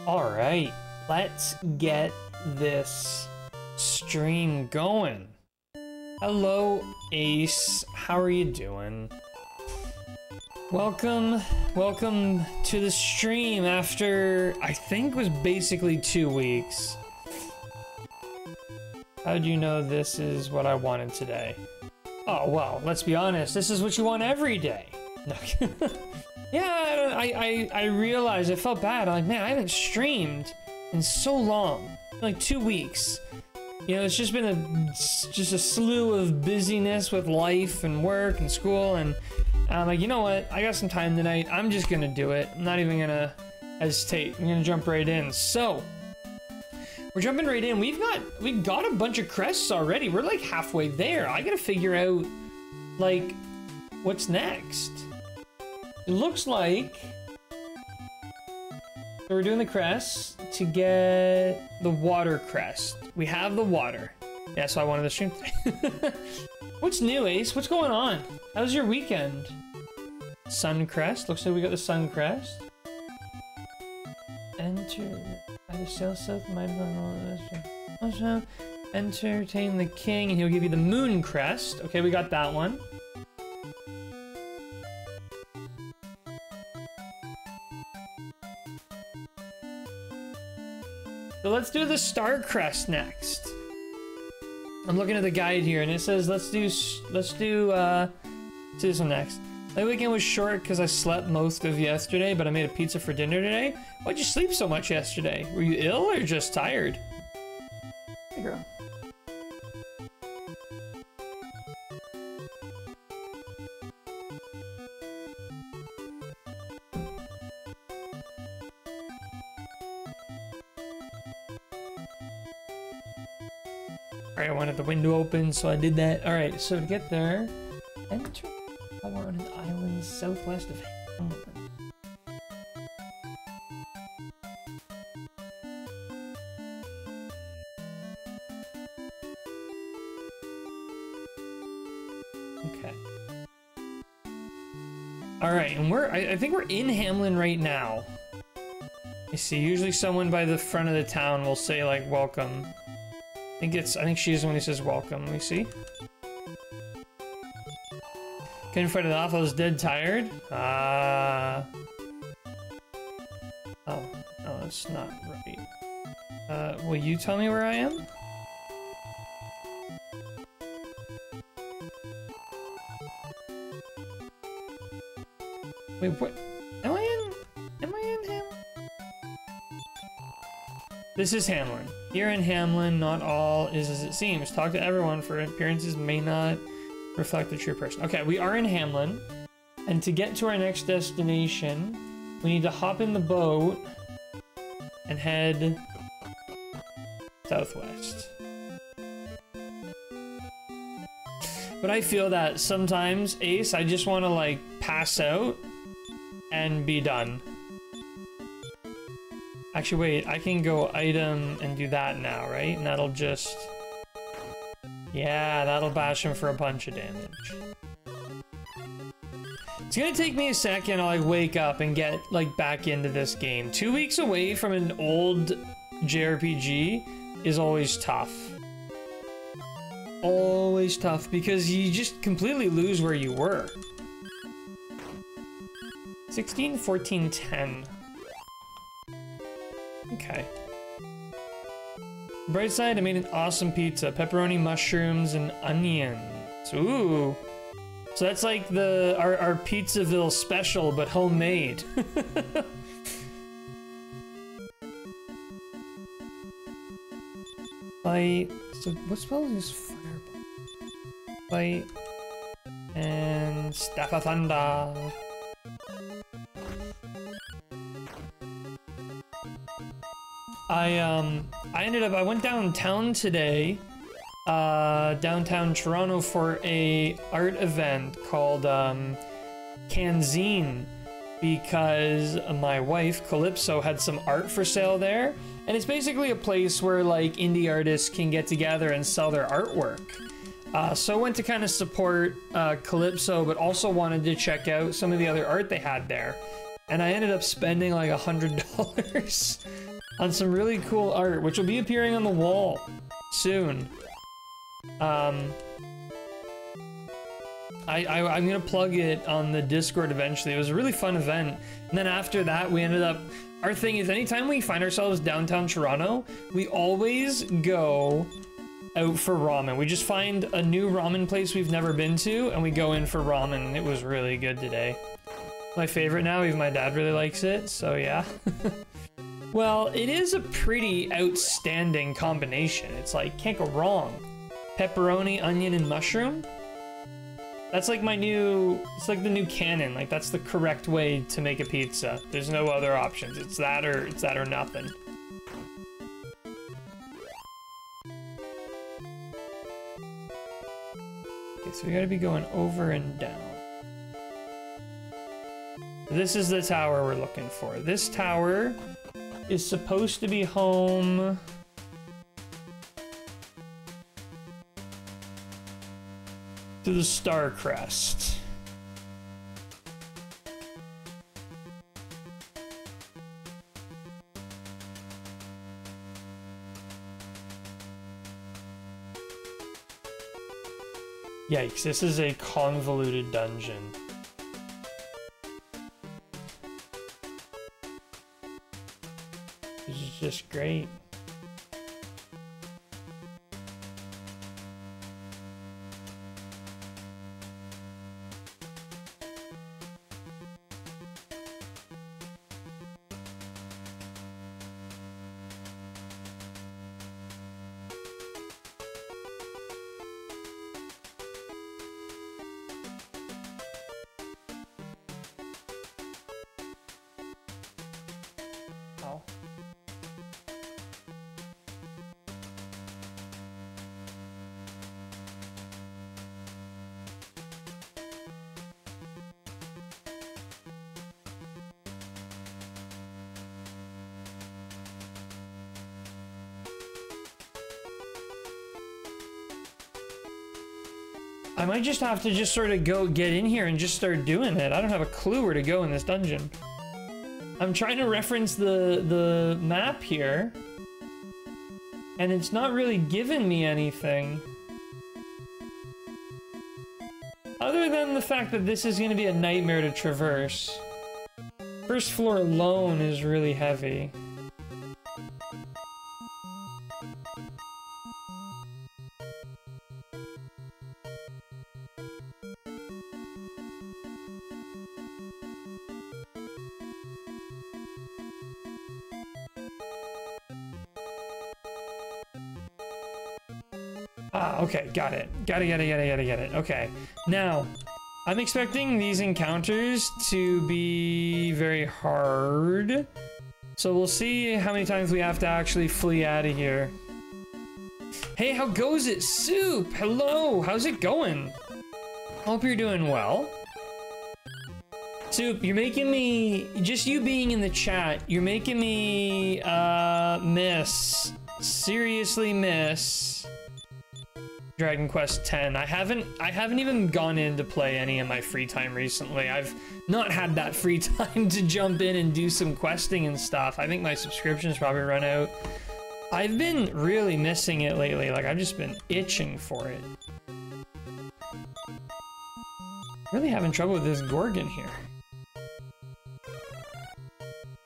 Alright, let's get this stream going. Hello, Ace. How are you doing? Welcome to the stream after, I think was basically 2 weeks. How do you know this is what I wanted today? Oh, well, let's be honest, this is what you want every day. No. Yeah, I realized, I felt bad. I'm like, man, I haven't streamed in so long, like 2 weeks. You know, it's just been a slew of busyness with life and work and school, and I'm like, you know what? I got some time tonight. I'm just gonna do it. I'm not even gonna hesitate. I'm gonna jump right in. So, we're jumping right in. We got a bunch of crests already. We're like halfway there. I gotta figure out, like, what's next. It looks like so we're doing the crest to get the water crest. We have the water. Yeah, so I wanted to stream today. What's new, Ace? What's going on? How's your weekend? Sun crest. Looks like we got the sun crest. Enter. I sail south. My entertain the king, and he'll give you the moon crest. Okay, we got that one. So let's do the star crest next. I'm looking at the guide here, and it says let's do this one next. My weekend was short because I slept most of yesterday, but I made a pizza for dinner today. Why'd you sleep so much yesterday? Were you ill or just tired? Hey, girl. Alright, I wanted the window open, so I did that. Alright, so to get there, enter power on an island southwest of Hamlin. Okay. Alright, and I think we're in Hamlin right now. I see, usually someone by the front of the town will say, like, welcome. I think she's the one who says welcome. Let me see. Couldn't fight it off. I was dead tired. Oh, that's not right. Will you tell me where I am? Wait, what? Am I in Hamlin? This is Hamlin. Here in Hamlin, not all is as it seems. Talk to everyone, for appearances may not reflect the true person. Okay, we are in Hamlin, and to get to our next destination, we need to hop in the boat and head southwest. But I feel that sometimes, Ace, I just want to, like, pass out and be done. Actually, wait, I can go item and do that now, right? And that'll just... yeah, that'll bash him for a bunch of damage. It's gonna take me a second to, like, wake up and get, like, back into this game. 2 weeks away from an old JRPG is always tough. Always tough, because you just completely lose where you were. 16, 14, 10. Okay. Bright side, I made an awesome pizza. Pepperoni, mushrooms, and onions. Ooh. So that's like our Pizzaville special, but homemade. Fight. So what spell is fireball? Fight. And Staff of Thunder. I went downtown today, downtown Toronto, for a art event called Canzine, because my wife Calypso had some art for sale there, and it's basically a place where, like, indie artists can get together and sell their artwork. So I went to kind of support Calypso, but also wanted to check out some of the other art they had there. And I ended up spending like $100 on some really cool art, which will be appearing on the wall soon. I'm gonna plug it on the Discord eventually. It was a really fun event. And then after that, we ended up, our thing is anytime we find ourselves downtown Toronto, we always go out for ramen. We just find a new ramen place we've never been to and we go in for ramen. It was really good today. My favorite now, even my dad really likes it, so yeah. Well, it is a pretty outstanding combination. It's like, can't go wrong. Pepperoni, onion, and mushroom. That's like my new, it's like the new canon. Like that's the correct way to make a pizza. There's no other options. It's that or nothing. Okay, so we gotta be going over and down. This is the tower we're looking for. This tower is supposed to be home to the Star Crest. Yikes, this is a convoluted dungeon. This is just great. Ow. I might just have to just sort of get in here and just start doing it. I don't have a clue where to go in this dungeon. I'm trying to reference the map here, and it's not really giving me anything. Other than the fact that this is going to be a nightmare to traverse. First floor alone is really heavy. Ah, okay, got it. Got it. Okay, now, I'm expecting these encounters to be very hard. So we'll see how many times we have to actually flee out of here. Hey, how goes it, Soup? Hello, how's it going? Hope you're doing well. Soup, you're making me, just you being in the chat, you're making me, seriously miss Dragon Quest X. I haven't even gone in to play any in my free time recently. I've not had that free time to jump in and do some questing and stuff. I think my subscription's probably run out. I've been really missing it lately. Like, I've just been itching for it. Really having trouble with this Gorgon here.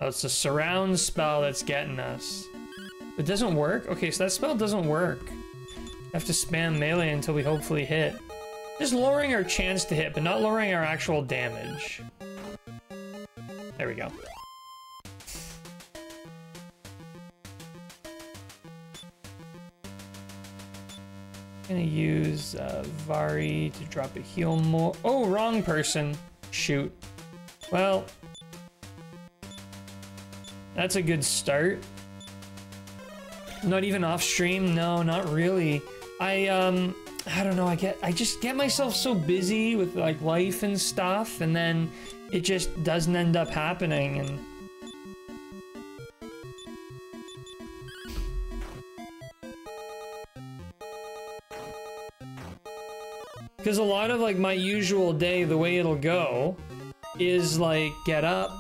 Oh, it's a surround spell that's getting us. It doesn't work? Okay, so that spell doesn't work. Have to spam melee until we hopefully hit. Just lowering our chance to hit, but not lowering our actual damage. There we go. Gonna use Vari to drop a heal more. Oh, wrong person. Shoot. Well, that's a good start. Not even off stream? No, not really. I don't know, I just get myself so busy with like life and stuff, and then it just doesn't end up happening. And because a lot of like my usual day, the way it'll go is like get up,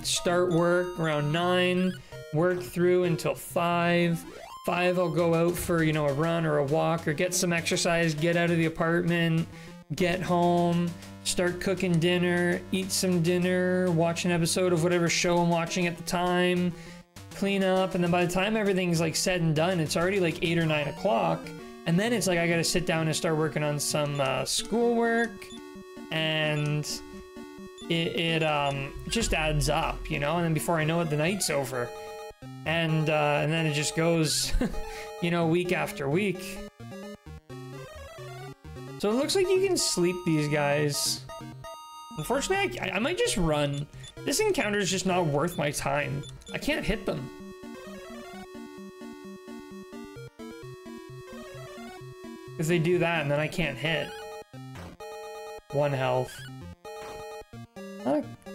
start work around 9, work through until 5. 5, I'll go out for, you know, a run or a walk or get some exercise, get out of the apartment, get home, start cooking dinner, eat some dinner, watch an episode of whatever show I'm watching at the time, clean up, and then by the time everything's like said and done, it's already like 8 or 9 o'clock, and then it's like I gotta sit down and start working on some schoolwork, and it just adds up, you know, and then before I know it, the night's over. And then it just goes, you know, week after week. So it looks like you can sleep these guys. Unfortunately, I might just run. This encounter is just not worth my time. I can't hit them. Because they do that and then I can't hit. 1 health.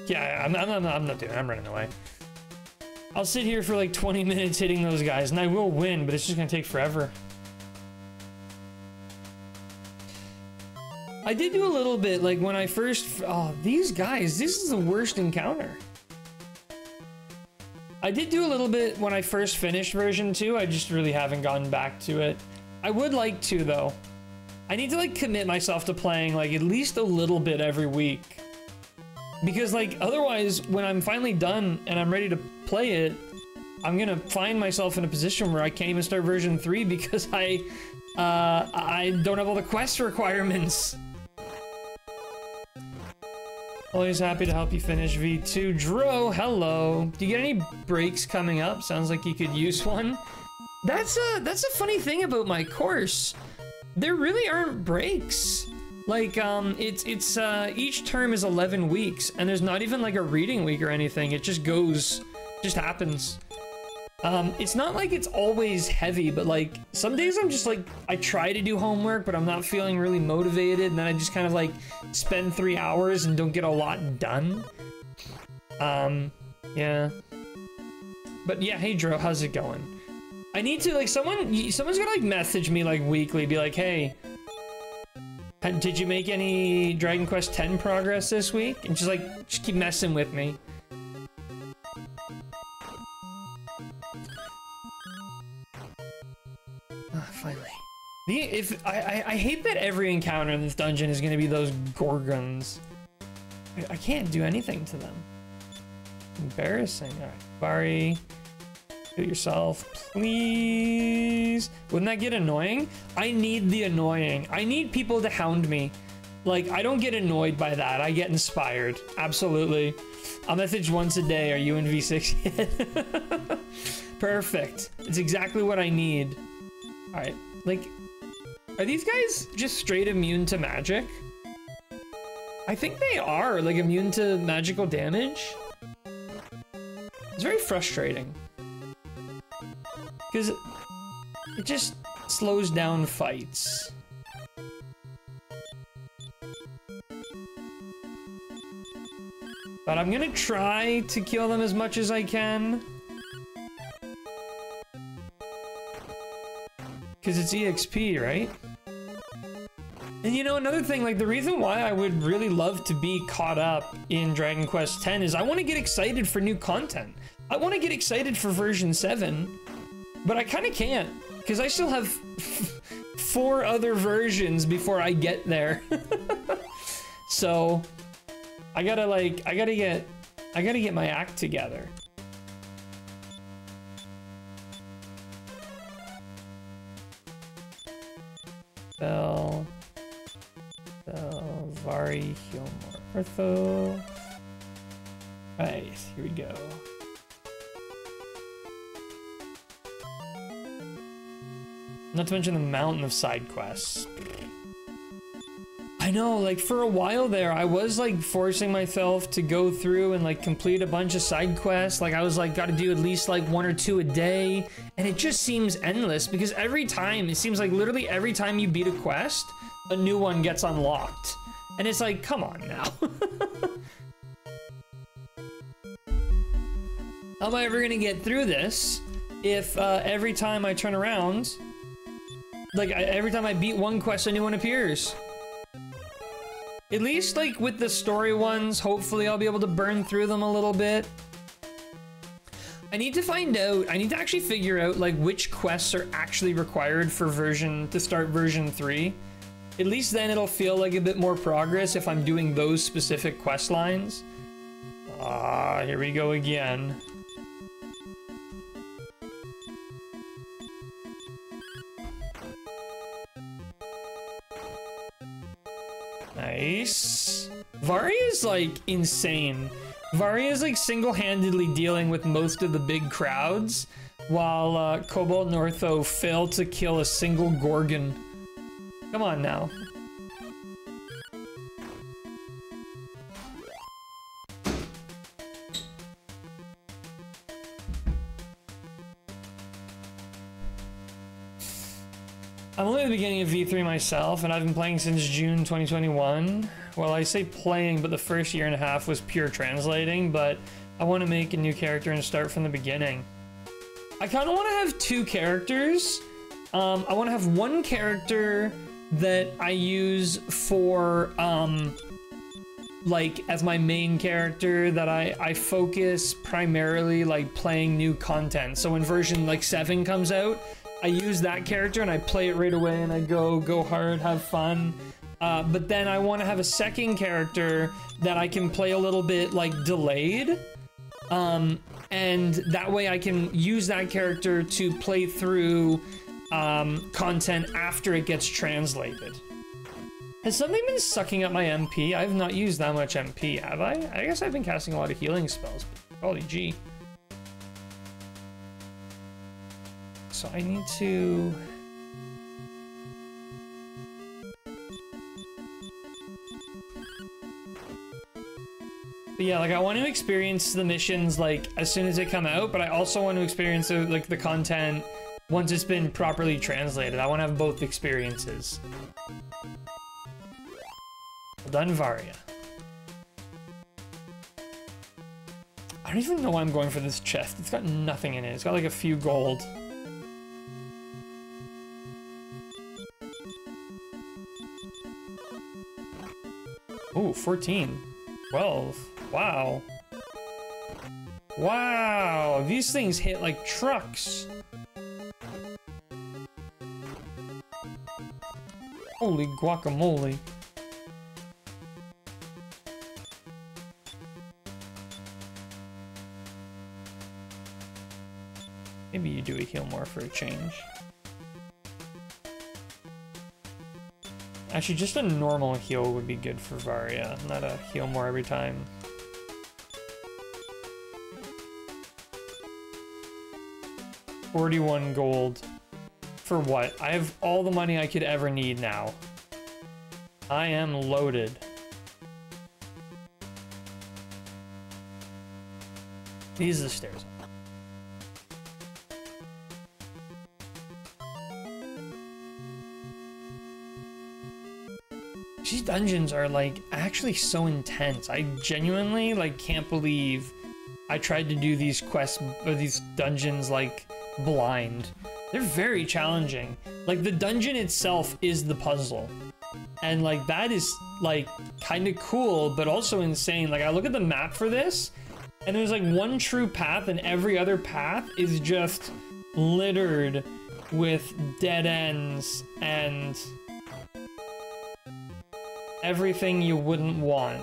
Yeah, I'm not doing it. I'm running away. I'll sit here for like 20 minutes hitting those guys, and I will win, but it's just gonna take forever. I did do a little bit, like when I first... Oh, these guys, this is the worst encounter. I did do a little bit when I first finished version 2, I just really haven't gotten back to it. I would like to, though. I need to like commit myself to playing like at least a little bit every week. Because like otherwise when I'm finally done and I'm ready to play it, I'm gonna find myself in a position where I can't even start version 3 because I don't have all the quest requirements. Always happy to help you finish V2. Dro, hello. Do you get any breaks coming up? Sounds like you could use one. That's a funny thing about my course. There really aren't breaks. Like, it's each term is 11 weeks, and there's not even like a reading week or anything. It just goes, just happens. It's not like it's always heavy, but like, some days I'm just like, I try to do homework, but I'm not feeling really motivated, and then I just kind of like spend 3 hours and don't get a lot done. Yeah. But yeah, hey Dro, how's it going? I need to, like, someone's gonna like message me like weekly, be like, hey, did you make any Dragon Quest X progress this week? And just keep messing with me. Finally. I hate that every encounter in this dungeon is gonna be those Gorgons. I can't do anything to them. Embarrassing. Alright, Bari. Kill yourself, please. Wouldn't that get annoying? I need the annoying. I need people to hound me. Like, I don't get annoyed by that. I get inspired. Absolutely. I'll message once a day. Are you in V6 yet? Perfect. It's exactly what I need. Alright. Like, are these guys just straight immune to magic? I think they are, like, immune to magical damage. It's very frustrating. Because it just slows down fights. But I'm gonna try to kill them as much as I can. Because it's EXP, right? And you know, another thing, like the reason why I would really love to be caught up in Dragon Quest X is I want to get excited for new content. I want to get excited for version 7. But I kind of can't, because I still have 4 other versions before I get there. So, I gotta get my act together. Bell, Vari, Hilmar, Ortho. Right, here we go. Not to mention the mountain of side quests. I know, like for a while there, I was like forcing myself to go through and like complete a bunch of side quests. Like I was like, gotta do at least like 1 or 2 a day. And it just seems endless because every time, it seems like literally every time you beat a quest, a new one gets unlocked. And it's like, come on now. How am I ever gonna get through this if every time I turn around, like, every time I beat one quest, a new one appears? At least, like, with the story ones, hopefully I'll be able to burn through them a little bit. I need to find out, I need to actually figure out like which quests are actually required for to start version 3. At least then it'll feel like a bit more progress if I'm doing those specific quest lines. Ah, here we go again. Nice. Varia is like insane. Varia is like single-handedly dealing with most of the big crowds, while Cobalt and Ortho fail to kill a single Gorgon. Come on now. I'm only at the beginning of V3 myself, and I've been playing since June 2021. Well, I say playing, but the first year and a half was pure translating, but I want to make a new character and start from the beginning. I kind of want to have 2 characters. I want to have one character that I use for, like, as my main character, that I focus primarily, like, playing new content. So when version, like, 7 comes out, I use that character and I play it right away and I go hard, have fun. But then I want to have a second character that I can play a little bit like delayed. And that way I can use that character to play through content after it gets translated. Has something been sucking up my MP? I have not used that much MP, have I? I guess I've been casting a lot of healing spells. Holy G. So I need to... But yeah, like I want to experience the missions like as soon as they come out, but I also want to experience like the content once it's been properly translated. I want to have both experiences. Well done, Varia. I don't even know why I'm going for this chest. It's got nothing in it. It's got like a few gold. Ooh, 14. 12. Wow. Wow, these things hit like trucks. Holy guacamole. Maybe you do a heal more for a change. Actually, just a normal heal would be good for Varia, not a heal more every time. $41 gold. For what? I have all the money I could ever need now. I am loaded. These are the stairs. These dungeons are like actually so intense. I genuinely like can't believe I tried to do these quests or these dungeons like blind. They're very challenging. Like the dungeon itself is the puzzle. And like that is like kind of cool, but also insane. Like I look at the map for this and there's like one true path and every other path is just littered with dead ends and everything you wouldn't want.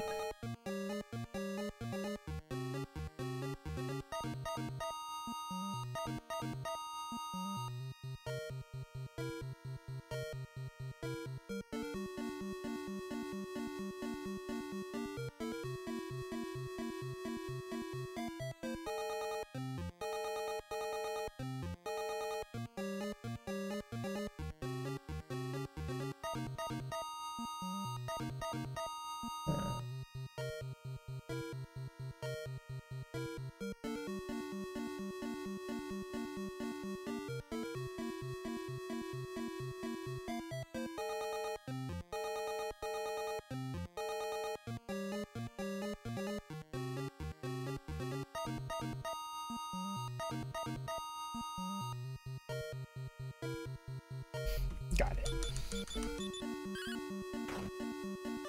Got it.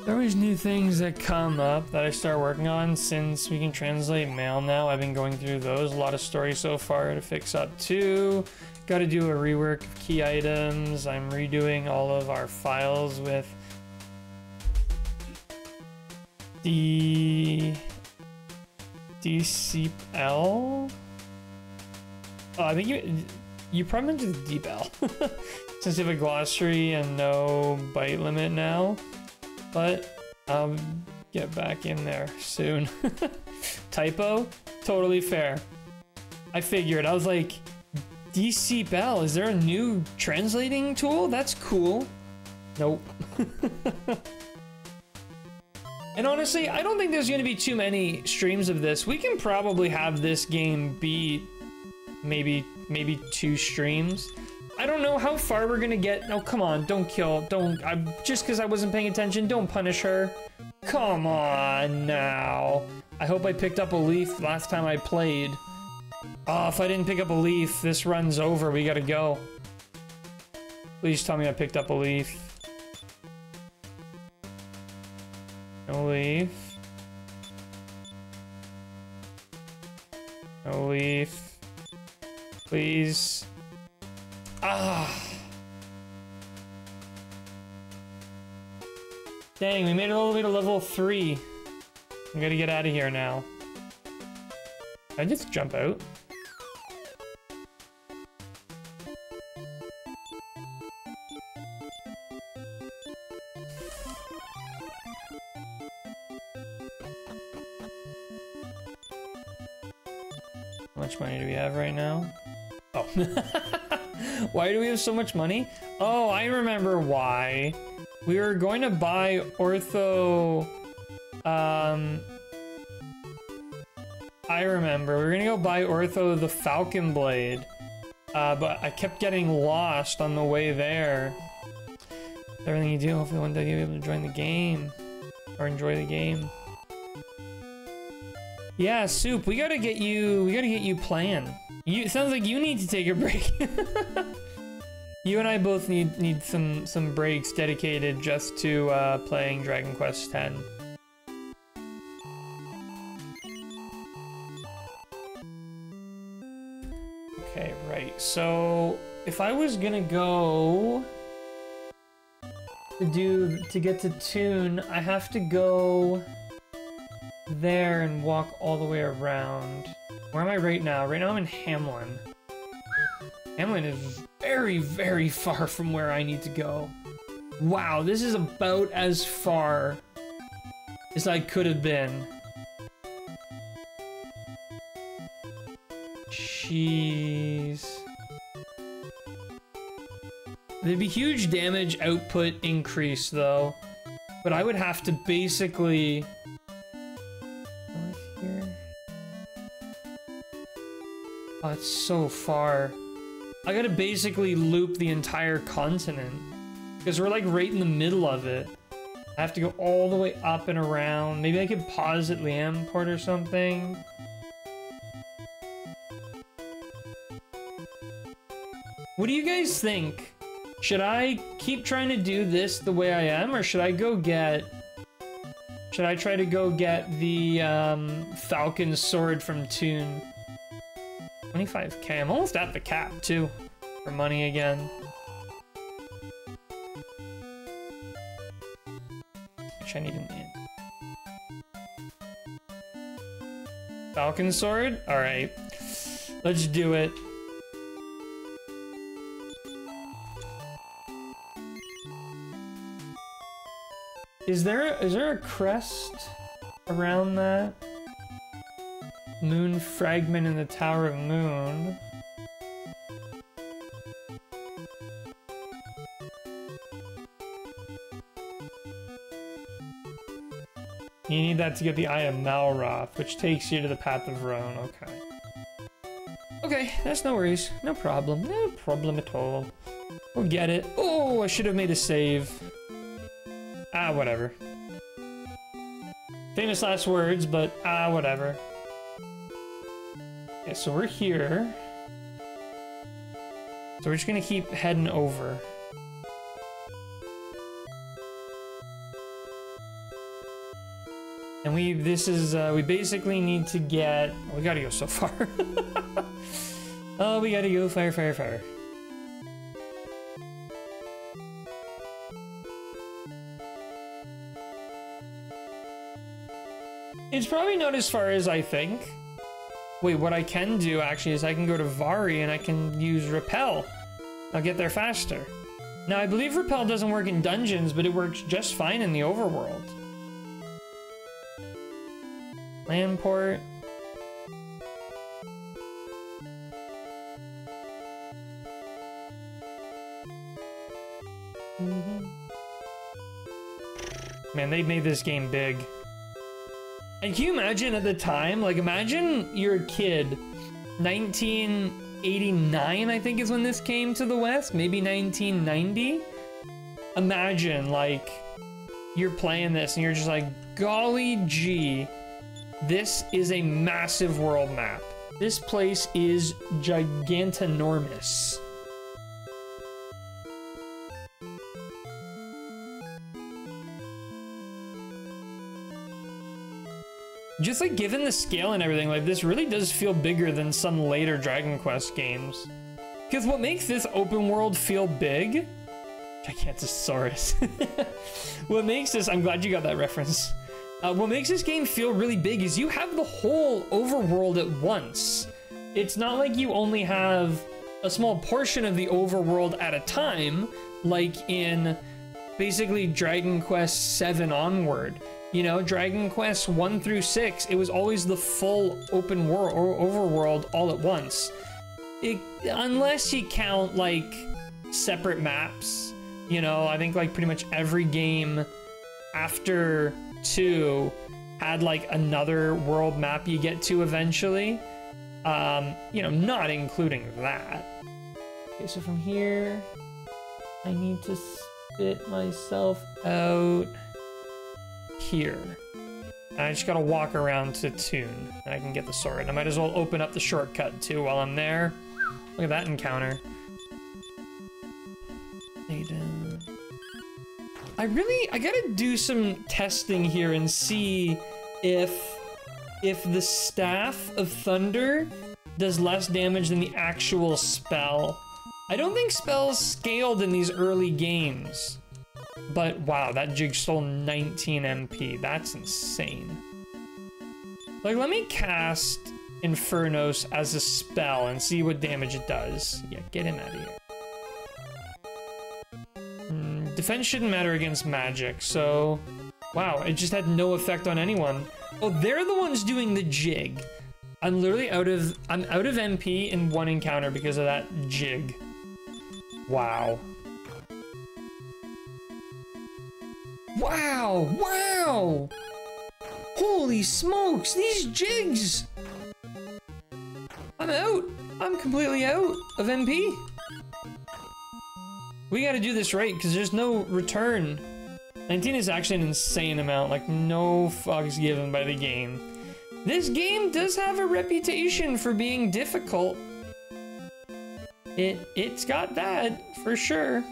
There are always new things that come up that I start working on. Since we can translate mail now, I've been going through those. A lot of stories so far to fix up too. Got to do a rework of key items. I'm redoing all of our files with DCL. Oh, I think you probably meant the DBL. Since you have a glossary and no byte limit now. But I'll get back in there soon. Typo? Totally fair. I figured. I was like, DC Bell, is there a new translating tool? That's cool. Nope. And honestly, I don't think there's going to be too many streams of this. We can probably have this game be maybe 2 streams. I don't know how far we're gonna get. No, come on, don't kill, don't. Just because I wasn't paying attention, don't punish her. Come on now. I hope I picked up a leaf last time I played. Oh, if I didn't pick up a leaf, this run's over. We gotta go. Please tell me I picked up a leaf. No leaf. No leaf. Please. Ah. Dang, we made it all the way to level 3. I'm gonna get out of here now. I just jump out. How much money do we have right now? Oh. Why do we have so much money? Oh, I remember why. We were going to buy Ortho... I remember. We were gonna go buy Ortho the Falcon Blade. But I kept getting lost on the way there. Everything you do, hopefully one day you'll be able to join the game. Or enjoy the game. Yeah, Soup, we gotta get you playing. It sounds like you need to take a break. You and I both need some breaks dedicated just to playing Dragon Quest X. Okay, right. So if I was gonna go to get to Toon, I have to go there and walk all the way around. Where am I right now? Right now I'm in Hamlin. Hamlin is very, very far from where I need to go. Wow, this is about as far as I could have been. Jeez. There'd be huge damage output increase though, but I would have to basically... Oh, it's so far. I gotta basically loop the entire continent. Because we're like right in the middle of it. I have to go all the way up and around. Maybe I could pause at Liamport or something. What do you guys think? Should I keep trying to do this the way I am? Or should I go get... Should I try to go get the Falcon Sword from Toon? 25k. I'm almost at the cap too for money again. Which I need an in. Falcon Sword? Alright. Let's do it. Is there a crest around that? Moon fragment in the Tower of Moon. You need that to get the Eye of Malroth, which takes you to the Path of Roan. Okay. Okay, that's no worries. No problem. No problem at all. We'll get it. Oh, I should have made a save. Ah, whatever. Famous last words, but whatever. Okay, so we're here. So we're just gonna keep heading over. we basically need to get, we gotta go so far. Oh, we gotta go fire, fire, fire. It's probably not as far as I think. Wait, what I can do actually is I can go to Vari and I can use Repel. I'll get there faster. Now, I believe Repel doesn't work in dungeons, but it works just fine in the overworld. Landport. Man, they made this game big. And can you imagine at the time, like imagine you're a kid, 1989 I think is when this came to the West, maybe 1990. Imagine like you're playing this and you're just like, golly gee, this is a massive world map. This place is gigantinormous. Just like given the scale and everything, like this really does feel bigger than some later Dragon Quest games. Because what makes this open world feel big? Gigantosaurus. What makes this, I'm glad you got that reference. What makes this game feel really big is you have the whole overworld at once. It's not like you only have a small portion of the overworld at a time, like in basically Dragon Quest 7 onward. You know, Dragon Quest 1 through 6, it was always the full open world or overworld all at once. Unless you count like separate maps, you know, I think like pretty much every game after 2 had like another world map you get to eventually. You know, not including that. Okay, so from here, I need to spit myself out here. And I just gotta walk around to Tune and I can get the sword. And I might as well open up the shortcut too while I'm there. Look at that encounter. I gotta do some testing here and see if the Staff of Thunder does less damage than the actual spell. I don't think spells scaled in these early games. But wow, that jig stole 19 MP. That's insane. Like, let me cast Infernos as a spell and see what damage it does. Yeah, get him out of here. Defense shouldn't matter against magic, so... Wow, it just had no effect on anyone. Oh, they're the ones doing the jig. I'm literally out of MP in one encounter because of that jig. Wow. Wow! Wow! Holy smokes, these jigs! I'm out. I'm completely out of MP. We gotta do this right, because there's no return. 19 is actually an insane amount, like no fucks given by the game. This game does have a reputation for being difficult. It's got that, for sure.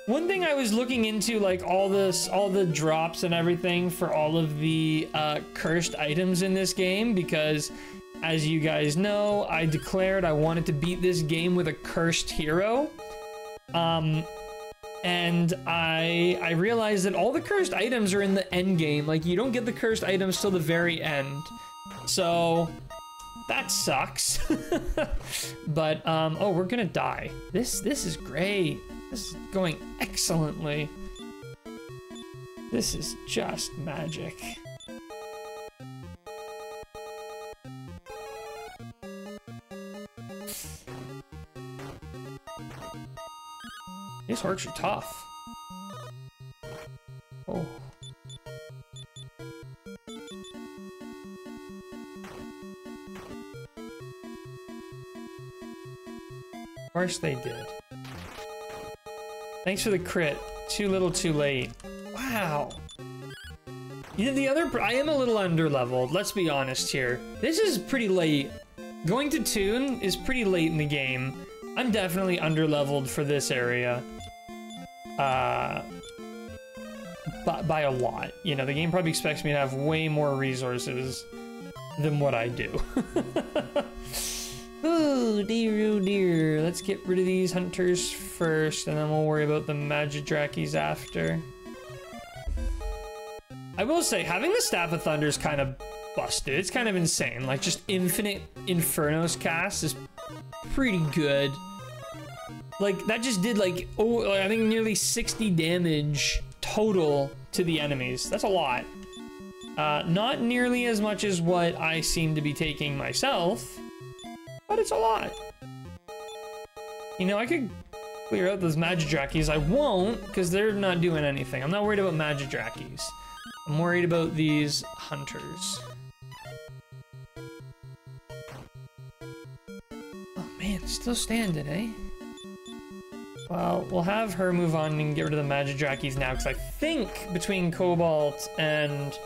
One thing I was looking into, like all the drops and everything for all of the cursed items in this game, because as you guys know, I declared I wanted to beat this game with a cursed hero. And I realized that all the cursed items are in the end game. Like, you don't get the cursed items till the very end. So that sucks. But oh, we're gonna die. This is great. This is going excellently. This is just magic. These orcs are tough. Oh. Of course they did. Thanks for the crit. Too little, too late. Wow. You know, the other... I am a little under-leveled, let's be honest here. This is pretty late. Going to Tune is pretty late in the game. I'm definitely under-leveled for this area. by a lot. You know, the game probably expects me to have way more resources than what I do. Oh dear. Let's get rid of these hunters first, and then we'll worry about the Magidrakis after. I will say, having the Staff of Thunder is kind of busted. It's kind of insane. Like, just infinite Infernos cast is pretty good. Like, that just did, like, I think nearly 60 damage total to the enemies. That's a lot. Not nearly as much as what I seem to be taking myself, but it's a lot. You know, I could clear out those Magidrakis. I won't, because they're not doing anything. I'm not worried about Magidrakis. I'm worried about these hunters. Oh man, still standing, eh? Well, we'll have her move on and get rid of the Magidrakis now, because I think between Cobalt and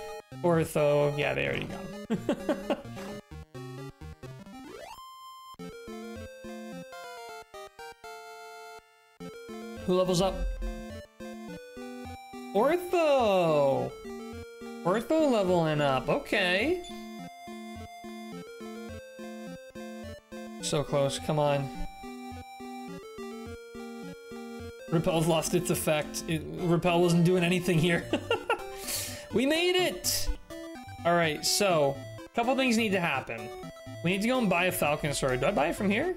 Ortho, yeah, they already got them. Who levels up? Ortho! Ortho leveling up, okay. So close, come on. Repel's lost its effect. Repel wasn't doing anything here. We made it! Alright, so, a couple things need to happen. We need to go and buy a Falcon Sword. Do I buy it from here?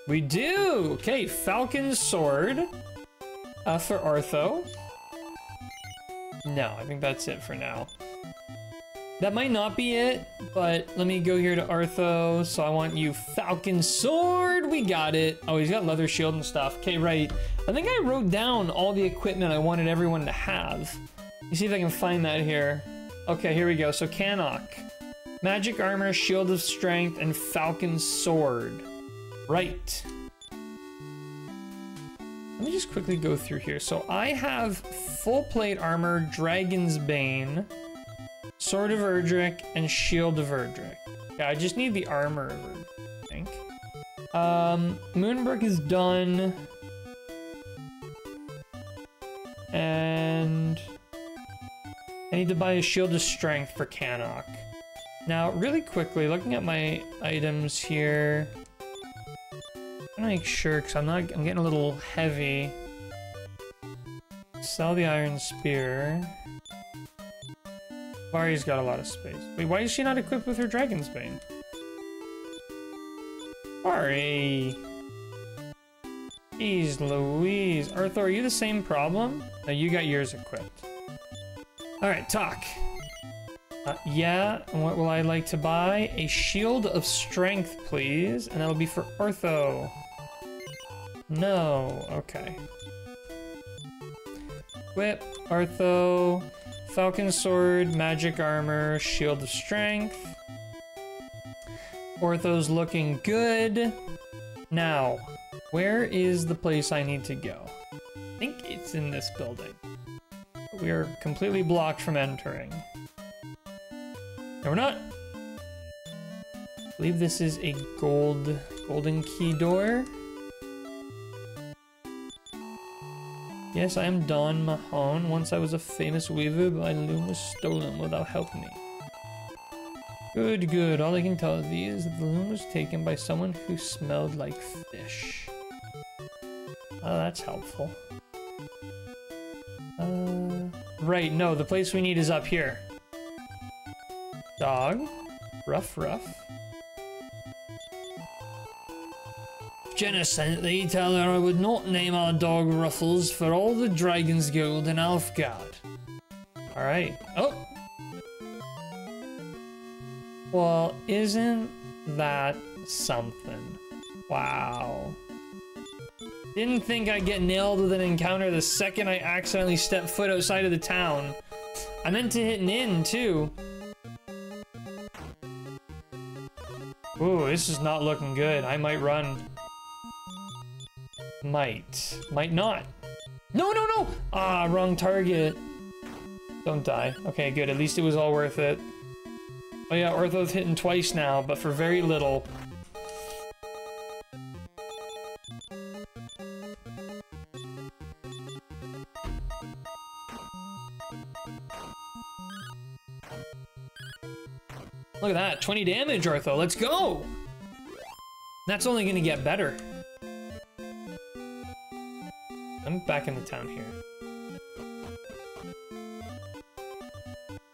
We do! Okay, Falcon Sword. For Ortho. No, I think that's it for now. That might not be it, but let me go here to Ortho. So I want you Falcon Sword. We got it. Oh, he's got leather shield and stuff. Okay, right. I think I wrote down all the equipment I wanted everyone to have. Let me see if I can find that here. Okay, here we go. So Cannock. Magic Armor, Shield of Strength, and Falcon Sword. Right. Let me just quickly go through here. So I have Full Plate Armor, Dragon's Bane, Sword of Erdrick, and Shield of Erdrick. Yeah, I just need the armor of Erdrick, I think. Moonbrook is done. And I need to buy a Shield of Strength for Cannock. Now, really quickly, looking at my items here, I'm gonna make sure, because I'm getting a little heavy. Sell the Iron Spear. Vari's got a lot of space. Wait, why is she not equipped with her Dragon's Bane? Vari! Jeez Louise. Arthur, are you the same problem? No, you got yours equipped. Alright, talk. Yeah, and what will I like to buy? A Shield of Strength, please. And that'll be for Ortho. No, okay. Whip, Ortho, Falcon Sword, Magic Armor, Shield of Strength. Ortho's looking good. Now, where is the place I need to go? I think it's in this building. We are completely blocked from entering. No, we're not. I believe this is a golden key door. Yes, I am Don Mahone. Once I was a famous weaver, but my loom was stolen without helping me. Good, good. All I can tell thee is that the loom was taken by someone who smelled like fish. Oh, that's helpful. Right, no, the place we need is up here. Dog. Ruff, ruff. Jenna sent thee, tell her I would not name our dog Ruffles for all the dragon's gold in Alfgard. Alright. Oh! Well, isn't that something? Wow. Didn't think I'd get nailed with an encounter the second I accidentally stepped foot outside of the town. I meant to hit an inn, too. Ooh, this is not looking good. I might run. Might not. No, no, no! Ah, wrong target. Don't die. Okay, good. At least it was all worth it. Oh yeah, Ortho's hitting twice now, but for very little. Look at that, 20 damage, Artho. Let's go. That's only gonna get better. I'm back in the town here.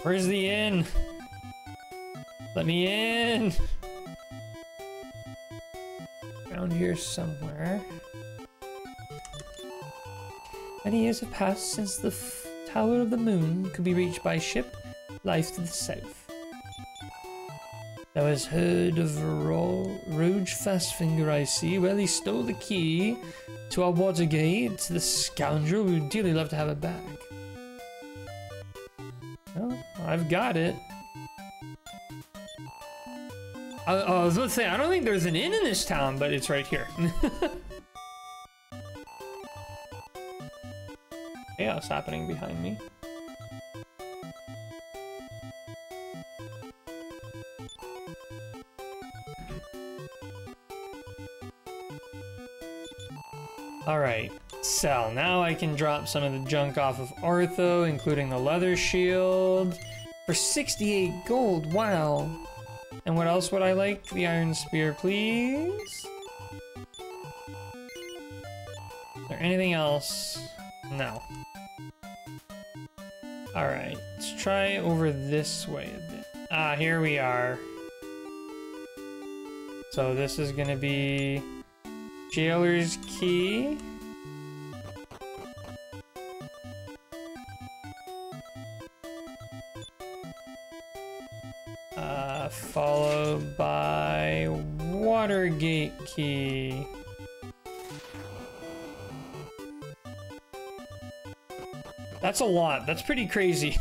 Where's the inn? Let me in. Around here somewhere. Many years have passed since the Tower of the Moon could be reached by ship. Life to the south. Thou hast heard of Rouge Fastfinger, I see. Well, he stole the key to our water gate. The scoundrel would dearly love to have it back. Well, I've got it. I was about to say, I don't think there's an inn in this town, but it's right here. Chaos happening behind me. Alright, sell. Now I can drop some of the junk off of Artho, including the leather shield. For 68 gold, wow. And what else would I like? The iron spear, please. Is there anything else? No. Alright, let's try over this way a bit. Ah, here we are. So this is gonna be Jailer's Key. Followed by Watergate Key. That's a lot. That's pretty crazy.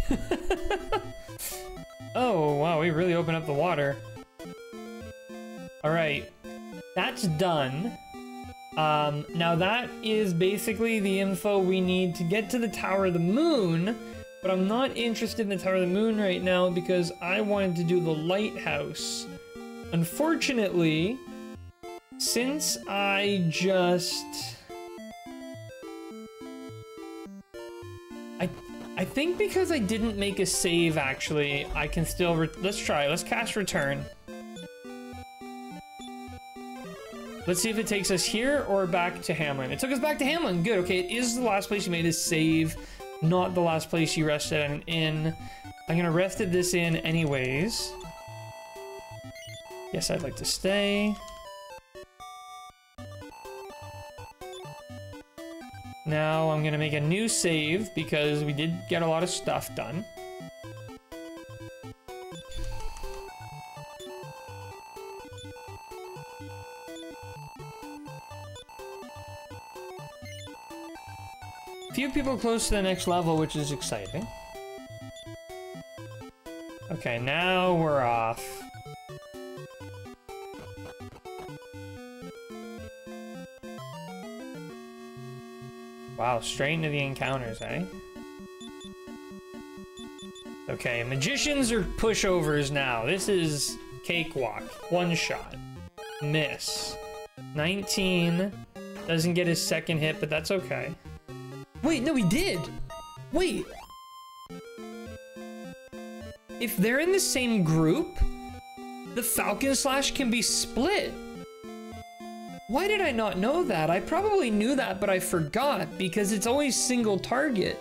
Oh, wow, we really opened up the water. Alright, that's done. Now that is basically the info we need to get to the Tower of the Moon, but I'm not interested in the Tower of the Moon right now because I wanted to do the lighthouse. Unfortunately, since I think because I didn't make a save, actually, I can still, let's try, let's cast return. Let's see if it takes us here or back to Hamlin. It took us back to Hamlin, good, okay, it is the last place you made a save, not the last place you rested at an inn. I'm gonna rest at this inn anyways. Yes, I'd like to stay. Now I'm gonna make a new save because we did get a lot of stuff done. Few people close to the next level, which is exciting. Okay, now we're off. Wow, straight into the encounters, eh? Okay, magicians are pushovers now. This is cakewalk. One shot. Miss. 19. Doesn't get his second hit, but that's okay. Wait, no, he did! Wait! If they're in the same group, the Falcon Slash can be split. Why did I not know that? I probably knew that, but I forgot because it's always single target.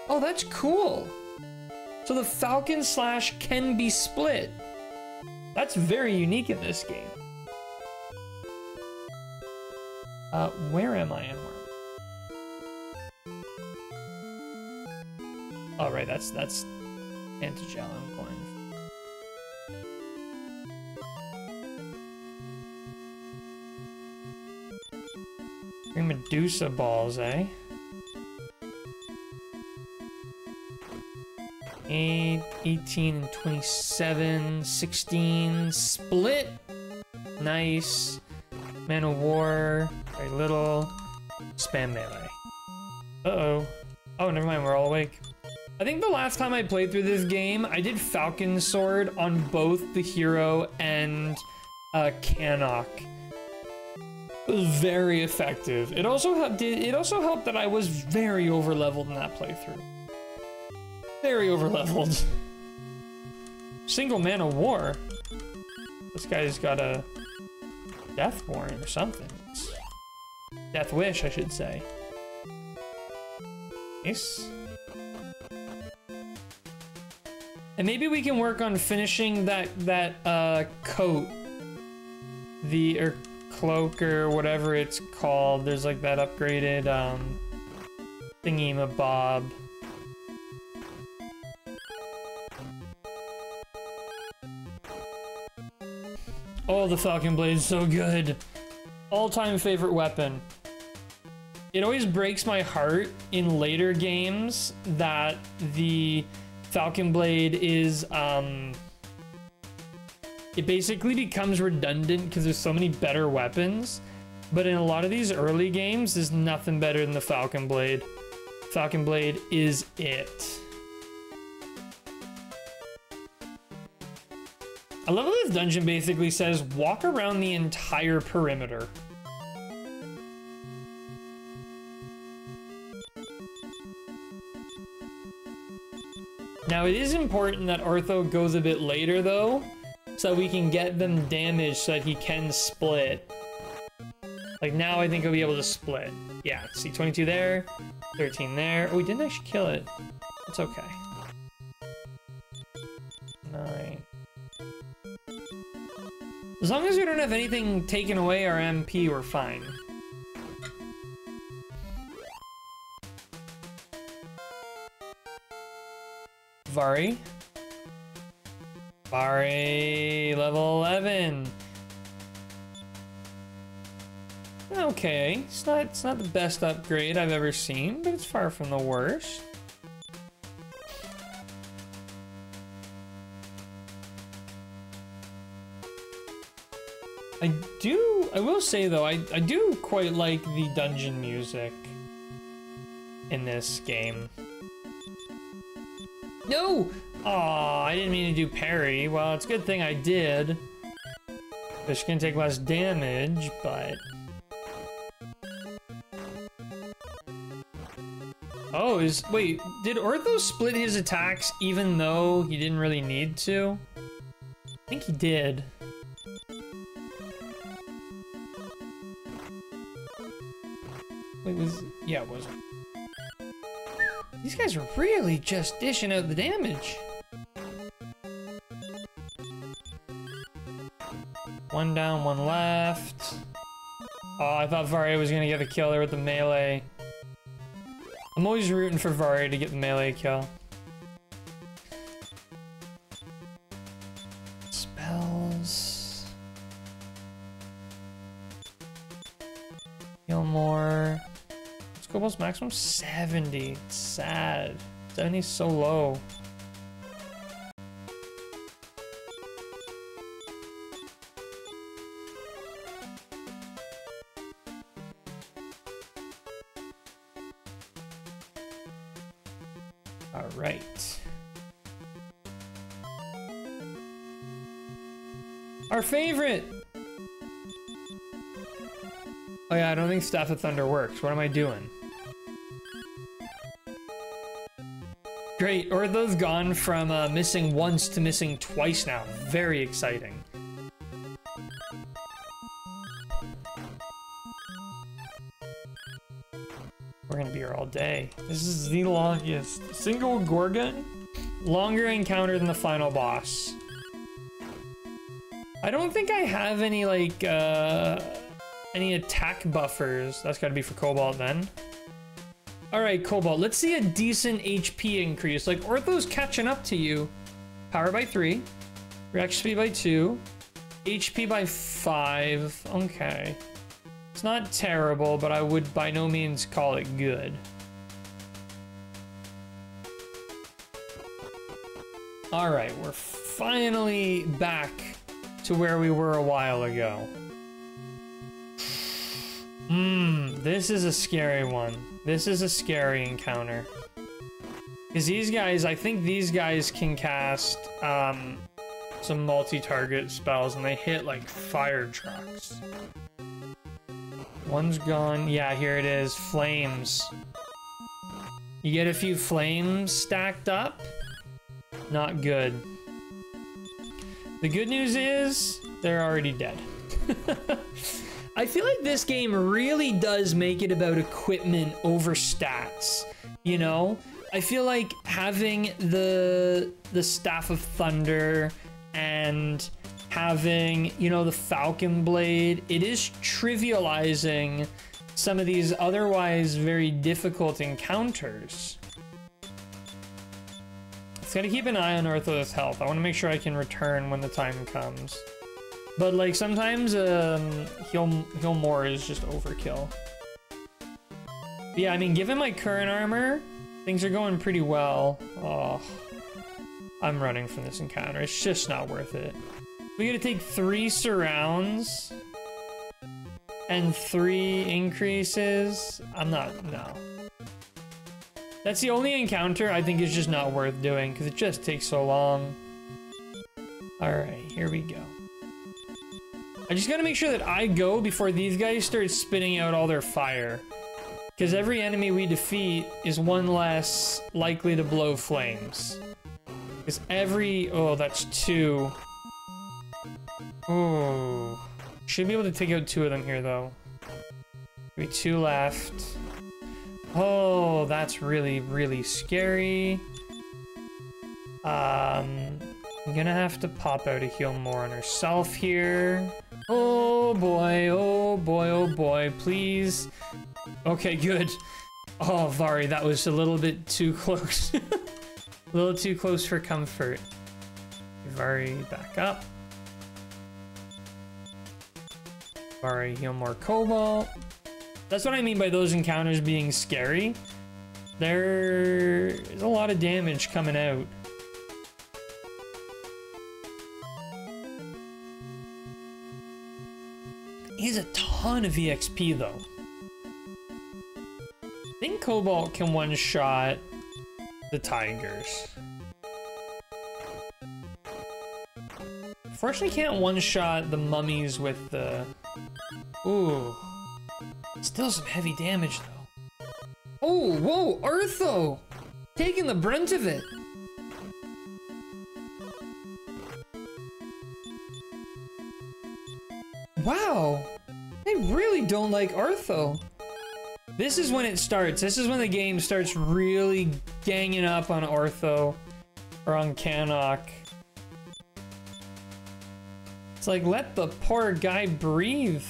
Oh, that's cool. So the Falcon Slash can be split. That's very unique in this game. Where am I in work? Oh, right, that's Antigel I'm going. Three Medusa balls, eh? 8, 18, and 27, 16, split. Nice. Man of War, very little. Spam melee. Uh-oh. Oh, never mind, we're all awake. I think the last time I played through this game, I did Falcon Sword on both the hero and Cannock. It was very effective. It also helped that I was very over leveled in that playthrough. Very over leveled. Single man of war. This guy's got a death warrant or something. Death wish, I should say. Nice. And maybe we can work on finishing that coat. Or cloak or whatever it's called. There's like that upgraded thingy-mabob. Oh, the Falcon Blade's so good. All-time favorite weapon. It always breaks my heart in later games that the Falcon Blade is, it basically becomes redundant because there's so many better weapons. But in a lot of these early games, there's nothing better than the Falcon Blade. Falcon Blade is it. I love how this dungeon basically says, walk around the entire perimeter. Now it is important that Ortho goes a bit later though, so we can get them damaged so that he can split. Like now I think he'll be able to split. Yeah, see 22 there, 13 there. Oh, we didn't actually kill it. It's okay. 9. As long as we don't have anything taken away our MP, we're fine. Vari. Vari, level 11. Okay, it's not the best upgrade I've ever seen, but it's far from the worst. I will say though, I do quite like the dungeon music in this game. No! Aw, I didn't mean to do parry. Well, it's a good thing I did. She's gonna take less damage, but... Oh, wait, did Ortho split his attacks even though he didn't really need to? I think he did. Wait, yeah, it was. These guys are really just dishing out the damage. One down, one left. Oh, I thought Varia was gonna get the kill there with the melee. I'm always rooting for Varia to get the melee kill. Spells. Heal more. Scopo's maximum 70. It's sad. 70's so low. All right. Our favorite. Oh yeah, I don't think Staff of Thunder works. What am I doing? Great, Ortho's gone from missing once to missing twice now. Very exciting. We're gonna be here all day. This is the longest single Gorgon, longer encounter than the final boss. I don't think I have any like any attack buffers. That's gotta be for Cobalt then. All right, Cobalt, let's see a decent HP increase. Like, Ortho's catching up to you. Power by 3, reaction speed by 2, HP by 5. Okay. It's not terrible, but I would by no means call it good. All right, we're finally back to where we were a while ago. This is a scary one. This is a scary encounter. Because these guys, I think these guys can cast some multi-target spells and they hit like fire trucks. One's gone. Yeah, here it is. Flames. You get a few flames stacked up. Not good. The good news is they're already dead. I feel like this game really does make it about equipment over stats, you know? I feel like having the Staff of Thunder and having, you know, the Falcon Blade, it is trivializing some of these otherwise very difficult encounters. Just gotta keep an eye on Ortho's health. I want to make sure I can return when the time comes. But like sometimes heal more is just overkill. But yeah, I mean, given my current armor, things are going pretty well. Oh, I'm running from this encounter. It's just not worth it. We gotta take 3 surrounds and 3 increases. No. That's the only encounter I think is just not worth doing because it just takes so long. All right, here we go. I just gotta make sure that I go before these guys start spitting out all their fire. Because every enemy we defeat is one less likely to blow flames. Because oh, that's 2. Oh, should be able to take out 2 of them here though. Maybe 2 left. Oh, that's really, really scary. I'm gonna have to pop out a heal more on herself here. Oh boy, oh boy, oh boy, please. Okay, good. Oh, Vari, that was a little bit too close. A little too close for comfort. Vari, back up. Vari, heal more Cobalt. That's what I mean by those encounters being scary. There's a lot of damage coming out. He has a ton of EXP though. I think Cobalt can one-shot the tigers. Unfortunately, can't one-shot the mummies with the... Ooh. Still some heavy damage though. Oh, whoa, Artho! Taking the brunt of it. Wow. I really don't like Artho. This is when it starts. This is when the game starts really ganging up on Artho. Or on Cannock. It's like, let the poor guy breathe.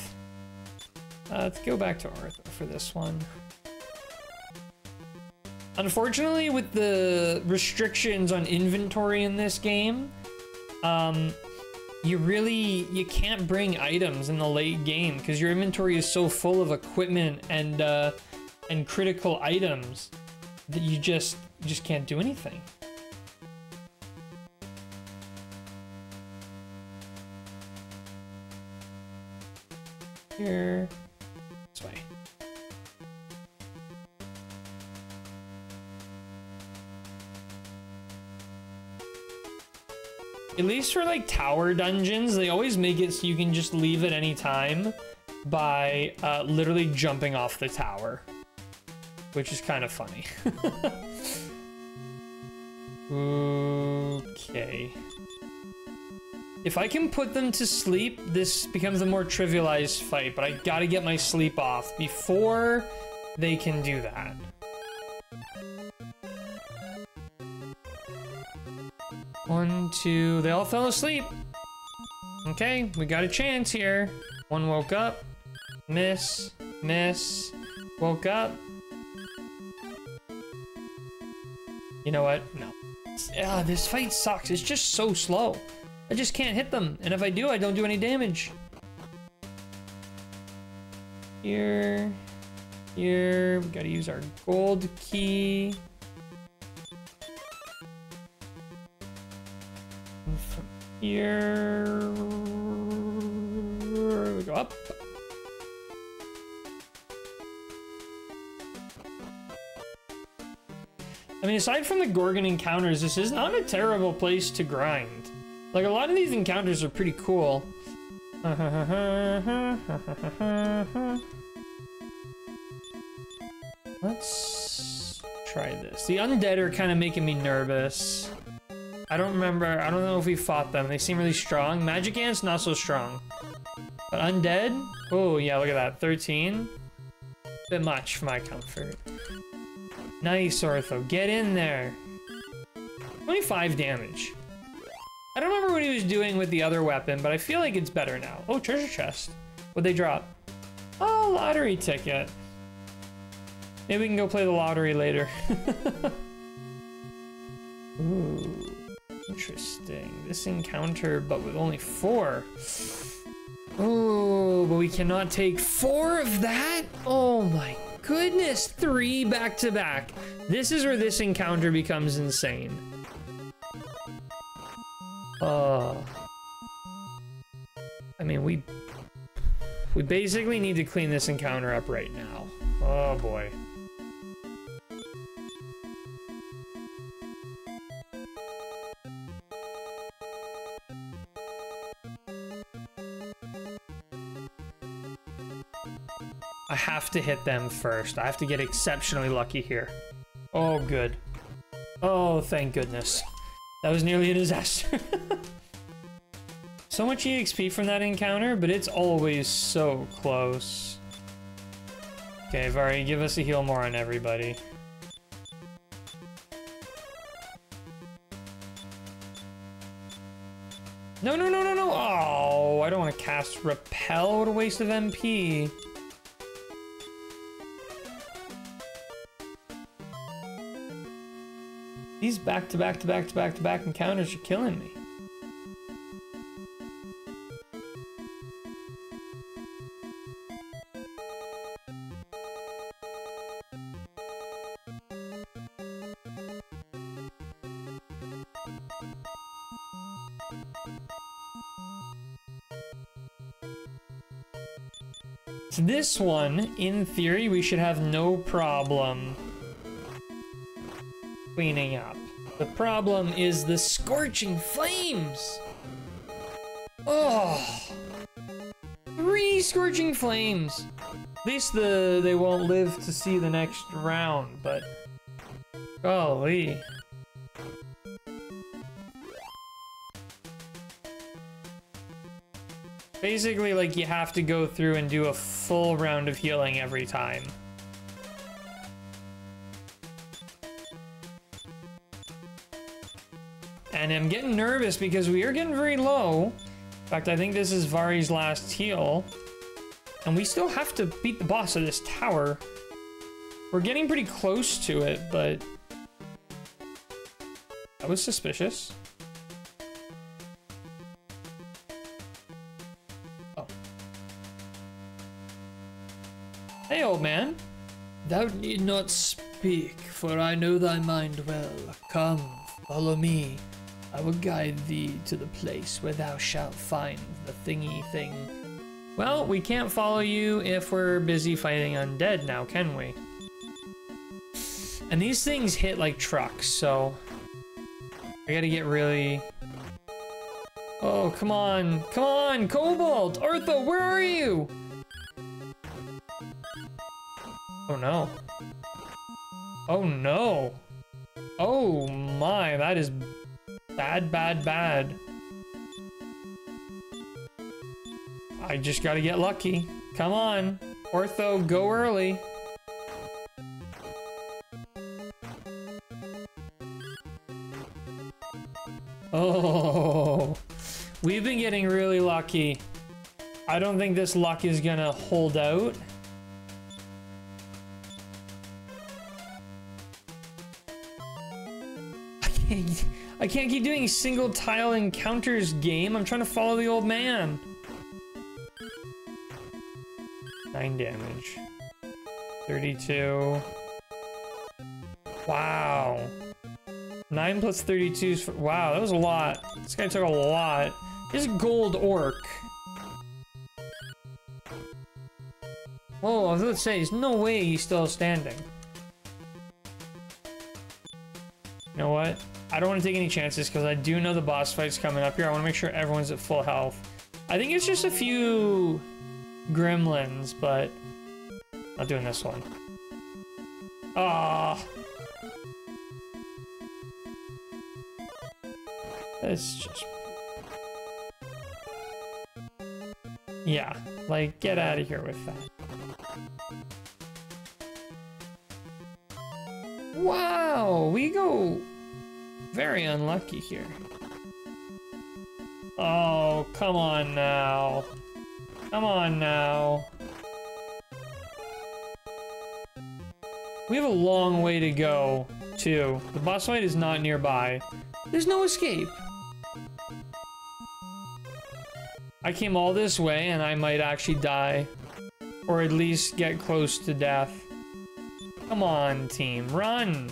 Let's go back to Artho for this one. Unfortunately, with the restrictions on inventory in this game, you can't bring items in the late game because your inventory is so full of equipment and critical items that you just can't do anything. Here, this way. At least for like tower dungeons, they always make it so you can just leave at any time by literally jumping off the tower, which is kind of funny. Okay. If I can put them to sleep, this becomes a more trivialized fight, but I gotta get my sleep off before they can do that. One, two, they all fell asleep. Okay, we got a chance here. One woke up. Miss, woke up. You know what? No. This fight sucks. It's just so slow. I just can't hit them, and if I do, I don't do any damage. Here, we gotta use our gold key. And from here, we go up. I mean, aside from the Gorgon encounters, this is not a terrible place to grind. Like, a lot of these encounters are pretty cool. Let's try this. The undead are kind of making me nervous. I don't remember. I don't know if we fought them. They seem really strong. Magic ants, not so strong. But undead? Oh, yeah, look at that. 13. Bit much for my comfort. Nice, Ortho. Get in there. 25 damage. I don't remember what he was doing with the other weapon, but I feel like it's better now. Oh, treasure chest. What'd they drop? Oh, lottery ticket. Maybe we can go play the lottery later. Ooh, interesting. This encounter, but with only 4. Oh, but we cannot take 4 of that? Oh my goodness, 3 back to back. This is where this encounter becomes insane. I mean, we basically need to clean this encounter up right now. Oh boy. I have to hit them first. I have to get exceptionally lucky here. Oh, good. Oh, thank goodness. That was nearly a disaster. So much EXP from that encounter, but it's always so close. Okay, Vari, give us a heal more on everybody. No, no, no, no, no! Oh, I don't want to cast Repel. What a waste of MP. These back-to-back encounters are killing me. So this one, in theory, we should have no problem cleaning up. The problem is the scorching flames. Oh, 3 scorching flames. At least they won't live to see the next round, but golly. Basically, like, you have to go through and do a full round of healing every time. And I'm getting nervous because we are getting very low. In fact, I think this is Vari's last heal. And we still have to beat the boss of this tower. We're getting pretty close to it, but that was suspicious. Oh. Hey, old man. Thou need not speak, for I know thy mind well. Come, follow me. I will guide thee to the place where thou shalt find the thingy thing. Well, we can't follow you if we're busy fighting undead now, can we? And these things hit like trucks, so I gotta get really... Oh, come on. Come on, Cobalt! Ortho, where are you? Oh no. Oh no. Oh my, that is bad, bad, bad. I just gotta get lucky. Come on. Ortho, go early. Oh, we've been getting really lucky. I don't think this luck is gonna hold out. I can't keep doing single tile encounters, game. I'm trying to follow the old man. 9 damage. 32. Wow. 9 plus 32 is... Wow, that was a lot. This guy took a lot. This gold orc. Whoa, I was gonna say, there's no way he's still standing. You know what? I don't want to take any chances because I do know the boss fight's coming up here. I want to make sure everyone's at full health. I think it's just a few gremlins, but not doing this one. Ah. It's just... Yeah, like, get out of here with that. Wow, we go very unlucky here. Oh, come on now. Come on now. We have a long way to go, too. The boss fight is not nearby. There's no escape. I came all this way and I might actually die. Or at least get close to death. Come on, team, run!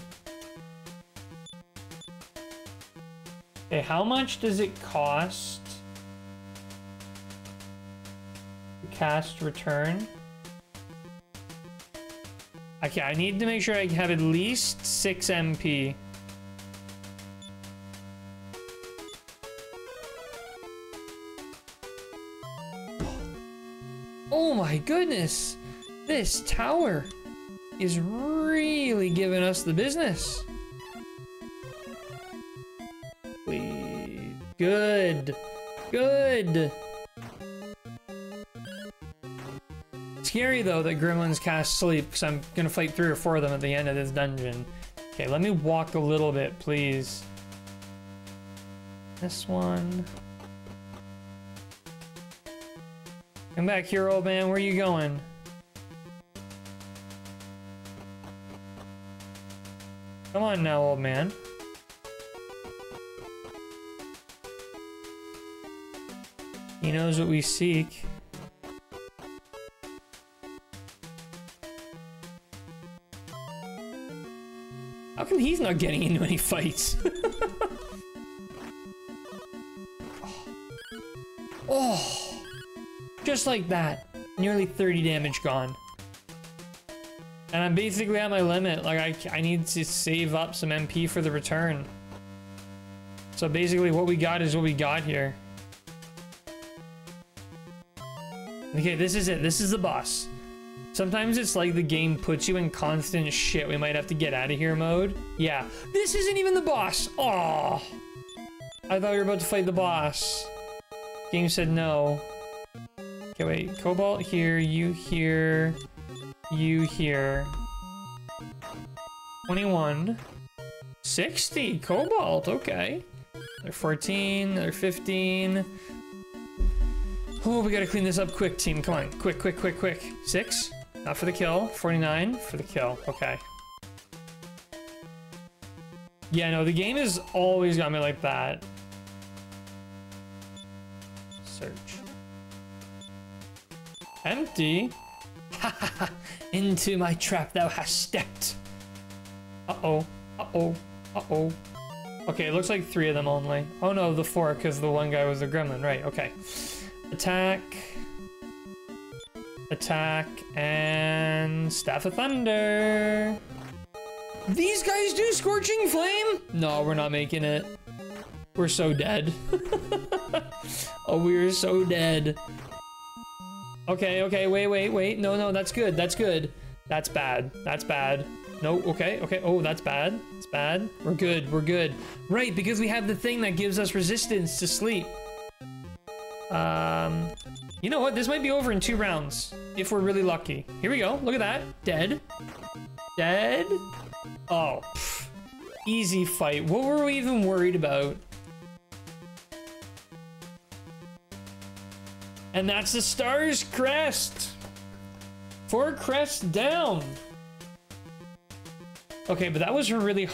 Okay, how much does it cost to cast return? Okay, I need to make sure I have at least 6 MP. Oh my goodness! This tower is really giving us the business. Please. Good. Good. Scary though that gremlins cast sleep, because I'm gonna fight 3 or 4 of them at the end of this dungeon. Okay, let me walk a little bit, please. This one. Come back here, old man. Where are you going? Come on now, old man. He knows what we seek. How come he's not getting into any fights? Oh! Just like that. Nearly 30 damage gone. And I'm basically at my limit. Like, I need to save up some MP for the return. So basically what we got is what we got here. Okay, this is it. This is the boss. Sometimes it's like the game puts you in constant shit. We might have to get out of here mode. Yeah. This isn't even the boss. Oh, I thought we were about to fight the boss. Game said no. Okay, wait. Cobalt here. You here. You here. 21. 60. Cobalt. Okay. They're 14. They're 15. Oh, we gotta clean this up quick, team. Come on. Quick, quick, quick, quick. 6. Not for the kill. 49 for the kill. Okay. Yeah, no, the game has always got me like that. Search. Empty? Into my trap thou hast stepped. Uh-oh. Uh-oh. Uh-oh. Okay, it looks like 3 of them only. Oh no, the 4, because the one guy was the gremlin. Right, okay. Attack. Attack. And Staff of Thunder. These guys do Scorching Flame? No, we're not making it. We're so dead. Oh, we're so dead. Okay, okay, wait. No, that's good. That's good. That's bad. That's bad. No, okay. Oh, that's bad. It's bad. We're good. Right, because we have the thing that gives us resistance to sleep. You know what? This might be over in 2 rounds. If we're really lucky. Here we go. Look at that. Dead. Dead. Oh. Pff. Easy fight. What were we even worried about? And that's the Star's Crest. 4 crests down. Okay, but that was a really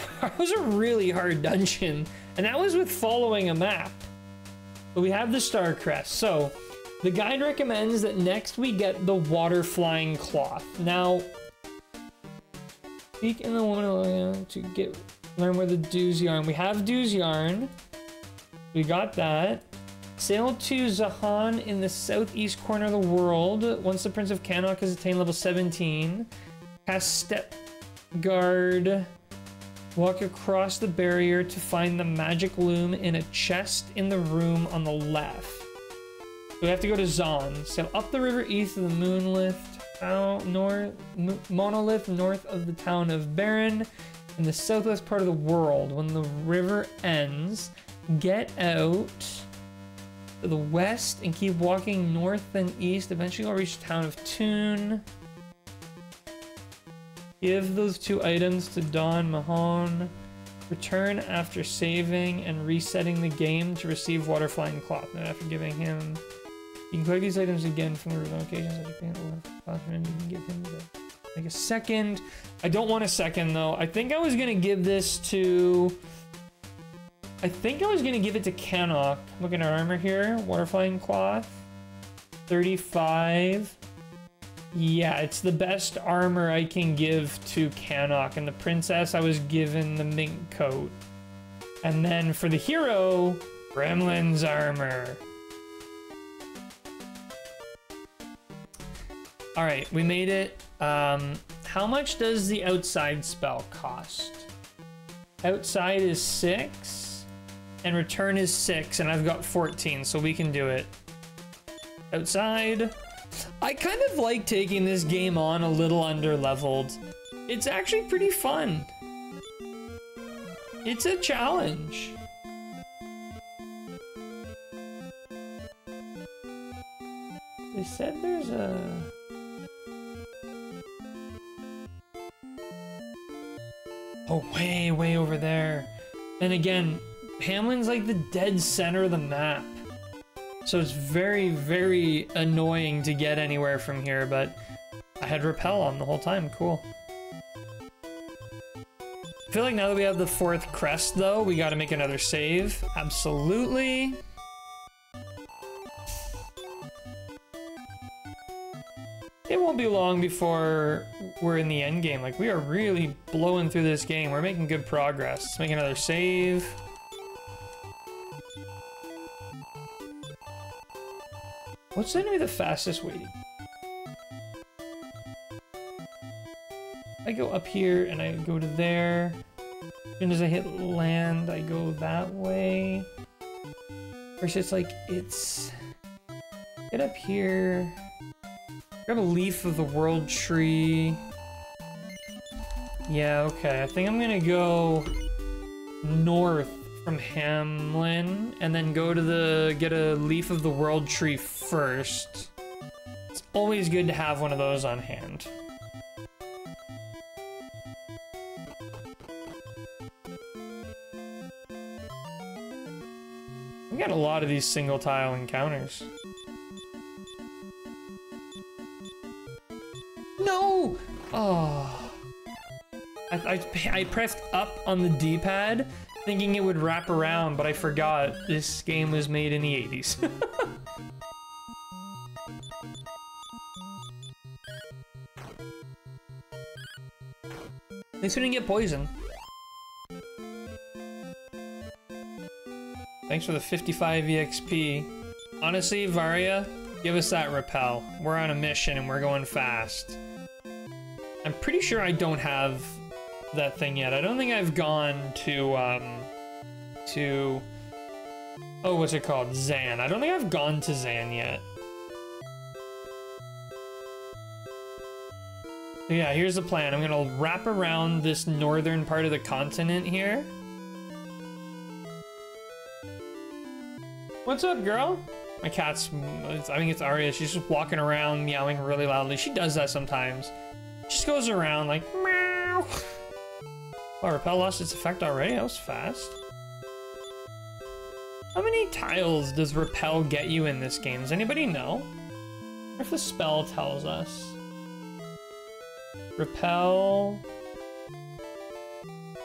hard dungeon. And that was with following a map. But we have the Star Crest. So the guide recommends that next we get the water flying cloth. Now, speak in the woman to learn where the Dews Yarn. We have Dews Yarn. We got that. Sail to Zahan in the southeast corner of the world. Once the Prince of Canok has attained level 17. Cast Step Guard. Walk across the barrier to find the magic loom in a chest in the room on the left. So we have to go to Zon. Sail up the river east of the monolith north of the town of Baron in the southwest part of the world. When the river ends, get out to the west and keep walking north and east. Eventually we'll reach the town of Toon. Give those 2 items to Don Mahone. Return after saving and resetting the game to receive Water Flying Cloth. And after giving him... You can collect these items again from the original locations that you can give him like a second. I don't want a second though. I think I was gonna give this to... I think I was gonna give it to Cannock. Look at our armor here. Water Flying Cloth. 35. Yeah, it's the best armor I can give to Cannock. And the princess, I was given the mink coat. And then for the hero, Gremlin's armor. All right, we made it. How much does the outside spell cost? Outside is 6, and return is 6, and I've got 14, so we can do it. Outside. I kind of like taking this game on a little under-leveled. It's actually pretty fun. It's a challenge. They said there's a... Oh, way over there. And again, Hamlin's like the dead center of the map. So it's very, very annoying to get anywhere from here, but I had Repel on the whole time. Cool. I feel like now that we have the 4th crest, though, we gotta make another save. Absolutely. It won't be long before we're in the end game. Like, we are really blowing through this game. We're making good progress. Let's make another save. What's going to be the fastest way? I go up here and I go to there. As soon as I hit land, I go that way. First, it's like, it's... Get up here. Grab a leaf of the world tree. Yeah, okay. I think I'm gonna go north from Hamlin and then go to the... Get a leaf of the world tree first. It's always good to have one of those on hand. We got a lot of these single tile encounters. No! Oh. I pressed up on the D-pad thinking it would wrap around, but I forgot this game was made in the 80s. At least we didn't get poisoned. Thanks for the 55 EXP. Honestly, Varia, give us that repel. We're on a mission and we're going fast. I'm pretty sure I don't have that thing yet. I don't think I've gone to, oh, what's it called? Zan. I don't think I've gone to Zan yet. So yeah, here's the plan. I'm gonna wrap around this northern part of the continent here. What's up, girl? My cat's, I think it's Aria. She's just walking around meowing really loudly. She does that sometimes. She just goes around like, meow. Oh, Repel lost its effect already? That was fast. How many tiles does Repel get you in this game? Does anybody know? Or if the spell tells us. Repel.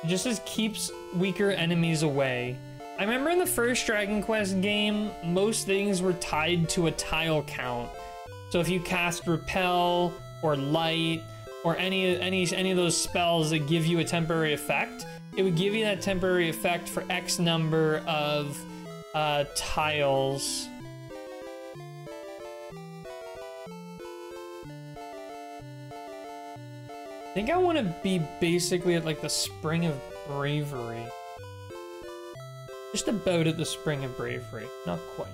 It just says keeps weaker enemies away. I remember in the first Dragon Quest game, most things were tied to a tile count. So if you cast Repel or Light or any of those spells that give you a temporary effect, it would give you that temporary effect for X number of tiles. I think I want to be basically at like the Spring of Bravery. Just about at the Spring of Bravery, not quite.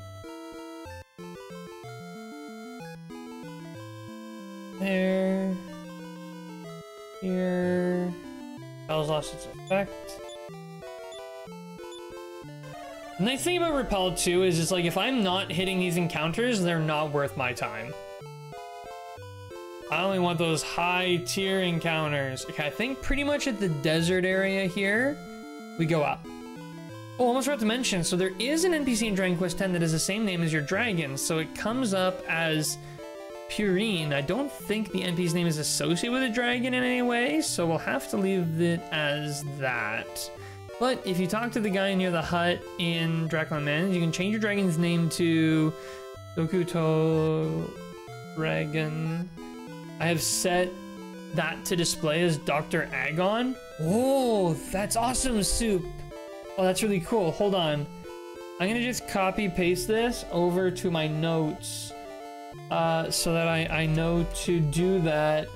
There. Here. Spell's lost its effect. nice thing about Repel too is it's like if I'm not hitting these encounters, they're not worth my time. I only want those high tier encounters. Okay, I think pretty much at the desert area here, we go up. Oh, almost forgot to mention, so there is an NPC in Dragon Quest X that is the same name as your dragon, so it comes up as Purine. I don't think the NPC's name is associated with a dragon in any way, so we'll have to leave it as that. But if you talk to the guy near the hut in Dracula Manor, you can change your dragon's name to Dokuto Dragon. I have set that to display as Dr. Agon. Oh, that's awesome, Soup. Oh, that's really cool. Hold on. I'm gonna just copy paste this over to my notes so that I know to do that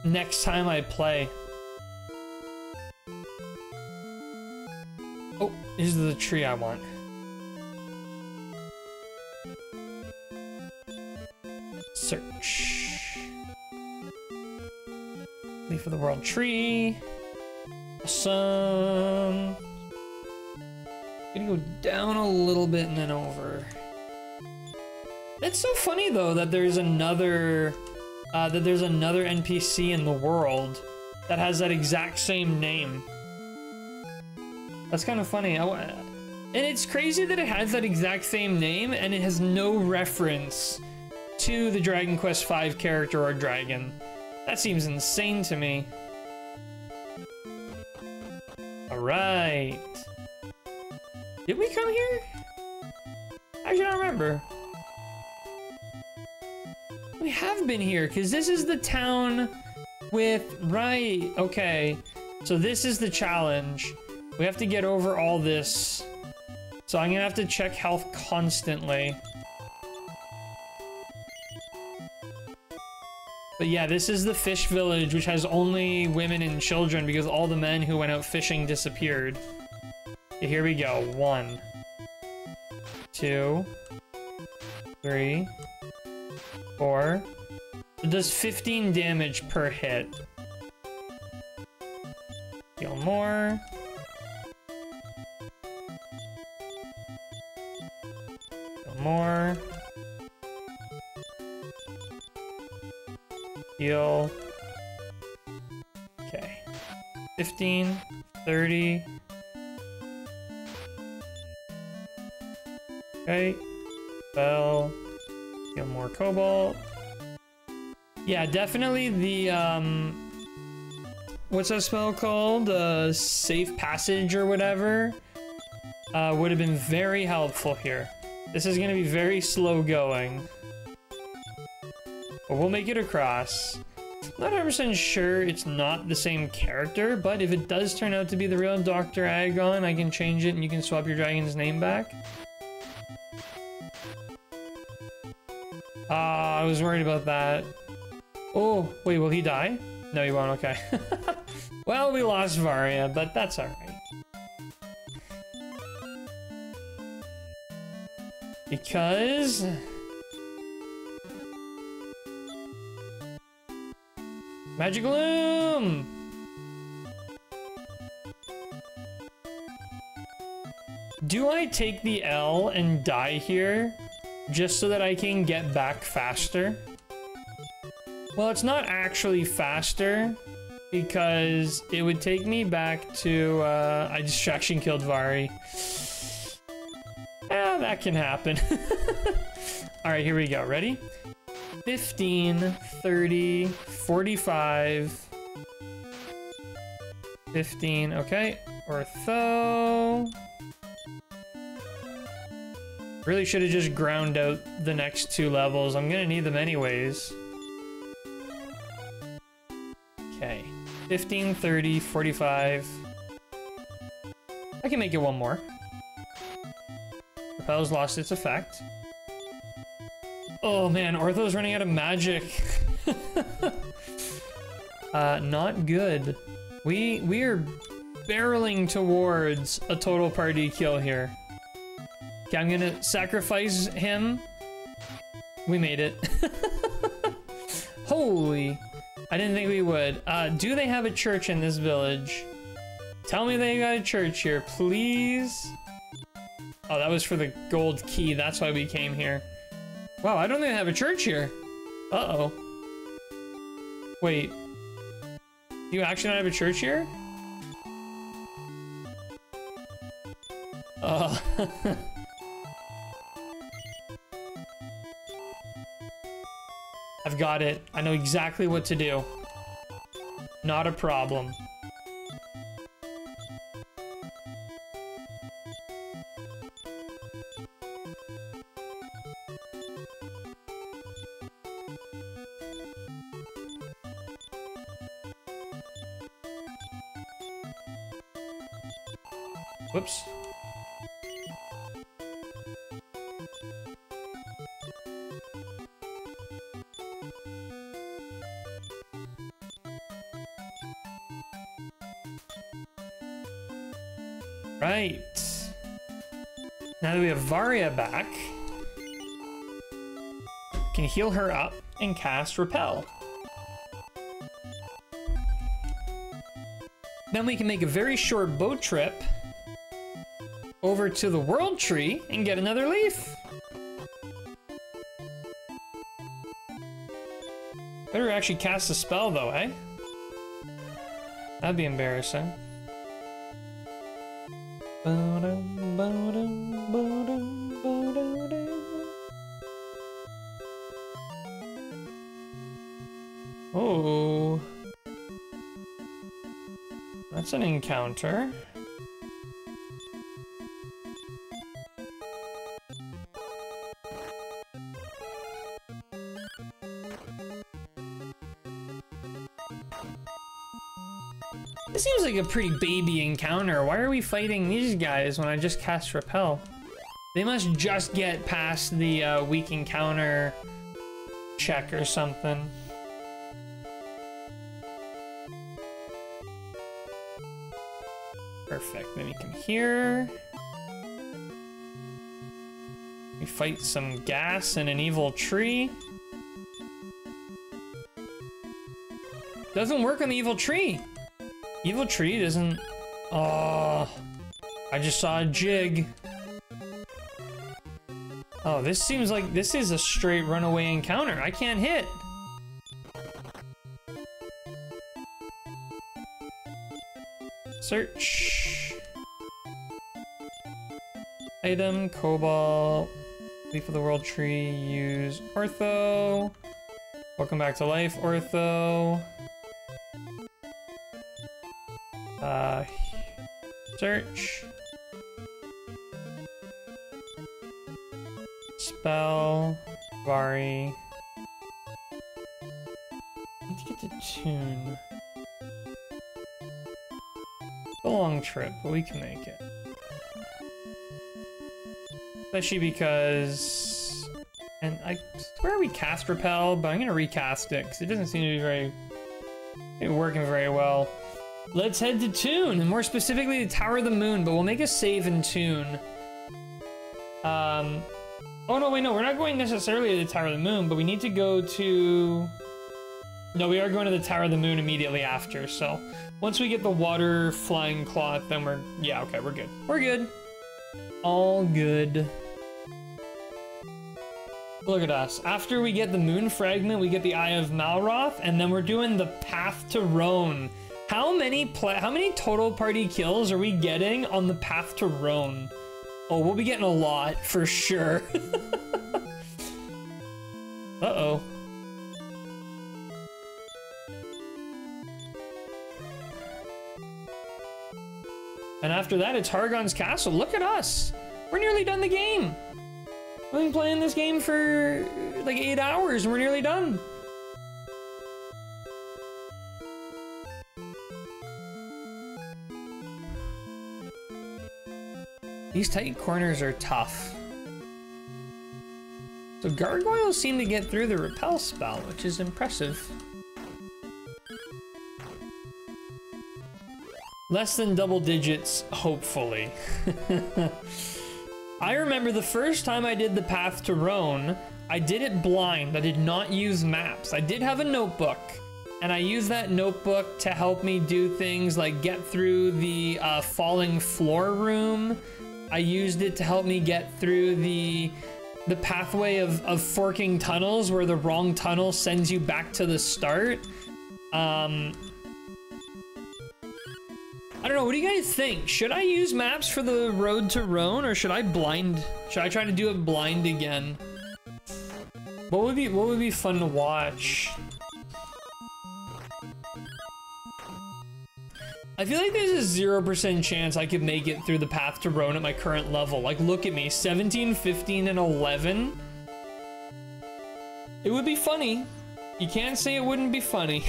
next time I play. Oh, this is the tree I want. Search. Leaf of the World tree. Awesome. Gonna go down a little bit and then over. It's so funny though that there's another NPC in the world that has that exact same name. That's kind of funny. And it's crazy that it has that exact same name and it has no reference to the Dragon Quest V character or dragon. That seems insane to me. Alright. Did we come here? I don't remember. We have been here, because this is the town with... Right, okay. So this is the challenge. We have to get over all this. So I'm gonna have to check health constantly. But yeah, this is the fish village, which has only women and children because all the men who went out fishing disappeared. Okay, here we go. 1, 2, 3, 4. It does 15 damage per hit. Heal more. Heal more. Heal. Okay. 15, 30. Okay. Spell. Heal more cobalt. Yeah, definitely the, what's that spell called? Safe passage or whatever, would have been very helpful here. This is gonna be very slow going. But we'll make it across. Not 100% sure it's not the same character, but if it does turn out to be the real Dr. Agon, I can change it and you can swap your dragon's name back. I was worried about that. Oh, wait, will he die? No, he won't, okay. Well, we lost Varia, but that's alright. Because... Magic Loom! Do I take the L and die here just so that I can get back faster? Well, it's not actually faster because it would take me back to, I distraction killed Vari. Yeah, that can happen. All right, here we go. Ready? 15, 30, 45, 15, okay. Ortho. Really should have just ground out the next 2 levels. I'm gonna need them anyways. Okay, 15, 30, 45. I can make it 1 more. Repel's lost its effect. Oh man, Ortho's running out of magic. Not good. We are barreling towards a total party kill here. Okay, I'm gonna sacrifice him. We made it. Holy. I didn't think we would. Do they have a church in this village? Tell me they got a church here, please. Oh, that was for the gold key. That's why we came here. Wow, I don't think they have a church here. Uh-oh. Wait. Do you actually not have a church here? I've got it. I know exactly what to do. Not a problem. Whoops. Right. Now that we have Varia back, can heal her up and cast Repel. Then we can make a very short boat trip over to the World Tree and get another leaf. Better actually cast a spell though, eh? That'd be embarrassing. Oh, that's an encounter. This seems like a pretty baby encounter. Why are we fighting these guys when I just cast Repel? They must just get past the weak encounter check or something. Perfect. Then we come here. We fight some gas in an evil tree. Doesn't work on the evil tree. Evil tree doesn't... Oh, I just saw a jig. Oh, this seems like this is a straight runaway encounter. I can't hit. Search. Item, cobalt, leaf of the world tree, use ortho. Welcome back to life, ortho. Search. Spell. Vari. Need to get to tune. It's a long trip, but we can make it. Especially because... And I swear we cast Repel, but I'm gonna recast it, because it doesn't seem to be working very well. Let's head to Tune, and more specifically the Tower of the Moon, but we'll make a save in Tune. Oh no, wait, no, we're not going necessarily to the Tower of the Moon, but we need to go to... No, we are going to the Tower of the Moon immediately after, so... Once we get the water flying cloth, then we're... Yeah, okay, we're good. We're good. All good. Look at us. After we get the Moon Fragment, we get the Eye of Malroth, and then we're doing the Path to Rhone. How many total party kills are we getting on the Path to Rhone? Oh, we'll be getting a lot, for sure. Uh-oh. And after that, it's Hargon's Castle. Look at us. We're nearly done the game. We've been playing this game for like 8 hours, and we're nearly done. These tight corners are tough. So gargoyles seem to get through the repel spell, which is impressive. Less than double digits, hopefully. I remember the first time I did the Path to Rhone, I did it blind. I did not use maps. I did have a notebook, And I use that notebook to help me do things like get through the falling floor room. I used it to help me get through the pathway of forking tunnels where the wrong tunnel sends you back to the start. I don't know, what do you guys think? Should I use maps for the road to Rhone, or should I try to do it blind again? What would be fun to watch? I feel like there's a 0% chance I could make it through the path to Rhone at my current level. Like, look at me, 17, 15, and 11. It would be funny. You can't say it wouldn't be funny.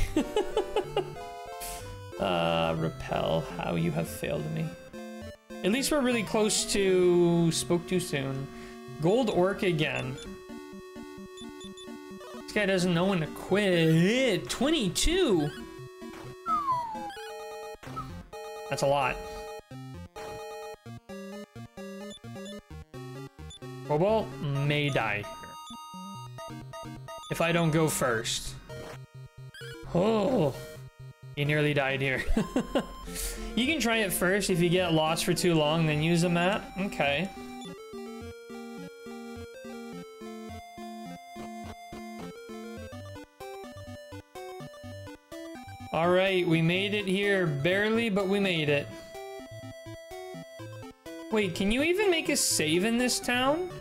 Repel, how you have failed me. At least we're really close to... Spoke too soon. Gold Orc again. This guy doesn't know when to quit. 22! That's a lot. Cobalt may die here. If I don't go first. Oh, he nearly died here. You can try it first. If you get lost for too long, then use a map. Okay. All right, we made it here. Barely, but we made it. Wait, can you even make a save in this town?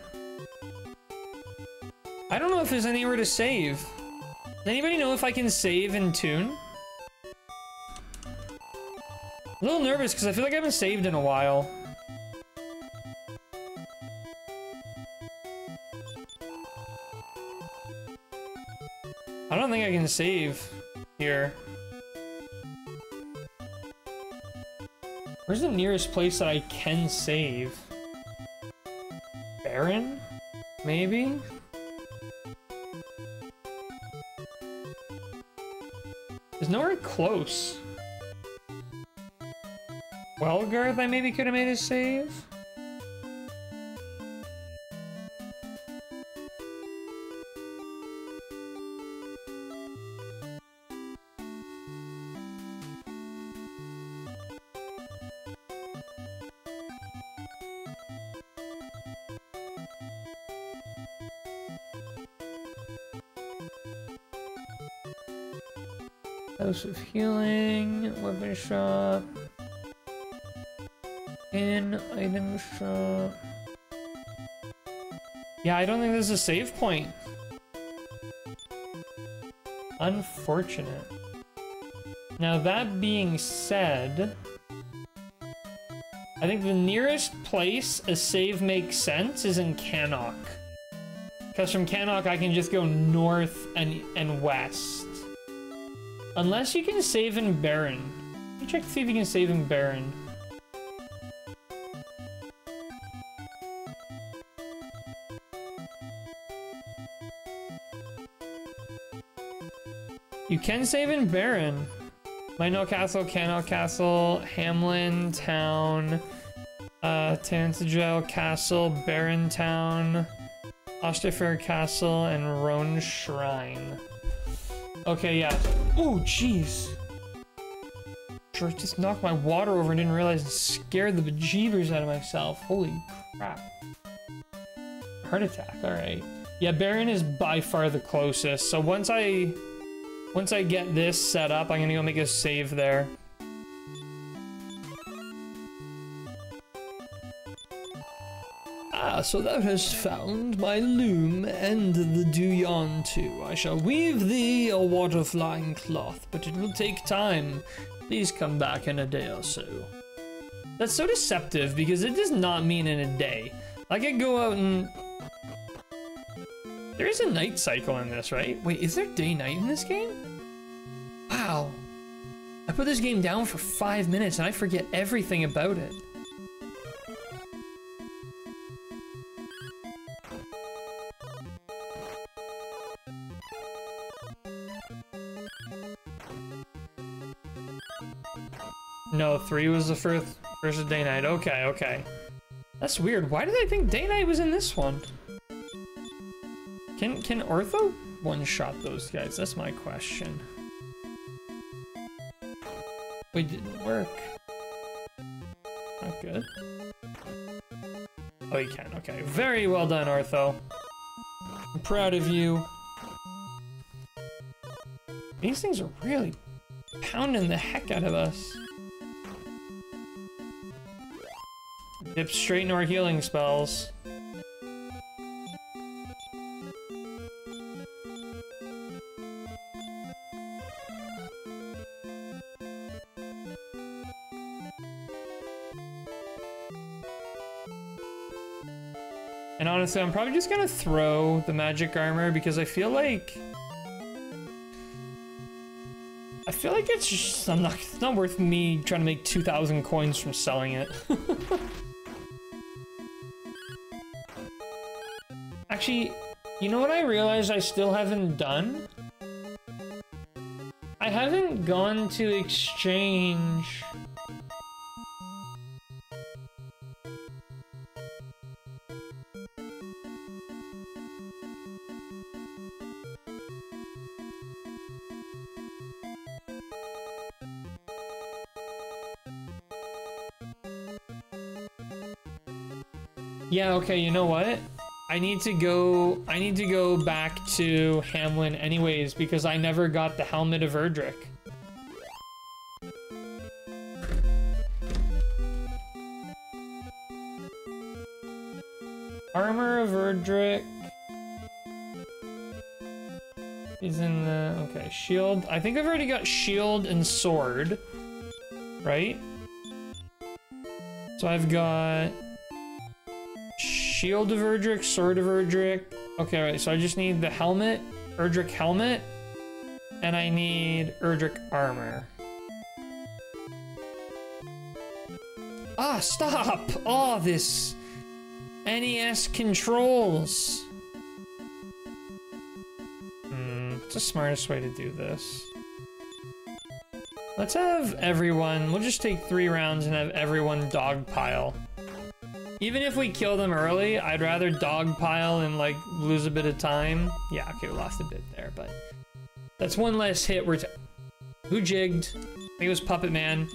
I don't know if there's anywhere to save. Does anybody know if I can save in Toon? A little nervous because I feel like I haven't saved in a while. I don't think I can save here. Where's the nearest place that I can save? Baron? Maybe? There's nowhere close. Wellgarth, I maybe could have made a save? House of Healing, Weapon Shop, Item Shop. Yeah, I don't think there's a save point. Unfortunate. Now that being said, I think the nearest place a save makes sense is in Cannock. Because from Cannock I can just go north and west. Unless you can save in Baron. Let me check to see if you can save in Baron. You can save in Baron. Minot Castle, Cannock Castle, Hamlin Town, Tansagel Castle, Baron Town, Osterfair Castle, and Rhone Shrine. Okay, yeah. Oh, jeez. Sure, just knocked my water over and didn't realize and scared the bejeebers out of myself. Holy crap. Heart attack, alright. Yeah, Baron is by far the closest. So once I get this set up, I'm gonna go make a save there. Ah, so thou hast found my loom and the Duyon too. I shall weave thee a water-flying cloth, but it will take time. Please come back in a day or so. That's so deceptive because it does not mean in a day. I could go out and... There is a night cycle in this, right? Wait, is there day-night in this game? Wow. I put this game down for 5 minutes and I forget everything about it. No, 3 was the first day-night. Okay, okay. That's weird. Why did I think day-night was in this one? Can Ortho one-shot those guys? That's my question. It didn't work. Not good. Oh, you can. Okay. Very well done, Ortho. I'm proud of you. These things are really pounding the heck out of us. Dip straight into our healing spells. And honestly, I'm probably just gonna throw the magic armor because I feel like it's just, it's not worth me trying to make 2,000 coins from selling it. Actually, you know what I realized I still haven't done? I haven't gone to exchange. Yeah, okay, you know what? I need to go back to Hamlin anyways because I never got the helmet of Erdrick. Armor of Erdrick is in the, okay, shield. I think I've already got shield and sword, right? So I've got Shield of Erdrick, Sword of Erdrick. Okay, right, so I just need the helmet, Erdrick helmet, and I need Erdrick armor. Ah, stop! Oh, this NES controls. It's the smartest way to do this. Let's have everyone, we'll just take 3 rounds and have everyone dogpile. Even if we kill them early, I'd rather dogpile and like lose a bit of time. Yeah, okay, we lost a bit there, but that's one less hit. Who jigged? I think it was Puppet Man.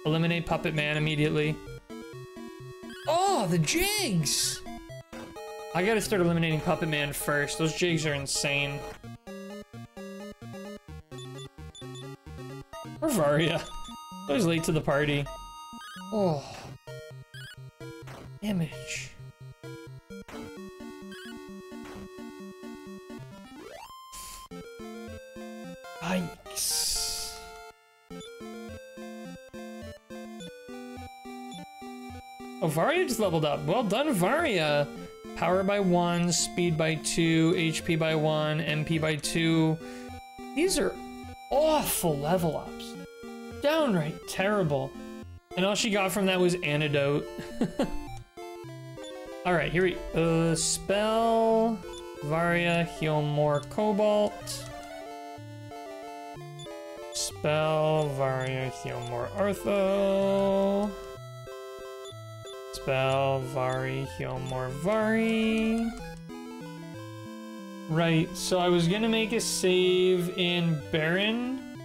Eliminate Puppet Man immediately. Oh, the jigs! I gotta start eliminating Puppet Man first. Those jigs are insane. Or Varia. Always late to the party. Oh. Damage. Yikes. Oh, Varia just leveled up. Well done, Varia. Power by 1, speed by 2, HP by 1, MP by 2. These are awful level ups. Downright terrible. And all she got from that was antidote. Alright, here we spell Varia, heal more Cobalt. Spell Varia, heal more Artho. Spell Vari, heal more Vari. Right, so I was gonna make a save in Baron,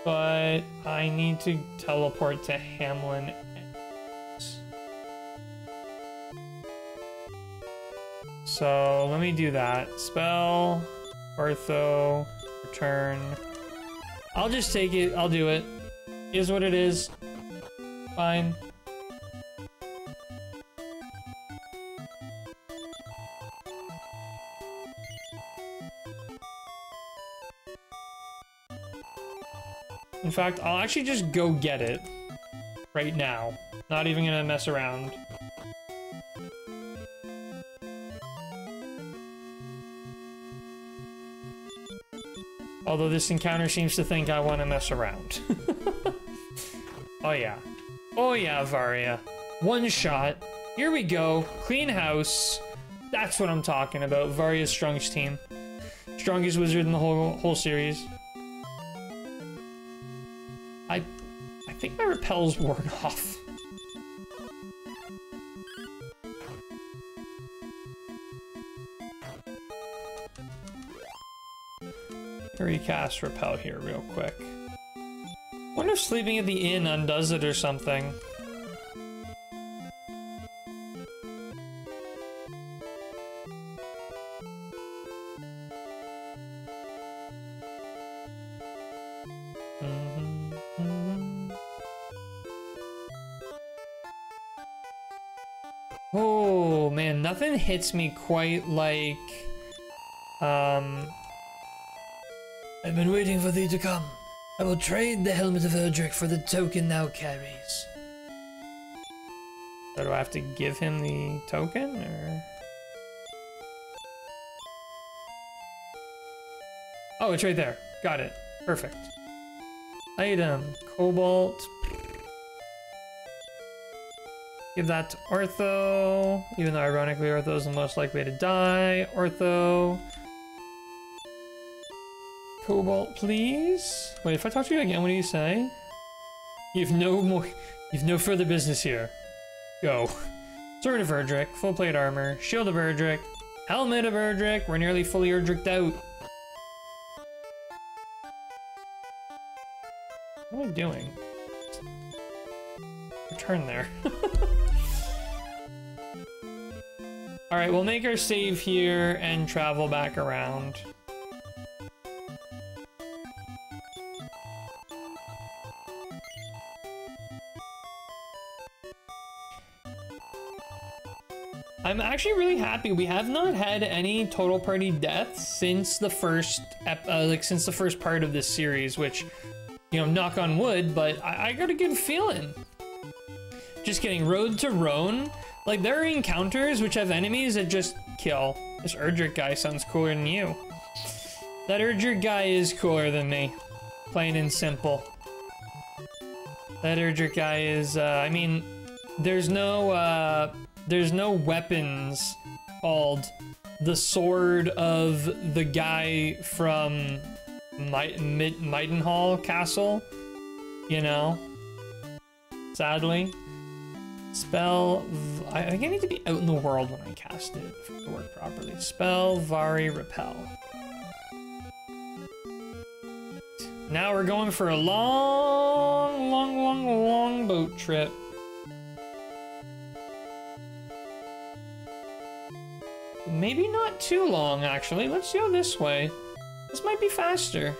but I need to teleport to Hamlin. So let me do that. Spell, Ortho, return. I'll just take it. I'll do it. Is what it is. Fine. In fact, I'll actually just go get it right now. Not even gonna mess around. Although this encounter seems to think I want to mess around. Oh yeah. Oh yeah, Varia. One shot. Here we go. Clean house. That's what I'm talking about. Varia's strongest team. Strongest wizard in the whole series. I think my repel's worn off. Recast repel here real quick. Wonder wonder if sleeping at the inn undoes it or something. Oh man, nothing hits me quite like I've been waiting for thee to come. I will trade the helmet of Erdrick for the token thou carries. So do I have to give him the token, or? Oh, it's right there. Got it. Perfect. Item. Cobalt. Give that to Ortho. Even though ironically Ortho is the most likely to die. Ortho. Cobalt, please. Wait, if I talk to you again, what do you say? You've no further business here. Go. Sword of Erdrick, full plate armor, shield of Erdrick, helmet of Erdrick. We're nearly fully Erdricked out. What am I doing? Return there. Alright, we'll make our save here and travel back around. I'm actually really happy. We have not had any total party deaths since the first since the first part of this series, which, you know, knock on wood, but I got a good feeling. Just kidding. Road to Roan, like, there are encounters which have enemies that just kill. This Erdrick guy sounds cooler than you. That Erdrick guy is cooler than me. Plain and simple. That Erdrick guy is, I mean, there's no weapons called the sword of the guy from Maidenhall Castle, you know? Sadly. Spell, I think I need to be out in the world when I cast it for it to work properly. Spell, Vari, Repel. Now we're going for a long boat trip. Maybe not too long, actually. Let's go this way. This might be faster.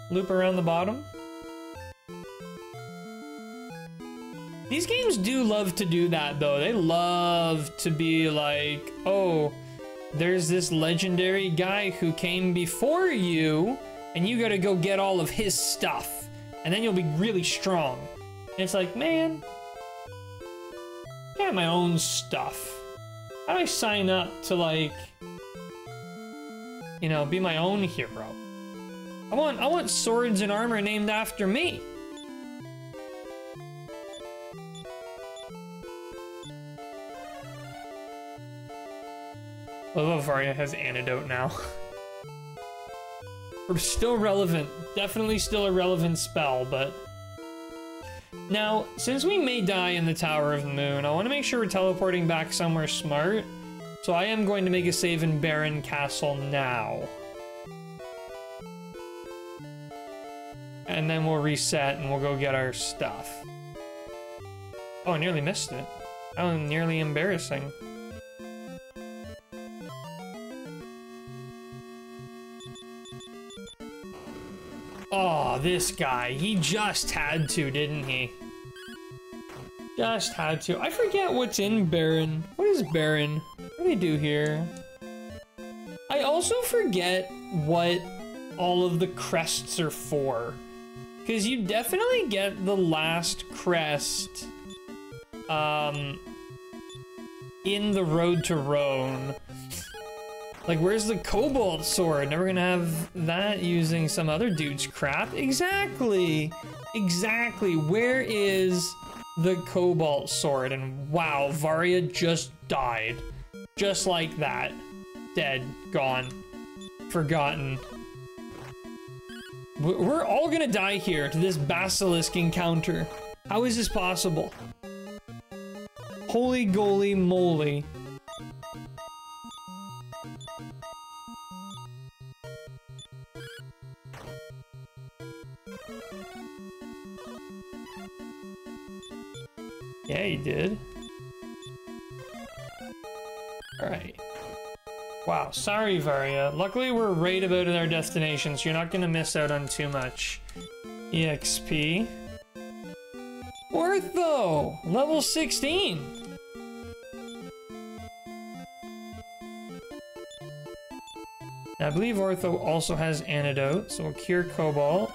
Loop around the bottom. These games do love to do that, though. They love to be like, oh, there's this legendary guy who came before you, and you gotta go get all of his stuff, and then you'll be really strong. And it's like, man, I got my own stuff. How do I sign up to, like, you know, be my own hero? I want swords and armor named after me. Varia has antidote now. We're still relevant. Definitely still a relevant spell, but... Now, since we may die in the Tower of the Moon, I want to make sure we're teleporting back somewhere smart. So I am going to make a save in Baron Castle now. And then we'll reset and we'll go get our stuff. Oh, I nearly missed it. That was nearly embarrassing. Oh, this guy. He just had to, didn't he? Just had to. I forget what's in Baron. What is Baron? What do they do here? I also forget what all of the crests are for. Because you definitely get the last crest in the Road to Roan. Like, where's the Cobalt Sword? Never gonna have that using some other dude's crap. Exactly! Exactly. Where is the Cobalt Sword? And wow, Varia just died. Just like that. Dead. Gone. Forgotten. We're all gonna die here to this basilisk encounter. How is this possible? Holy goly moly. Yeah, he did. Alright. Wow, sorry, Varia. Luckily, we're right about in our destination, so you're not gonna miss out on too much EXP. Ortho! Level 16! I believe Ortho also has Antidote, so we'll cure Cobalt.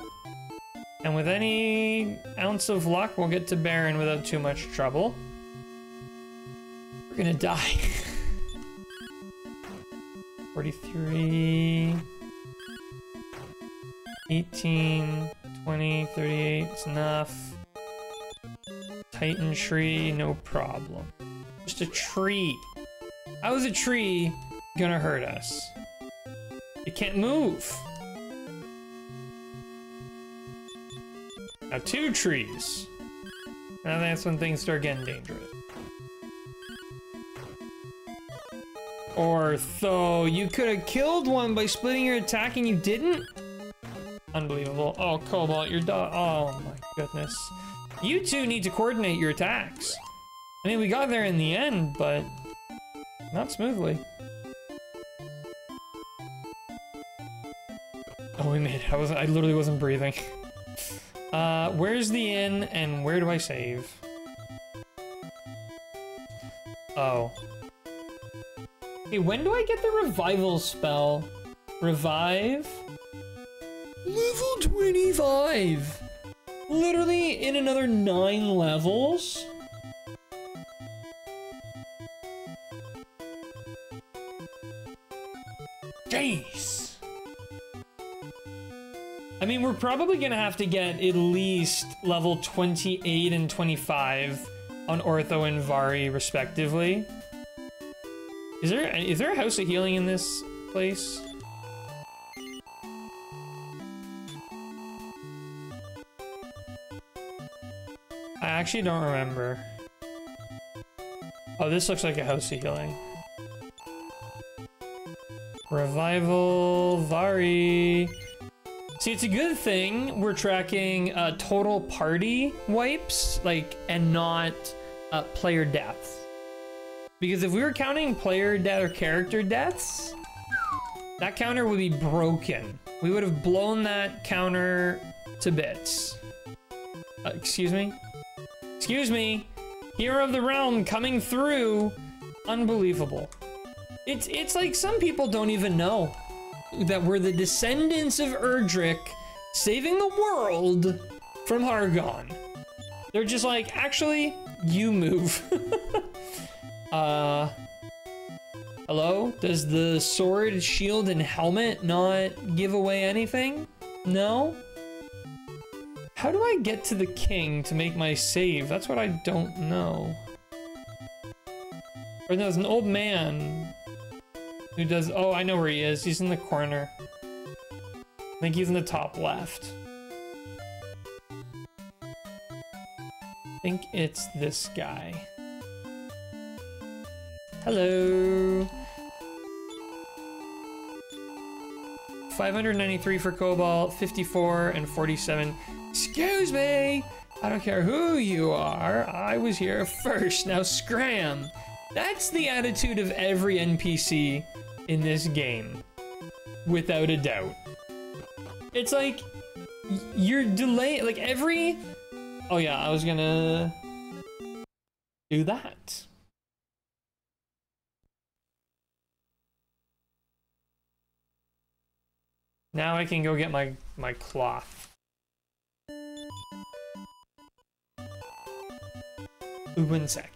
And with any ounce of luck, we'll get to Baron without too much trouble. We're gonna die. 43... 18... 20... 38, it's enough. Titan tree, no problem. Just a tree. How is a tree gonna hurt us? It can't move. Now 2 trees. Now that's when things start getting dangerous. Ortho, you could have killed one by splitting your attack and you didn't? Unbelievable. Oh, Cobalt, you're done. Oh my goodness. You two need to coordinate your attacks. I mean, we got there in the end, but not smoothly. Oh, we made it. I literally wasn't breathing. Where's the inn and where do I save? Oh. Hey, when do I get the revival spell? Revive? Level 25! Literally in another 9 levels? Jeez! I mean, we're probably gonna have to get at least level 28 and 25 on Ortho and Vari, respectively. Is there a house of healing in this place? I actually don't remember. Oh, this looks like a house of healing. Revival, Vari. See, it's a good thing we're tracking total party wipes, like, and not player deaths. Because if we were counting player death or character deaths, that counter would be broken. We would have blown that counter to bits. Excuse me? Excuse me! Hero of the Realm coming through! Unbelievable. It's like some people don't even know that we're the descendants of Erdrick saving the world from Hargon. They're just like, actually, you move. Hello? Does the sword, shield, and helmet not give away anything? No? How do I get to the king to make my save? That's what I don't know. Or no, there's an old man who does... Oh, I know where he is. He's in the corner. I think he's in the top left. I think it's this guy. Hello. 593 for Cobalt, 54 and 47. Excuse me! I don't care who you are. I was here first. Now scram. That's the attitude of every NPC in this game. Without a doubt. It's like, you're delaying, like every... Oh yeah, I was gonna do that. Now I can go get my cloth. One sec.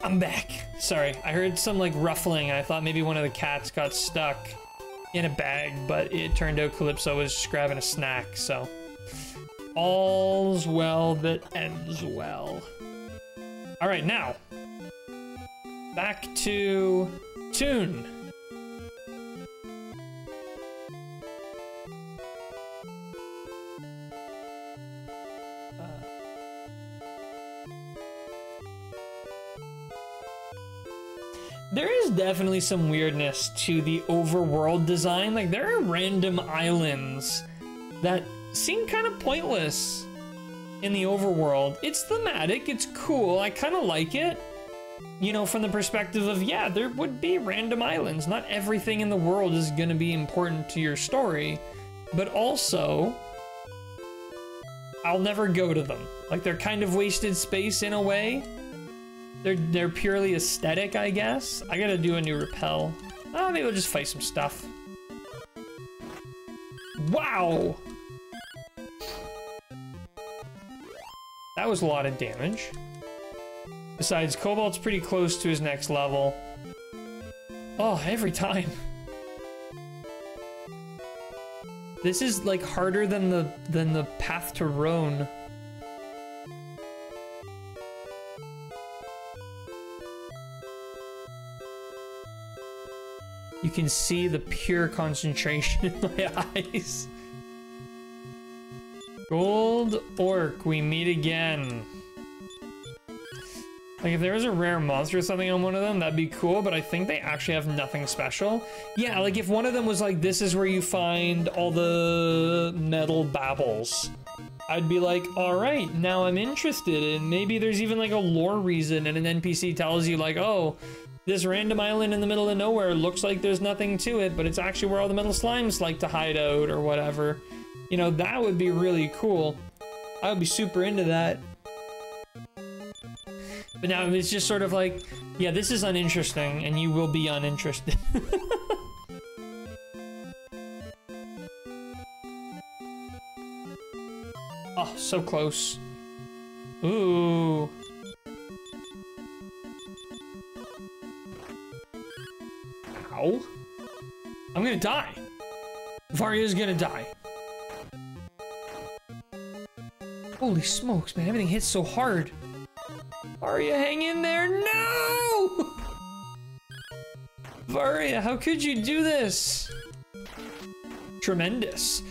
I'm back. Sorry, I heard some like ruffling. I thought maybe one of the cats got stuck in a bag, but it turned out Calypso was just grabbing a snack, so. All's well that ends well. All right, now. Back to Toon. There is definitely some weirdness to the overworld design. Like, there are random islands that seem kind of pointless in the overworld. It's thematic, it's cool, I kind of like it. You know, from the perspective of, yeah, there would be random islands. Not everything in the world is going to be important to your story, but also, I'll never go to them. Like, they're kind of wasted space in a way. They're purely aesthetic, I guess. I gotta do a new repel. Maybe we'll just fight some stuff. Wow! That was a lot of damage. Besides, Cobalt's pretty close to his next level. Oh, every time. This is like harder than the path to Roan. You can see the pure concentration in my eyes. Gold Orc, we meet again. Like, if there was a rare monster or something on one of them, that'd be cool, but I think they actually have nothing special. Yeah, like, if one of them was like, this is where you find all the metal babbles, I'd be like, alright, now I'm interested, and maybe there's even like a lore reason, and an NPC tells you like, oh, this random island in the middle of nowhere looks like there's nothing to it, but it's actually where all the metal slimes like to hide out or whatever. You know, that would be really cool. I would be super into that. But now it's just sort of like, yeah, this is uninteresting, and you will be uninterested. Oh, so close. Ooh. Ow. I'm gonna die. Varia's gonna die. Holy smokes, man, everything hits so hard. Varia, hang in there. No! Varia, how could you do this? Tremendous.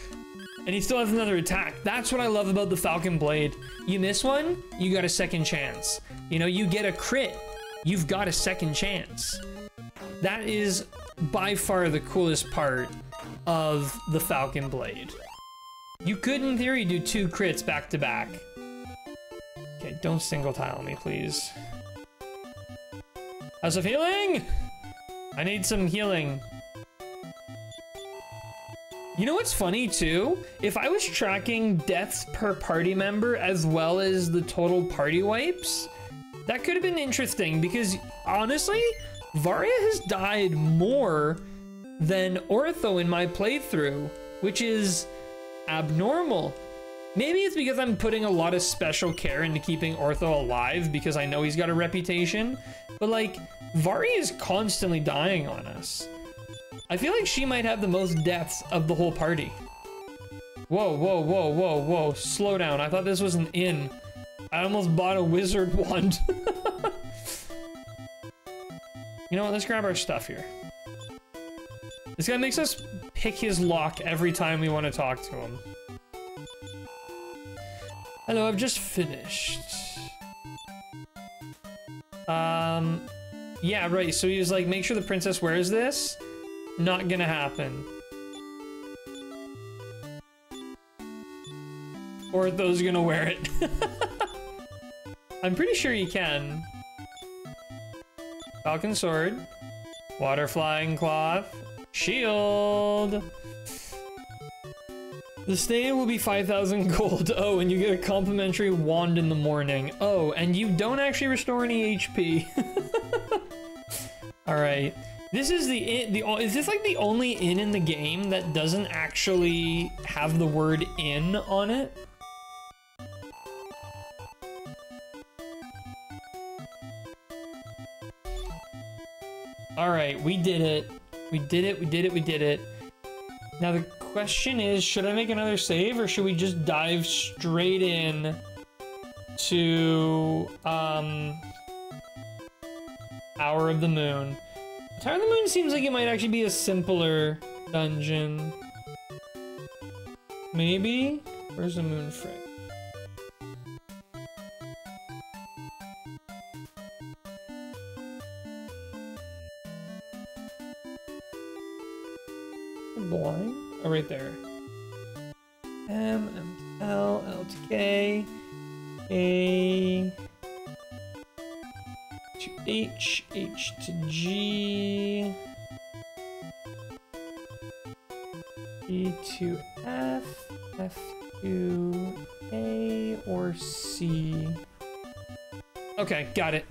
And he still has another attack. That's what I love about the Falcon Blade. You miss one, you got a second chance. You know, you get a crit, you've got a second chance. That is by far the coolest part of the Falcon Blade. You could, in theory, do 2 crits back to back. Okay, don't single tile me, please. House of Healing? I need some healing. You know what's funny, too? If I was tracking deaths per party member as well as the total party wipes, that could have been interesting, because, honestly, Varia has died more than Ortho in my playthrough, which is abnormal. Maybe it's because I'm putting a lot of special care into keeping Ortho alive because I know he's got a reputation, but like, Varia is constantly dying on us. I feel like she might have the most deaths of the whole party. Whoa, whoa, whoa, whoa, whoa, slow down. I thought this was an inn. I almost bought a wizard wand. You know what, let's grab our stuff here. This guy makes us pick his lock every time we want to talk to him. Hello, I've just finished. Yeah, right, so he was like, make sure the princess wears this. Not gonna happen. Or those gonna wear it. I'm pretty sure you can. Falcon sword, water flying cloth, shield. The stay will be 5,000 gold. Oh, and you get a complimentary wand in the morning. Oh, and you don't actually restore any HP. All right, this is is this like the only inn in the game that doesn't actually have the word inn on it? All right, we did it. We did it, we did it, we did it. Now the question is, should I make another save or should we just dive straight in to Hour of the Moon? Tower of the Moon seems like it might actually be a simpler dungeon. Maybe? Where's the moon frick? Blind? Oh, right there. M to L, L to K, A to H, H to G, G to F, F to A or C. Okay, got it.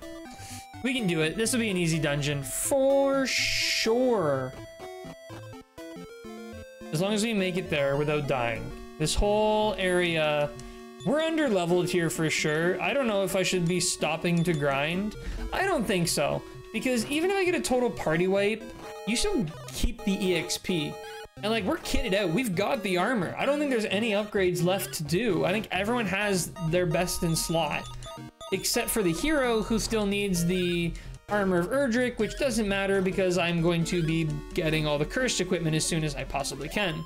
We can do it. This will be an easy dungeon for sure. As long as we make it there without dying. This whole area, we're under leveled here for sure. I don't know if I should be stopping to grind. I don't think so, because even if I get a total party wipe, you still keep the EXP. And like, we're kitted out, we've got the armor. I don't think there's any upgrades left to do. I think everyone has their best in slot, except for the hero who still needs the Armor of Erdrick, which doesn't matter because I'm going to be getting all the cursed equipment as soon as I possibly can.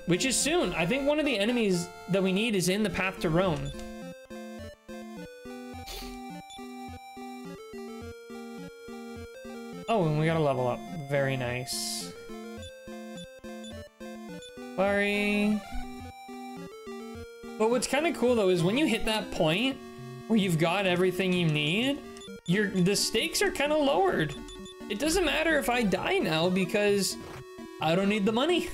Which is soon. I think one of the enemies that we need is in the path to Rome. Oh, and we gotta level up. Very nice. Sorry. But what's kind of cool though is when you hit that point where you've got everything you need, the stakes are kind of lowered. It doesn't matter if I die now because I don't need the money.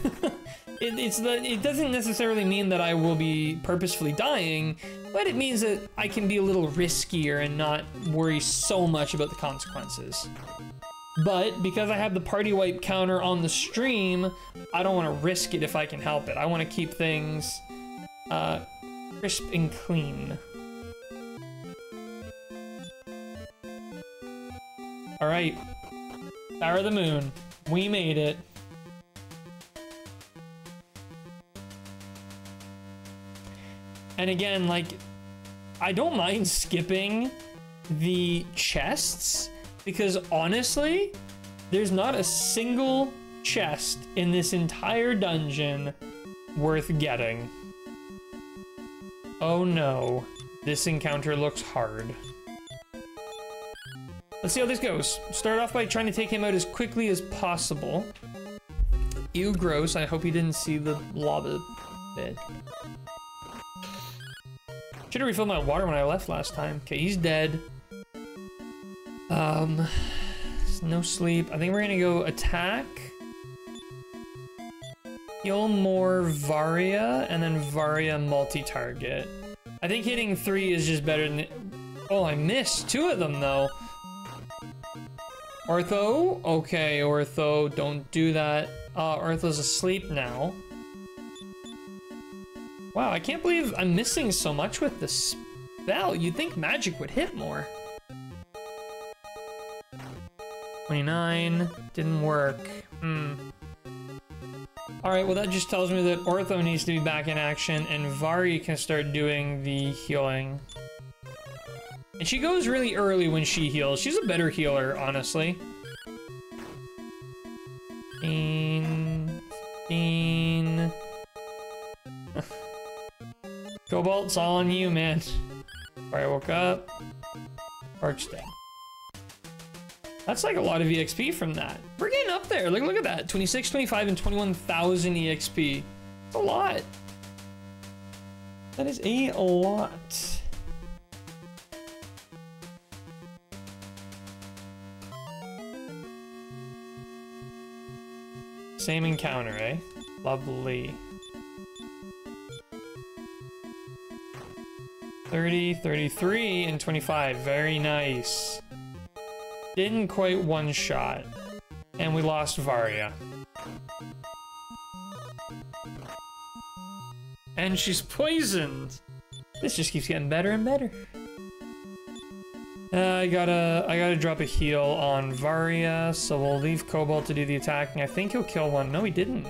It doesn't necessarily mean that I will be purposefully dying, but it means that I can be a little riskier and not worry so much about the consequences. But because I have the party wipe counter on the stream, I don't want to risk it if I can help it. I want to keep things crisp and clean. All right, Tower of the Moon, we made it. And again, like, I don't mind skipping the chests because honestly, there's not a single chest in this entire dungeon worth getting. Oh no, this encounter looks hard. Let's see how this goes. Start off by trying to take him out as quickly as possible. Ew, gross. I hope you didn't see the lava bit. Should have refilled my water when I left last time. Okay, he's dead. No sleep. I think we're gonna go attack. Heal more Varia, and then Varia multi-target. I think hitting 3 is just better than... Oh, I missed 2 of them though. Ortho? Okay, Ortho, don't do that. Ortho's asleep now. Wow, I can't believe I'm missing so much with this spell. You'd think magic would hit more. 29, didn't work. Alright, well that just tells me that Ortho needs to be back in action and Vari can start doing the healing. And she goes really early when she heals. She's a better healer, honestly. 15... Cobalt's all on you, man. Alright, I woke up. Arch down. That's like a lot of EXP from that. We're getting up there. Look at that. 26, 25, and 21,000 EXP. That's a lot. That is a lot. Same encounter, eh? Lovely. 30, 33, and 25. Very nice. Didn't quite one-shot. And we lost Varia. And she's poisoned. This just keeps getting better and better. I gotta drop a heal on Varia, so we'll leave Cobalt to do the attacking. I think he'll kill one. No, he didn't.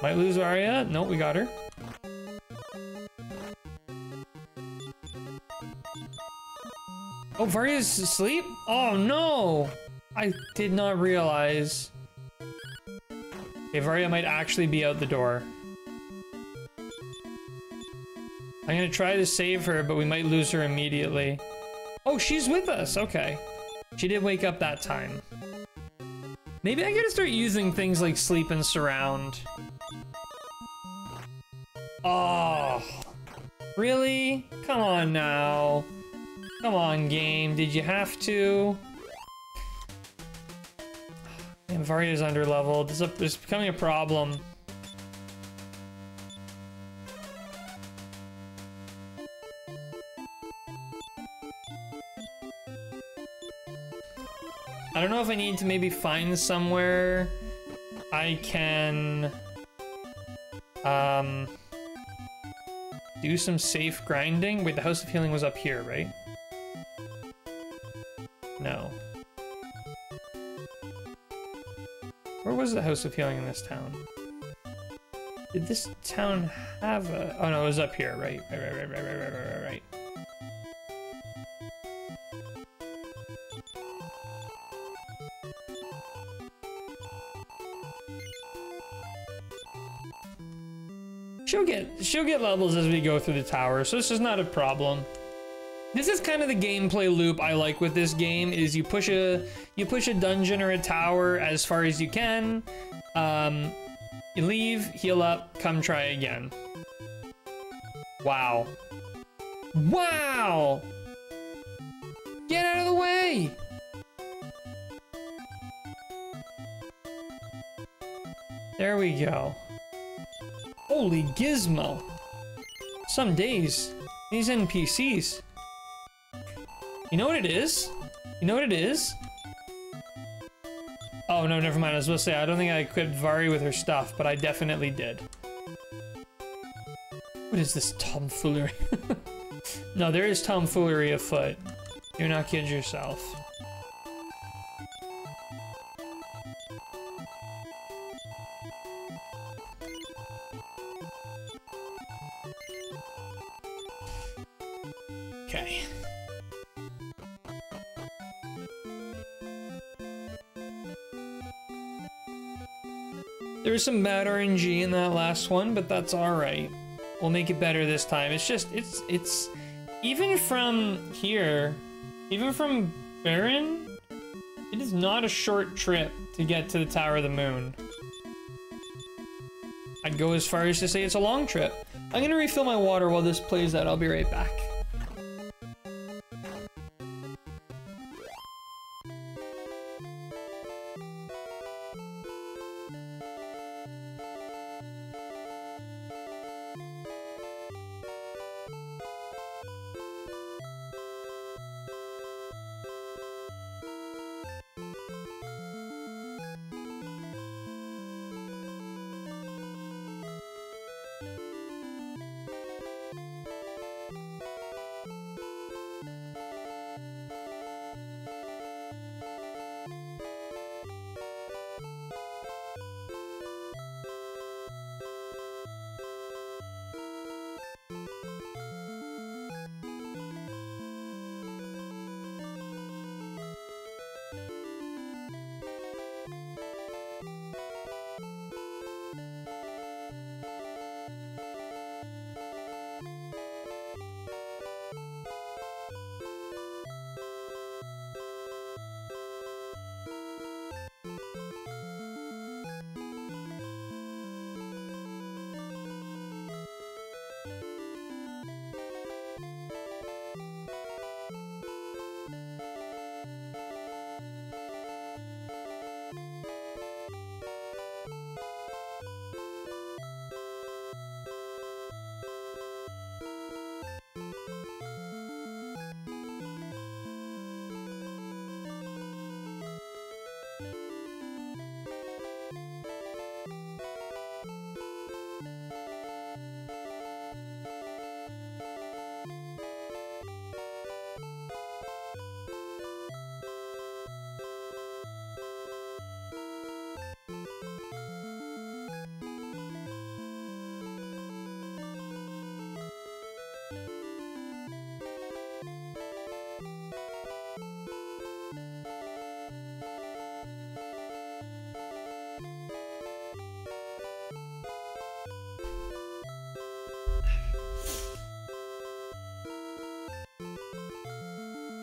Might lose Varia. No, we got her. Oh, Varia's asleep? Oh no! I did not realize. Okay, Varia might actually be out the door. I'm gonna try to save her, but we might lose her immediately. Oh, she's with us. Okay. She did wake up that time. Maybe I gotta start using things like sleep and surround. Oh. Really? Come on now. Come on, game. Did you have to? Man, Varia's underleveled. This is becoming a problem. I don't know if I need to maybe find somewhere I can do some safe grinding. Wait, the House of Healing was up here, right? No. Where was the House of Healing in this town? Did this town have a... Oh no, it was up here, right? Right. She'll get levels as we go through the tower, so this is not a problem. This is kind of the gameplay loop I like with this game, is you push a dungeon or a tower as far as you can, you leave, heal up, come try again. Wow. Wow! Get out of the way! There we go. Holy gizmo. Some days, these NPCs. You know what it is? You know what it is? Oh no, never mind. I was supposed to say, I don't think I equipped Vari with her stuff, but I definitely did. What is this tomfoolery? No, there is tomfoolery afoot. Do not kid yourself. Okay. There was some bad RNG in that last one, but that's alright. We'll make it better this time. It's just, it's even from here, even from Baron, it is not a short trip to get to the Tower of the Moon. I'd go as far as to say it's a long trip. I'm gonna refill my water while this plays out. I'll be right back.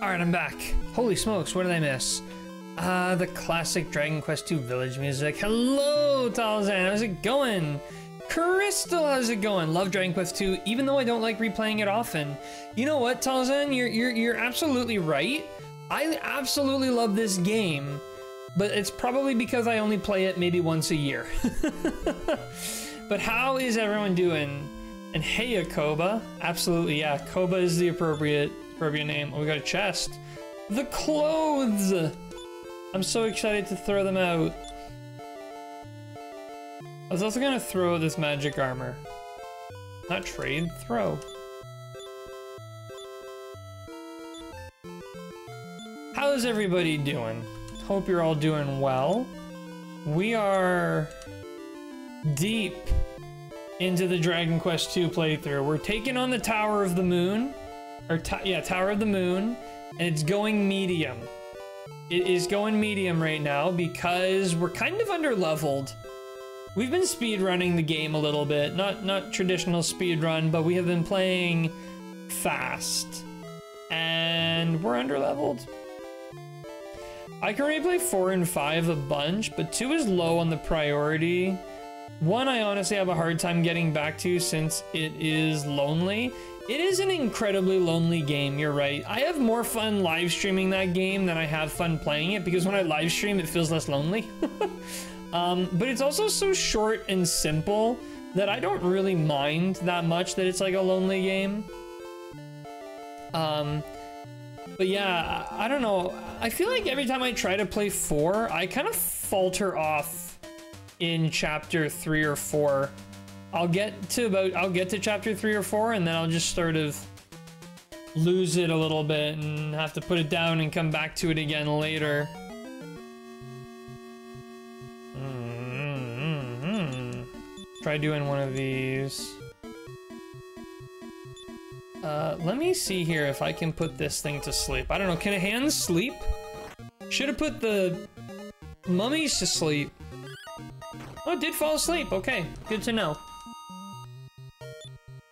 All right, I'm back. Holy smokes, what did I miss? The classic Dragon Quest II village music. Hello, Talzan, how's it going? Crystal, how's it going? Love Dragon Quest II, even though I don't like replaying it often. You know what, Talzan, you're absolutely right. I absolutely love this game, but it's probably because I only play it maybe once a year. But how is everyone doing? And hey, Koba. Absolutely, yeah, Koba is the appropriate name. Oh, we got a chest. The clothes! I'm so excited to throw them out. I was also gonna throw this magic armor. Not trade, throw. How's everybody doing? Hope you're all doing well. We are deep into the Dragon Quest II playthrough. We're taking on the Tower of the Moon. Tower of the Moon, and it's going medium. It is going medium right now because we're kind of under-leveled. We've been speedrunning the game a little bit. Not traditional speedrun, but we have been playing fast. And we're under-leveled. I can replay 4 and 5 a bunch, but 2 is low on the priority. 1 I honestly have a hard time getting back to since it is lonely. It is an incredibly lonely game, you're right. I have more fun live streaming that game than I have fun playing it because when I live stream it feels less lonely. But it's also so short and simple that I don't really mind that much that it's like a lonely game. But yeah, I don't know. I feel like every time I try to play 4, I kind of falter off in chapter 3 or 4. I'll get to chapter 3 or 4 and then I'll just sort of lose it a little bit and have to put it down and come back to it again later. Try doing one of these. Let me see here if I can put this thing to sleep. I don't know, can a hand sleep? Should have put the mummies to sleep. Oh, it did fall asleep, okay, good to know.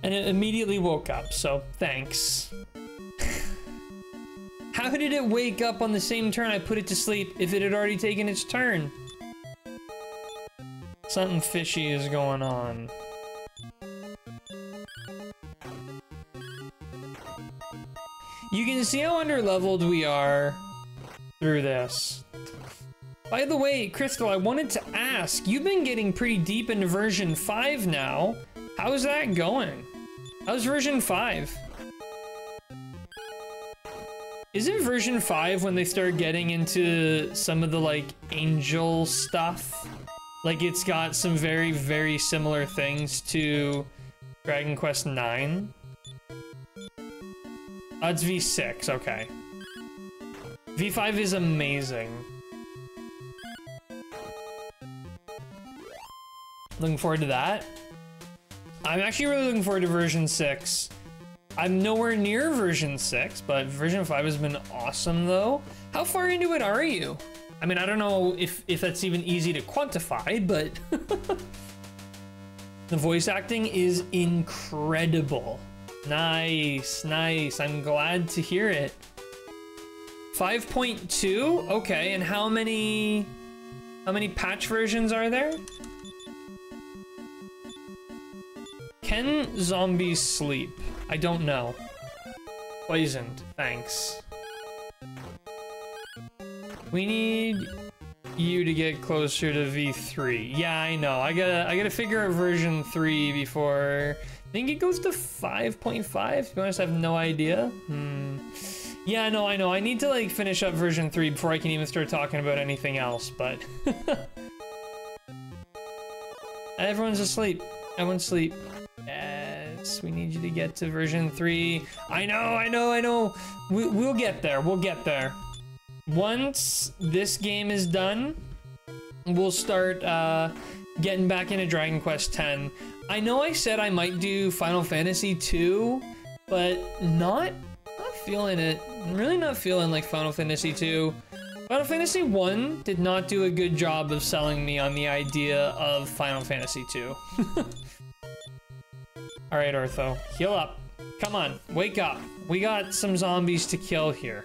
And it immediately woke up, so thanks. How did it wake up on the same turn I put it to sleep if it had already taken its turn? Something fishy is going on. You can see how under-leveled we are through this. By the way, Crystal, I wanted to ask, you've been getting pretty deep into version 5 now. How's that going? How's version 5? Isn't version 5 when they start getting into some of the, like, angel stuff? Like, it's got some very, very similar things to Dragon Quest IX? Oh, it's V6, okay. V5 is amazing. Looking forward to that. I'm actually really looking forward to version 6. I'm nowhere near version 6, but version 5 has been awesome though. How far into it are you? I mean, I don't know if that's even easy to quantify, but the voice acting is incredible. Nice, nice. I'm glad to hear it. 5.2? Okay, and how many patch versions are there? Can zombies sleep? I don't know. Poisoned, thanks. We need you to get closer to V3. Yeah, I know. I gotta figure out version 3 before. I think it goes to 5.5. To be honest, I have no idea. Yeah, no, I know. I need to like finish up version 3 before I can even start talking about anything else, but everyone's asleep. Everyone's asleep. Yes, we need you to get to version 3. I know. We'll get there. We'll get there. Once this game is done, we'll start getting back into Dragon Quest X. I know I said I might do Final Fantasy 2, but not feeling it. I'm really not feeling like Final Fantasy 2. Final Fantasy 1 did not do a good job of selling me on the idea of Final Fantasy 2. Alright, Ortho, heal up. Come on, wake up. We got some zombies to kill here.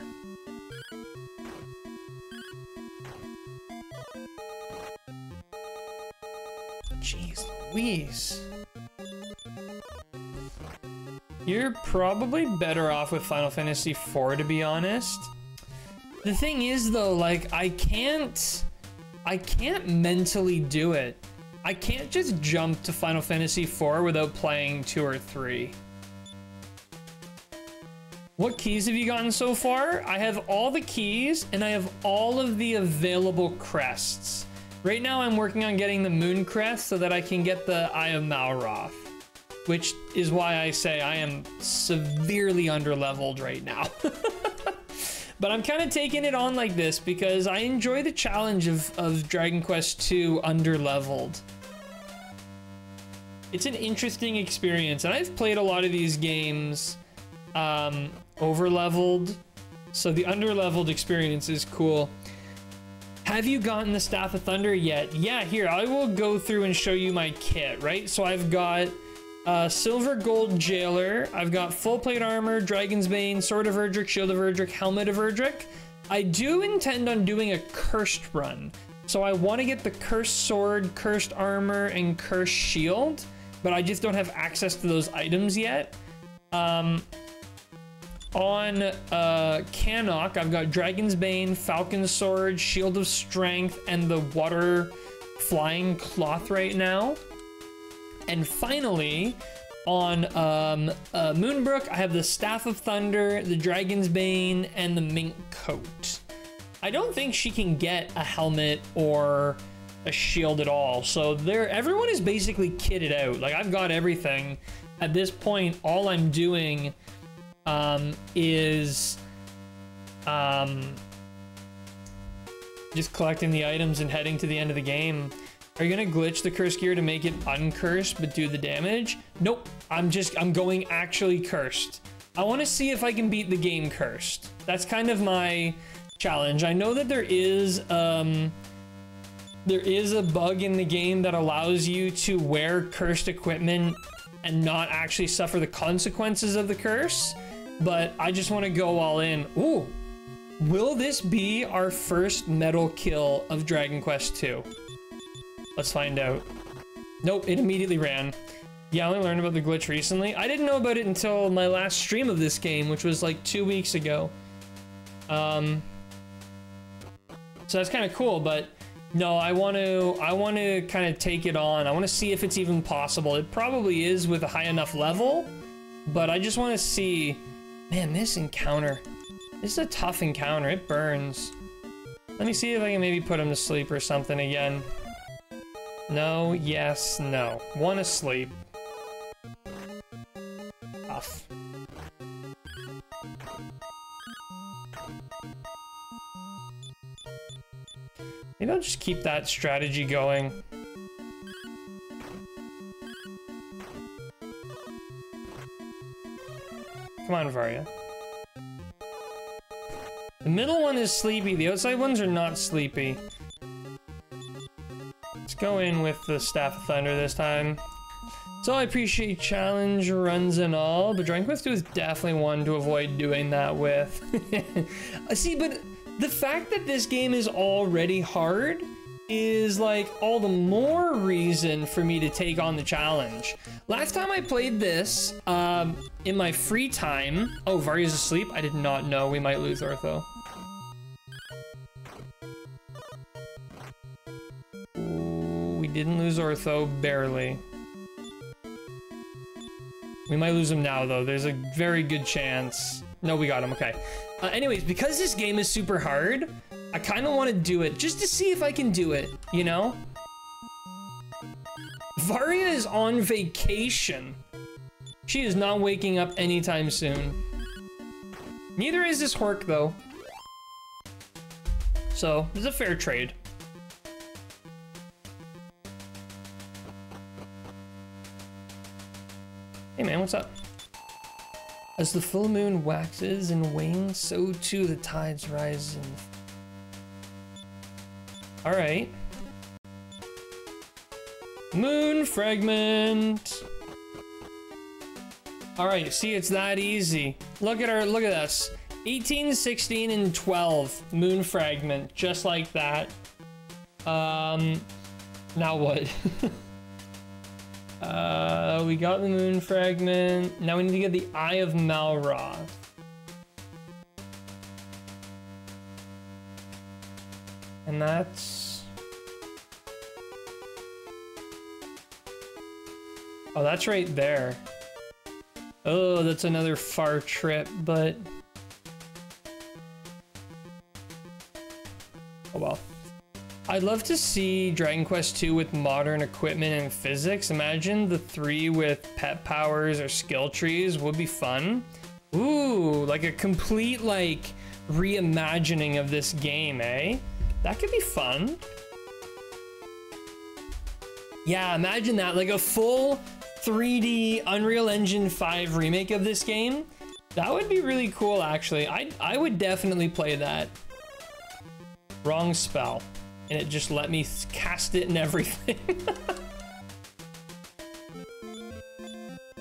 Jeez Louise. You're probably better off with Final Fantasy IV, to be honest. The thing is, though, like, I can't mentally do it. I can't just jump to Final Fantasy IV without playing 2 or 3. What keys have you gotten so far? I have all the keys, and I have all of the available crests. Right now, I'm working on getting the Moon Crest so that I can get the Eye of Malroth, which is why I say I am severely underleveled right now. But I'm kind of taking it on like this because I enjoy the challenge of Dragon Quest II underleveled. It's an interesting experience, and I've played a lot of these games overleveled, so the underleveled experience is cool. Have you gotten the Staff of Thunder yet? Yeah, here, I will go through and show you my kit, right? So I've got Silver Gold Jailer, I've got Full Plate Armor, Dragon's Bane, Sword of Erdrick, Shield of Erdrick, Helmet of Erdrick. I do intend on doing a Cursed run. So I want to get the Cursed Sword, Cursed Armor, and Cursed Shield, but I just don't have access to those items yet. On Cannock, I've got Dragon's Bane, Falcon Sword, Shield of Strength, and the Water Flying Cloth right now. And finally, on Moonbrook, I have the Staff of Thunder, the Dragon's Bane, and the Mink Coat. I don't think she can get a helmet or a shield at all. So everyone is basically kitted out. Like, I've got everything. At this point, all I'm doing is just collecting the items and heading to the end of the game. Are you gonna glitch the cursed gear to make it uncursed but do the damage? Nope, I'm going actually cursed. I want to see if I can beat the game cursed. That's kind of my challenge. I know that there is a bug in the game that allows you to wear cursed equipment and not actually suffer the consequences of the curse, but I just want to go all in. Ooh, will this be our first medal kill of Dragon Quest II? Let's find out. Nope, it immediately ran. Yeah, I only learned about the glitch recently. I didn't know about it until my last stream of this game, which was like 2 weeks ago. So that's kind of cool, but no, I want to kind of take it on. I want to see if it's even possible. It probably is with a high enough level, but I just want to see. Man, this encounter. This is a tough encounter. It burns. Let me see if I can maybe put him to sleep or something again. No, yes, no. One asleep. Tough. Maybe I'll just keep that strategy going. Come on, Varya. The middle one is sleepy. The outside ones are not sleepy. Let's go in with the Staff of Thunder this time. So I appreciate challenge runs and all, but Dragon Quest II is definitely one to avoid doing that with. See, but the fact that this game is already hard is like all the more reason for me to take on the challenge. Last time I played this in my free time. Oh, Varya's asleep? I did not know. We might lose Ortho. Ooh, we didn't lose Ortho, barely. We might lose him now, though. There's a very good chance. No, we got him. Okay. Anyways, because this game is super hard, I kind of want to do it just to see if I can do it, you know? Varya is on vacation. She is not waking up anytime soon. Neither is this Hork, though. So, it's a fair trade. Hey man, what's up? As the full moon waxes and wanes, so too the tides rise and... Alright. Moon fragment! Alright, see, it's that easy. Look at us. 18, 16, and 12. Moon fragment, just like that. Now what? We got the moon fragment. Now we need to get the Eye of Malroth. And that's... Oh, that's right there. Oh, that's another far trip, but... Oh well. I'd love to see Dragon Quest II with modern equipment and physics. Imagine the 3 with pet powers or skill trees would be fun. Ooh, like a complete, like, reimagining of this game, eh? That could be fun. Yeah, imagine that, like a full 3D Unreal Engine 5 remake of this game. That would be really cool, actually. I would definitely play that. Wrong spell. And it just let me cast it and everything.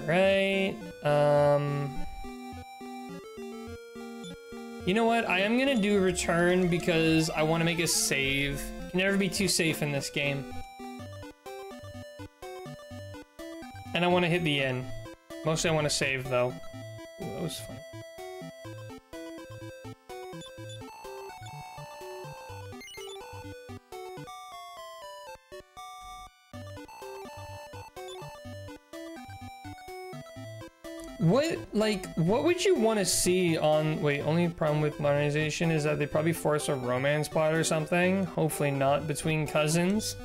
Right. You know what? I am gonna do return because I want to make a save. You can never be too safe in this game. And I want to hit the end. Mostly I want to save though. Ooh, that was fun. What would you want to see on... Wait, only problem with modernization is that they probably force a romance plot or something. Hopefully not between cousins.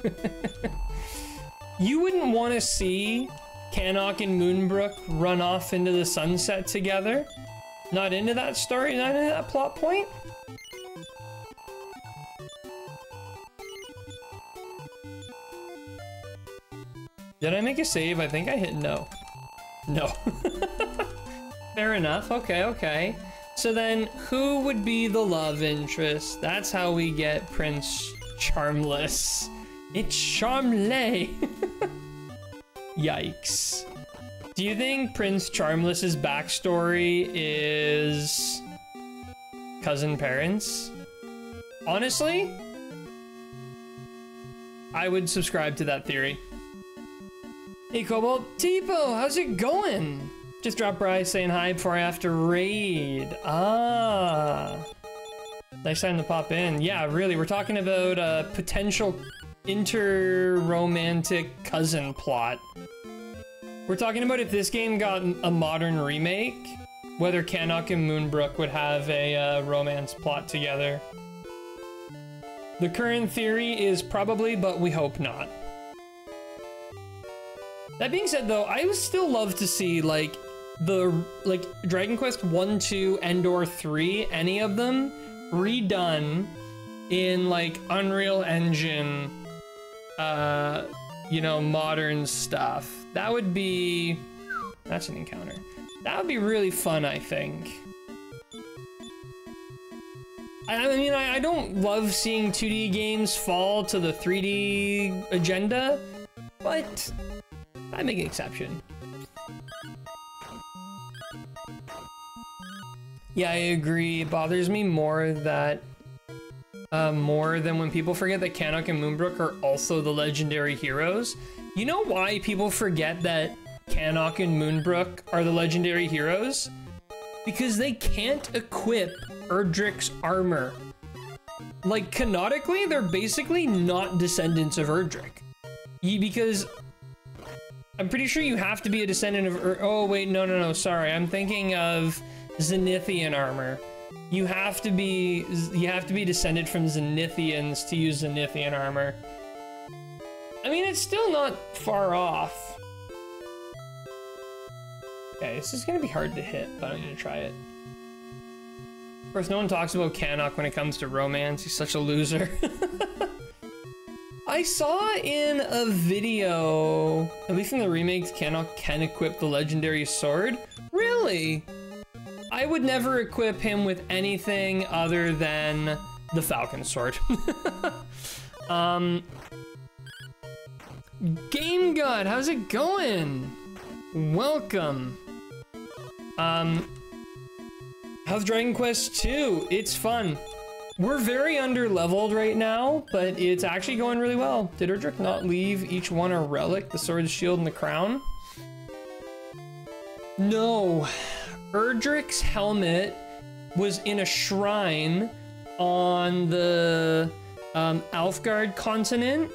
You wouldn't want to see Cannock and Moonbrook run off into the sunset together? Not into that story? Not into that plot point? Did I make a save? I think I hit no. No. Fair enough. Okay, okay. So then, who would be the love interest? That's how we get Prince Charmless. It's Charmley. Yikes. Do you think Prince Charmless's backstory is cousin parents? Honestly, I would subscribe to that theory. Hey Cobalt, Tipo, how's it going? Just dropped by saying hi before I have to raid. Ah, nice time to pop in. Yeah, really, we're talking about a potential inter-romantic cousin plot. We're talking about if this game got a modern remake, whether Cannock and Moonbrook would have a romance plot together. The current theory is probably, but we hope not. That being said though, I would still love to see like Dragon Quest 1, 2, and or 3, any of them redone in like Unreal Engine, you know, modern stuff. That would be, that's an encounter. That would be really fun, I think. I mean, I don't love seeing 2D games fall to the 3D agenda, but I make an exception. Yeah, I agree. It bothers me more that more than when people forget that Cannock and Moonbrook are also the legendary heroes. You know why people forget that Cannock and Moonbrook are the legendary heroes? Because they can't equip Erdrick's armor. Like, canonically, they're basically not descendants of Erdrick. Because I'm pretty sure you have to be a descendant of oh wait, no, sorry. I'm thinking of Zenithian armor. You have to be descended from Zenithians to use Zenithian armor. I mean, it's still not far off. Okay, this is gonna be hard to hit, but I'm gonna try it. Of course, no one talks about Cannock when it comes to romance. He's such a loser. I saw in a video, at least in the remakes, Cannock can equip the legendary sword. Really? I would never equip him with anything other than the Falcon sword. Game God, how's it going? Welcome. How's Dragon Quest 2? It's fun. We're very under-leveled right now, but it's actually going really well. Did Erdrick not leave each one a relic? The sword, the shield, and the crown? No. Erdrick's helmet was in a shrine on the Alfgard continent.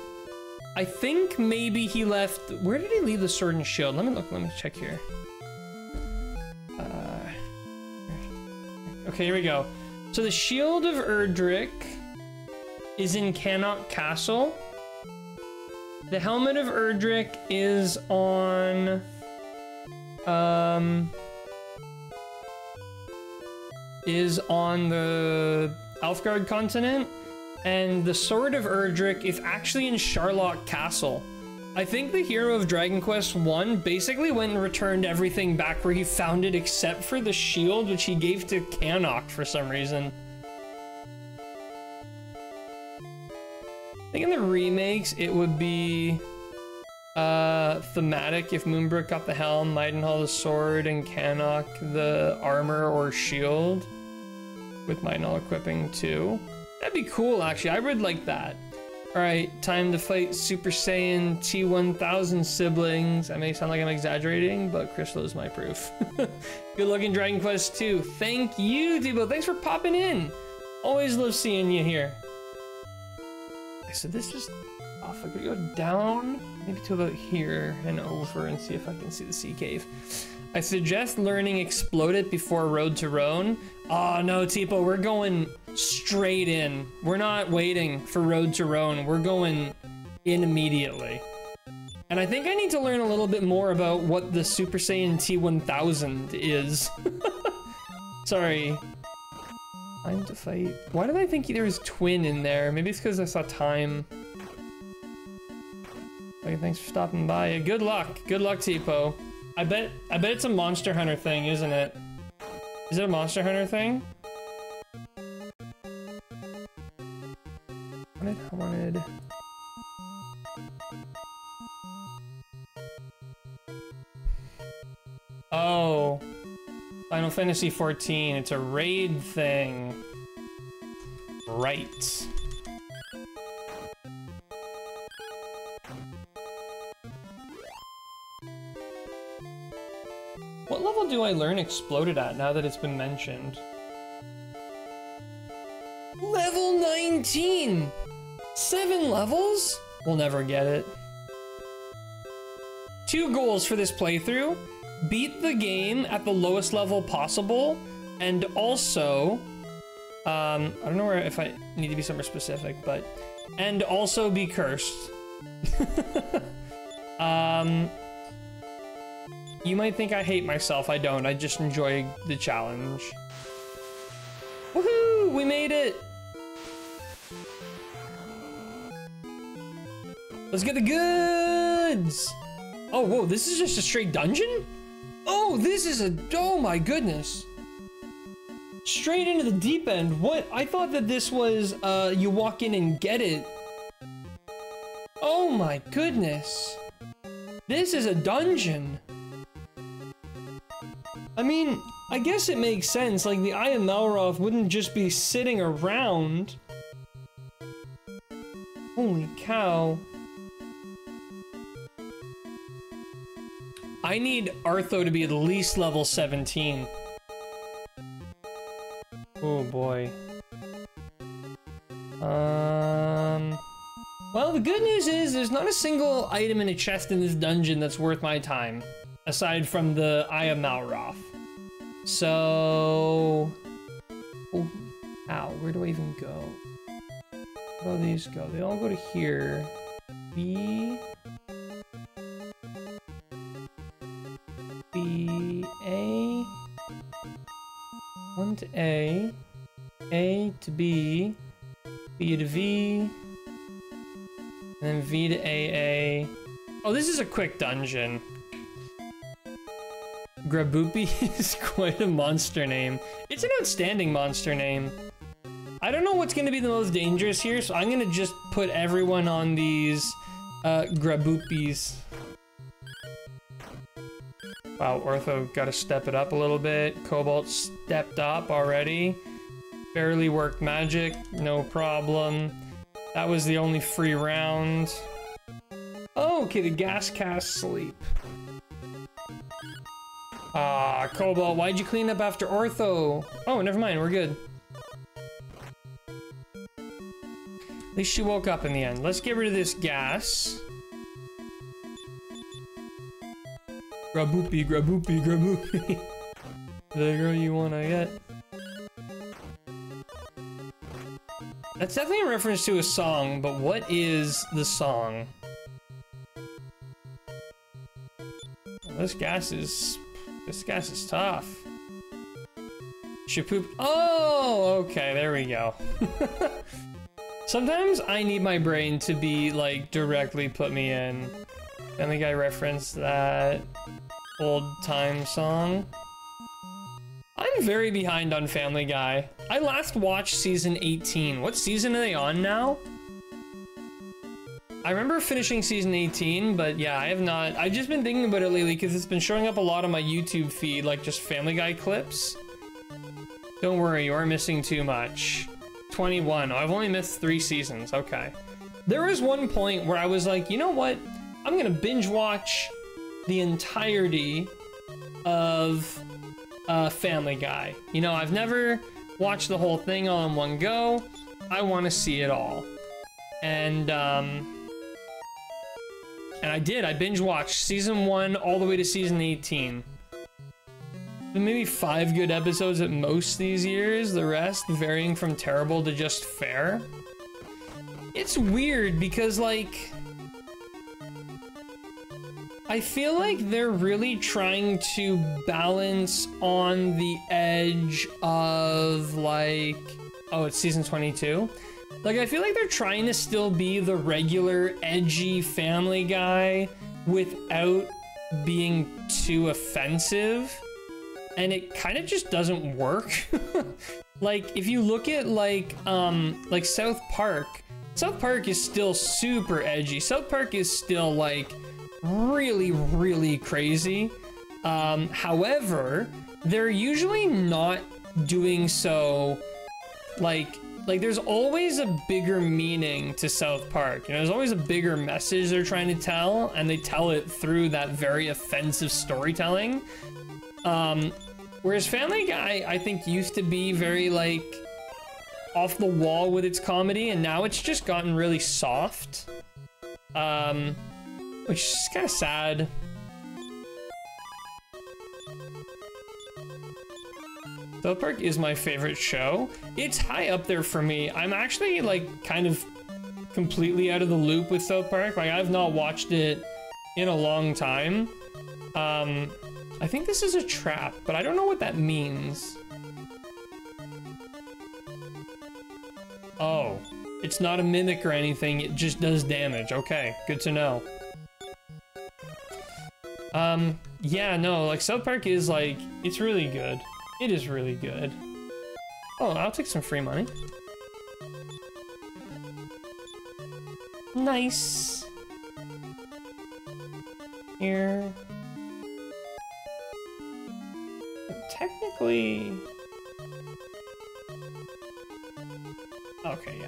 I think maybe he left... Where did he leave the sword and shield? Let me look. Let me check here. Okay, here we go. So the shield of Erdrick is in Cannock Castle. The helmet of Erdrick is on... is on the Alfgard continent. And the sword of Erdrick is actually in Sharlock Castle. I think the hero of Dragon Quest 1 basically went and returned everything back where he found it except for the shield, which he gave to Cannock for some reason. I think in the remakes, it would be thematic if Moonbrook got the helm, Maidenhall the sword, and Cannock the armor or shield, with Maidenhall equipping too. That'd be cool, actually. I would like that. Alright, time to fight Super Saiyan T1000 siblings. I may sound like I'm exaggerating, but Crystal is my proof. Good luck in Dragon Quest 2. Thank you, Debo. Thanks for popping in. Always love seeing you here. Okay, so this is off. I could go down, maybe to about here and over and see if I can see the sea cave. I suggest learning Explode It before Road to Roan. Oh no, Tipo, we're going straight in. We're not waiting for Road to Roan. We're going in immediately. And I think I need to learn a little bit more about what the Super Saiyan T1000 is. Sorry. Time to fight. Why did I think there was Twin in there? Maybe it's because I saw time. Okay, thanks for stopping by. Good luck. Good luck, Tipo. I bet it's a Monster Hunter thing, isn't it? Is it a Monster Hunter thing? I wanted... Oh. Final Fantasy XIV. It's a raid thing. Right. What level do I learn Exploded at now that it's been mentioned? Level 19! 7 levels? We'll never get it. 2 goals for this playthrough. Beat the game at the lowest level possible, and also... I don't know if I need to be somewhere specific, but... And also be cursed. You might think I hate myself. I don't. I just enjoy the challenge. Woohoo! We made it! Let's get the goods! Oh, whoa, this is just a straight dungeon? Oh, this is a... Oh my goodness. Straight into the deep end. What? I thought that this was, you walk in and get it. Oh my goodness. This is a dungeon. I mean, I guess it makes sense. Like, the Eye of Malroth wouldn't just be sitting around. Holy cow. I need Artho to be at least level 17. Oh boy. Well, the good news is there's not a single item in a chest in this dungeon that's worth my time, aside from the Eye of Malroth. So... Oh, ow, where do I even go? Where do these go? They all go to here. B... B... A... 1 to A to B, B to V, and then V to AA. Oh, this is a quick dungeon. Graboopy is quite a monster name. It's an outstanding monster name. I don't know what's going to be the most dangerous here, so I'm going to just put everyone on these Graboopies. Wow, Ortho got to step it up a little bit. Cobalt stepped up already. Barely worked magic, no problem. That was the only free round. Oh, okay, the gas cast sleep. Ah, Cobalt, why'd you clean up after Ortho? Oh, never mind, we're good. At least she woke up in the end. Let's get rid of this gas. Graboopy, graboopy, graboopy. The girl you wanna get. That's definitely a reference to a song, but what is the song? This gas is tough. Shapoop. Oh, okay, there we go. Sometimes I need my brain to be like directly put me in. I think I referenced that old time song. I'm very behind on Family Guy. I last watched season 18. What season are they on now? I remember finishing season 18, but yeah, I have not. I've just been thinking about it lately because it's been showing up a lot on my YouTube feed, like just Family Guy clips. Don't worry, you aren't missing too much. 21. Oh, I've only missed 3 seasons. Okay. There was one point where I was like, you know what? I'm gonna binge watch the entirety of Family Guy. You know, I've never watched the whole thing all in one go. I want to see it all. And I did. I binge watched season 1 all the way to season 18. Maybe 5 good episodes at most these years, the rest varying from terrible to just fair. It's weird because, like, I feel like they're really trying to balance on the edge of, like, oh, it's season 22? Like, I feel like they're trying to still be the regular, edgy Family Guy without being too offensive. And it kind of just doesn't work. Like, if you look at, like South Park is still super edgy. South Park is still, like, really, really crazy. However, they're usually not doing so, like there's always a bigger meaning to South Park. You know, there's always a bigger message they're trying to tell, and they tell it through that very offensive storytelling. Whereas Family Guy, I think, used to be very, like, off the wall with its comedy, and now it's just gotten really soft. Which is kind of sad. South Park is my favorite show. It's high up there for me. I'm actually, like, kind of completely out of the loop with South Park. Like, I've not watched it in a long time. I think this is a trap, but I don't know what that means. Oh, it's not a mimic or anything. It just does damage. Okay, good to know. Yeah, no, like, South Park is, like, it's really good. It is really good. Oh, I'll take some free money. Nice. Here. Technically... Okay, yeah.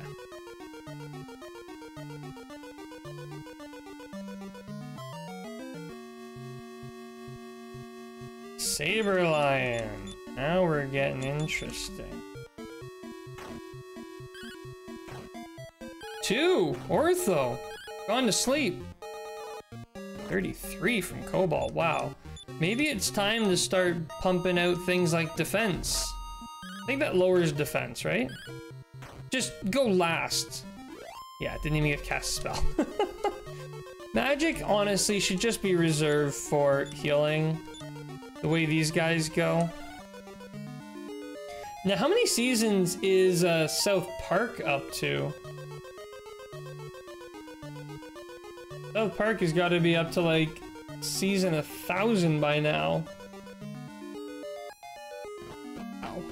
Saber Lion. Now we're getting interesting. 2! Ortho! Gone to sleep. 33 from Cobalt. Wow. Maybe it's time to start pumping out things like defense. I think that lowers defense, right? Just go last. Yeah, it didn't even get cast spell. Magic, honestly, should just be reserved for healing. The way these guys go. Now, how many seasons is South Park up to? South Park has got to be up to, like, season 1000 by now. Ow.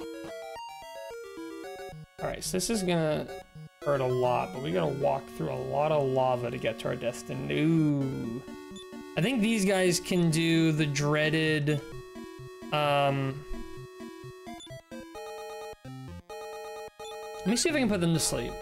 Alright, so this is gonna hurt a lot, but we gotta walk through a lot of lava to get to our destiny. Ooh. I think these guys can do the dreaded, Let me see if I can put them to sleep.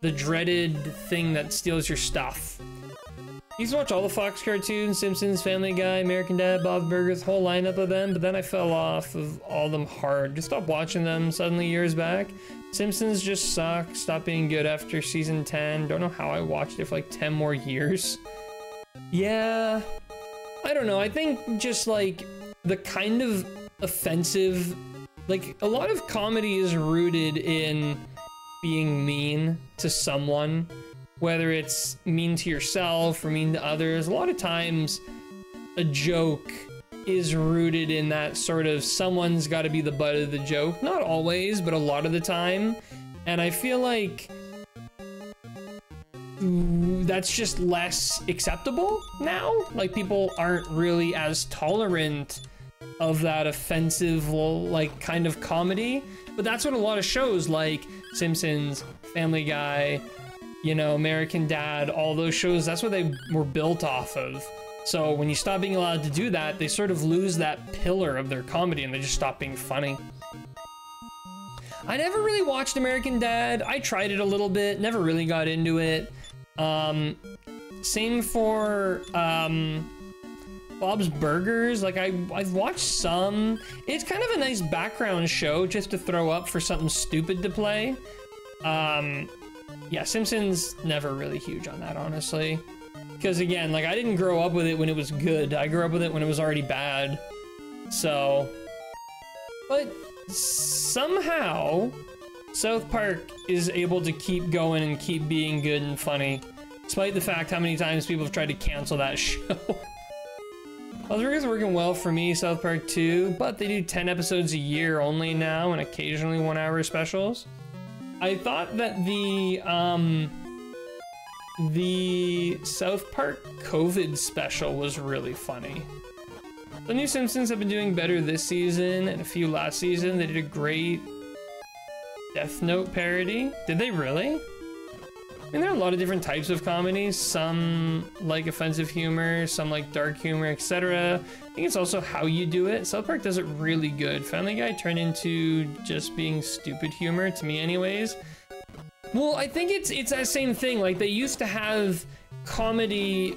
The dreaded thing that steals your stuff. I used to watch all the Fox cartoons, Simpsons, Family Guy, American Dad, Bob's Burgers, whole lineup of them, but then I fell off of all of them hard. Just stopped watching them suddenly years back. Simpsons just suck, stopped being good after season 10. Don't know how I watched it for like 10 more years. Yeah, I don't know. I think just like the kind of offensive, like a lot of comedy is rooted in being mean to someone. Whether it's mean to yourself or mean to others, a lot of times a joke is rooted in that sort of someone's got to be the butt of the joke. Not always, but a lot of the time. And I feel like that's just less acceptable now. Like people aren't really as tolerant of that offensive, like kind of comedy. But that's what a lot of shows like Simpsons, Family Guy, you know, American Dad, all those shows, that's what they were built off of. So when you stop being allowed to do that, they sort of lose that pillar of their comedy and they just stop being funny. I never really watched American Dad. I tried it a little bit, never really got into it. Same for Bob's Burgers. Like I've watched some. It's kind of a nice background show just to throw up for something stupid to play. Yeah, Simpsons, never really huge on that, honestly. Because again, like I didn't grow up with it when it was good. I grew up with it when it was already bad. So, but somehow South Park is able to keep going and keep being good and funny, despite the fact how many times people have tried to cancel that show. Buzzburgers is working well for me, South Park too, but they do 10 episodes a year only now and occasionally 1 hour specials. I thought that the South Park COVID special was really funny. The new Simpsons have been doing better this season and a few last season. They did a great Death Note parody. Did they really? I mean, there are a lot of different types of comedies. Some like offensive humor, some like dark humor, etc. I think it's also how you do it. South Park does it really good. Family Guy turned into just being stupid humor, to me anyways. Well, I think it's that same thing. Like, they used to have comedy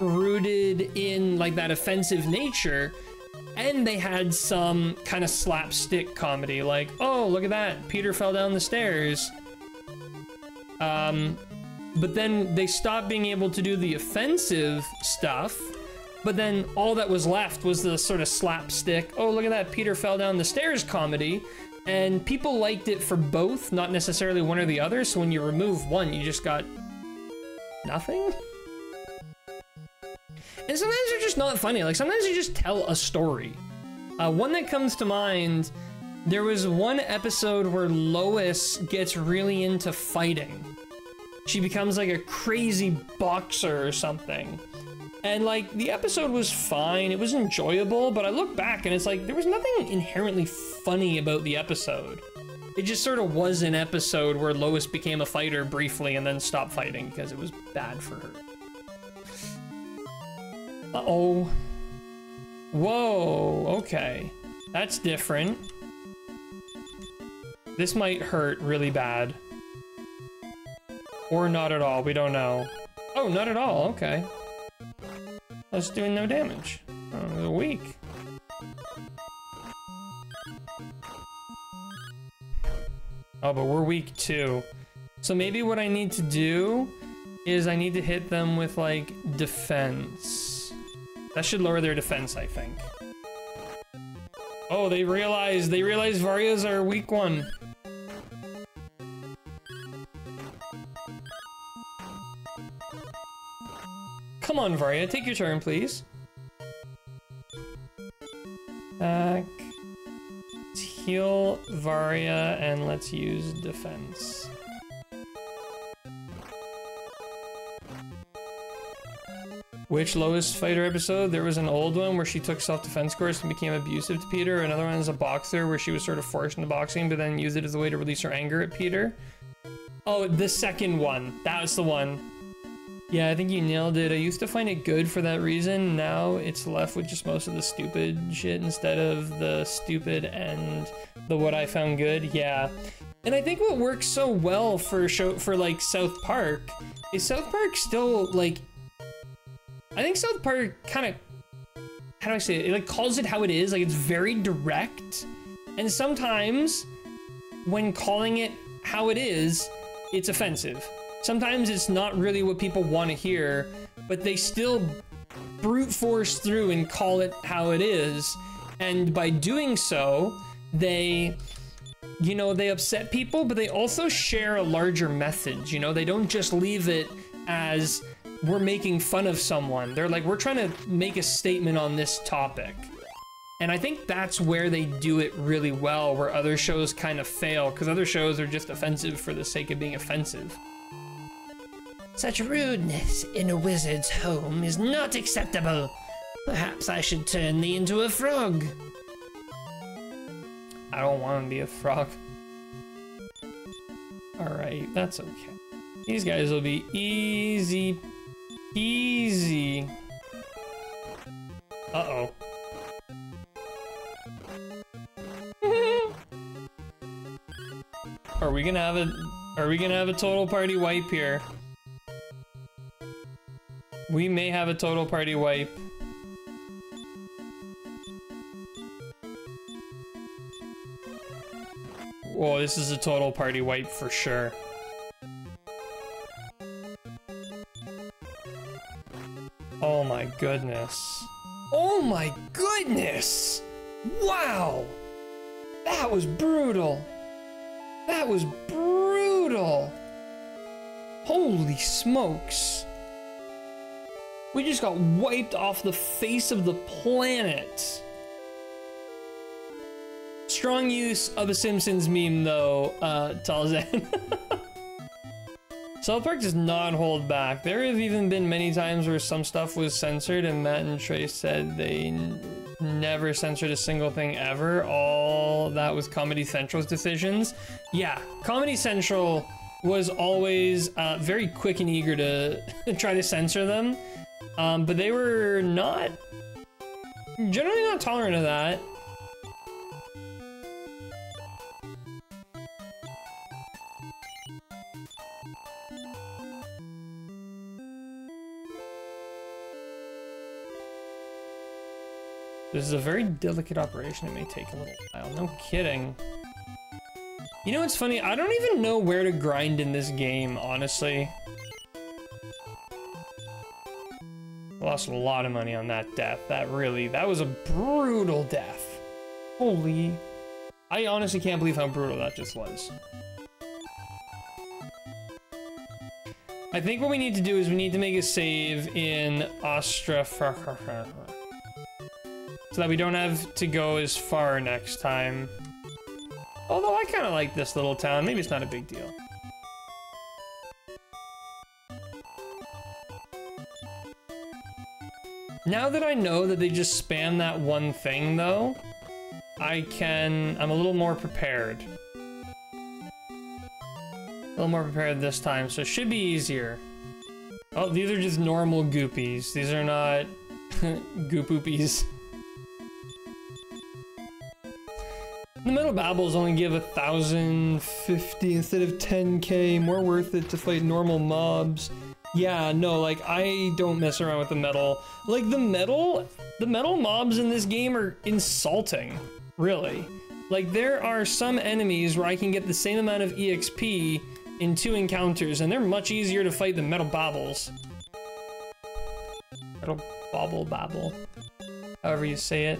rooted in like that offensive nature, and they had some kind of slapstick comedy, like, oh, look at that, Peter fell down the stairs. But then they stopped being able to do the offensive stuff, but then all that was left was the sort of slapstick, oh, look at that, Peter fell down the stairs comedy. And people liked it for both, not necessarily one or the other, so when you remove one, you just got nothing. And sometimes they're just not funny. Like, sometimes you just tell a story. One that comes to mind, there was one episode where Lois gets really into fighting. She becomes like a crazy boxer or something. And like, the episode was fine, it was enjoyable, but I look back and it's like, there was nothing inherently funny about the episode. It just sort of was an episode where Lois became a fighter briefly and then stopped fighting because it was bad for her. Uh-oh. Whoa, okay. That's different. This might hurt really bad. Or not at all, we don't know. Oh, not at all, okay. That's doing no damage. Oh, it was weak. Oh, but we're weak too. So maybe what I need to do is I need to hit them with like defense. That should lower their defense, I think. Oh, they realize Varia's our weak one. Come on, Varia, take your turn, please. Back. Let's heal Varia, and let's use defense. Which Lois Fighter episode? There was an old one where she took self-defense course and became abusive to Peter. Another one is a boxer where she was sort of forced into boxing, but then used it as a way to release her anger at Peter. Oh, the second one. That was the one. Yeah, I think you nailed it. I used to find it good for that reason. Now it's left with just most of the stupid shit instead of the stupid and the what I found good. Yeah. And I think what works so well for like South Park is South Park still like, I think South Park kind of, how do I say it? It like calls it how it is. Like it's very direct. And sometimes when calling it how it is, it's offensive. Sometimes it's not really what people want to hear, but they still brute force through and call it how it is. And by doing so, they, you know, they upset people, but they also share a larger message. You know, they don't just leave it as we're making fun of someone. They're like, we're trying to make a statement on this topic. And I think that's where they do it really well, where other shows kind of fail, because other shows are just offensive for the sake of being offensive. Such rudeness in a wizard's home is not acceptable. Perhaps I should turn thee into a frog. I don't want to be a frog. Alright, that's okay. These guys will be easy peasy. Uh-oh. Are we gonna have a total party wipe here? We may have a total party wipe. Whoa, this is a total party wipe for sure. Oh my goodness. Oh my goodness! Wow! That was brutal! That was brutal! Holy smokes! We just got wiped off the face of the planet. Strong use of a Simpsons meme though, Talzan. South Park does not hold back. There have even been many times where some stuff was censored and Matt and Trey said they never censored a single thing ever. All that was Comedy Central's decisions. Yeah, Comedy Central was always very quick and eager to try to censor them. But they were generally not tolerant of that. This is a very delicate operation. It may take a little while. No kidding. You know what's funny? I don't even know where to grind in this game, honestly. Lost a lot of money on that death. That was a brutal death. Holy. I honestly can't believe how brutal that just was. I think what we need to do is we need to make a save in Ostra so that we don't have to go as far next time. Although I kind of like this little town. Maybe it's not a big deal. Now that I know that they just spam that one thing though, I'm a little more prepared. A little more prepared this time, so it should be easier. Oh, these are just normal goopies. These are not goopoopies. The metal babbles only give 1,050 instead of 10k. More worth it to fight normal mobs. Yeah, no, like, I don't mess around with the metal. Like, the metal mobs in this game are insulting, really. Like, there are some enemies where I can get the same amount of EXP in 2 encounters, and they're much easier to fight than metal babbles. Metal babble, however you say it.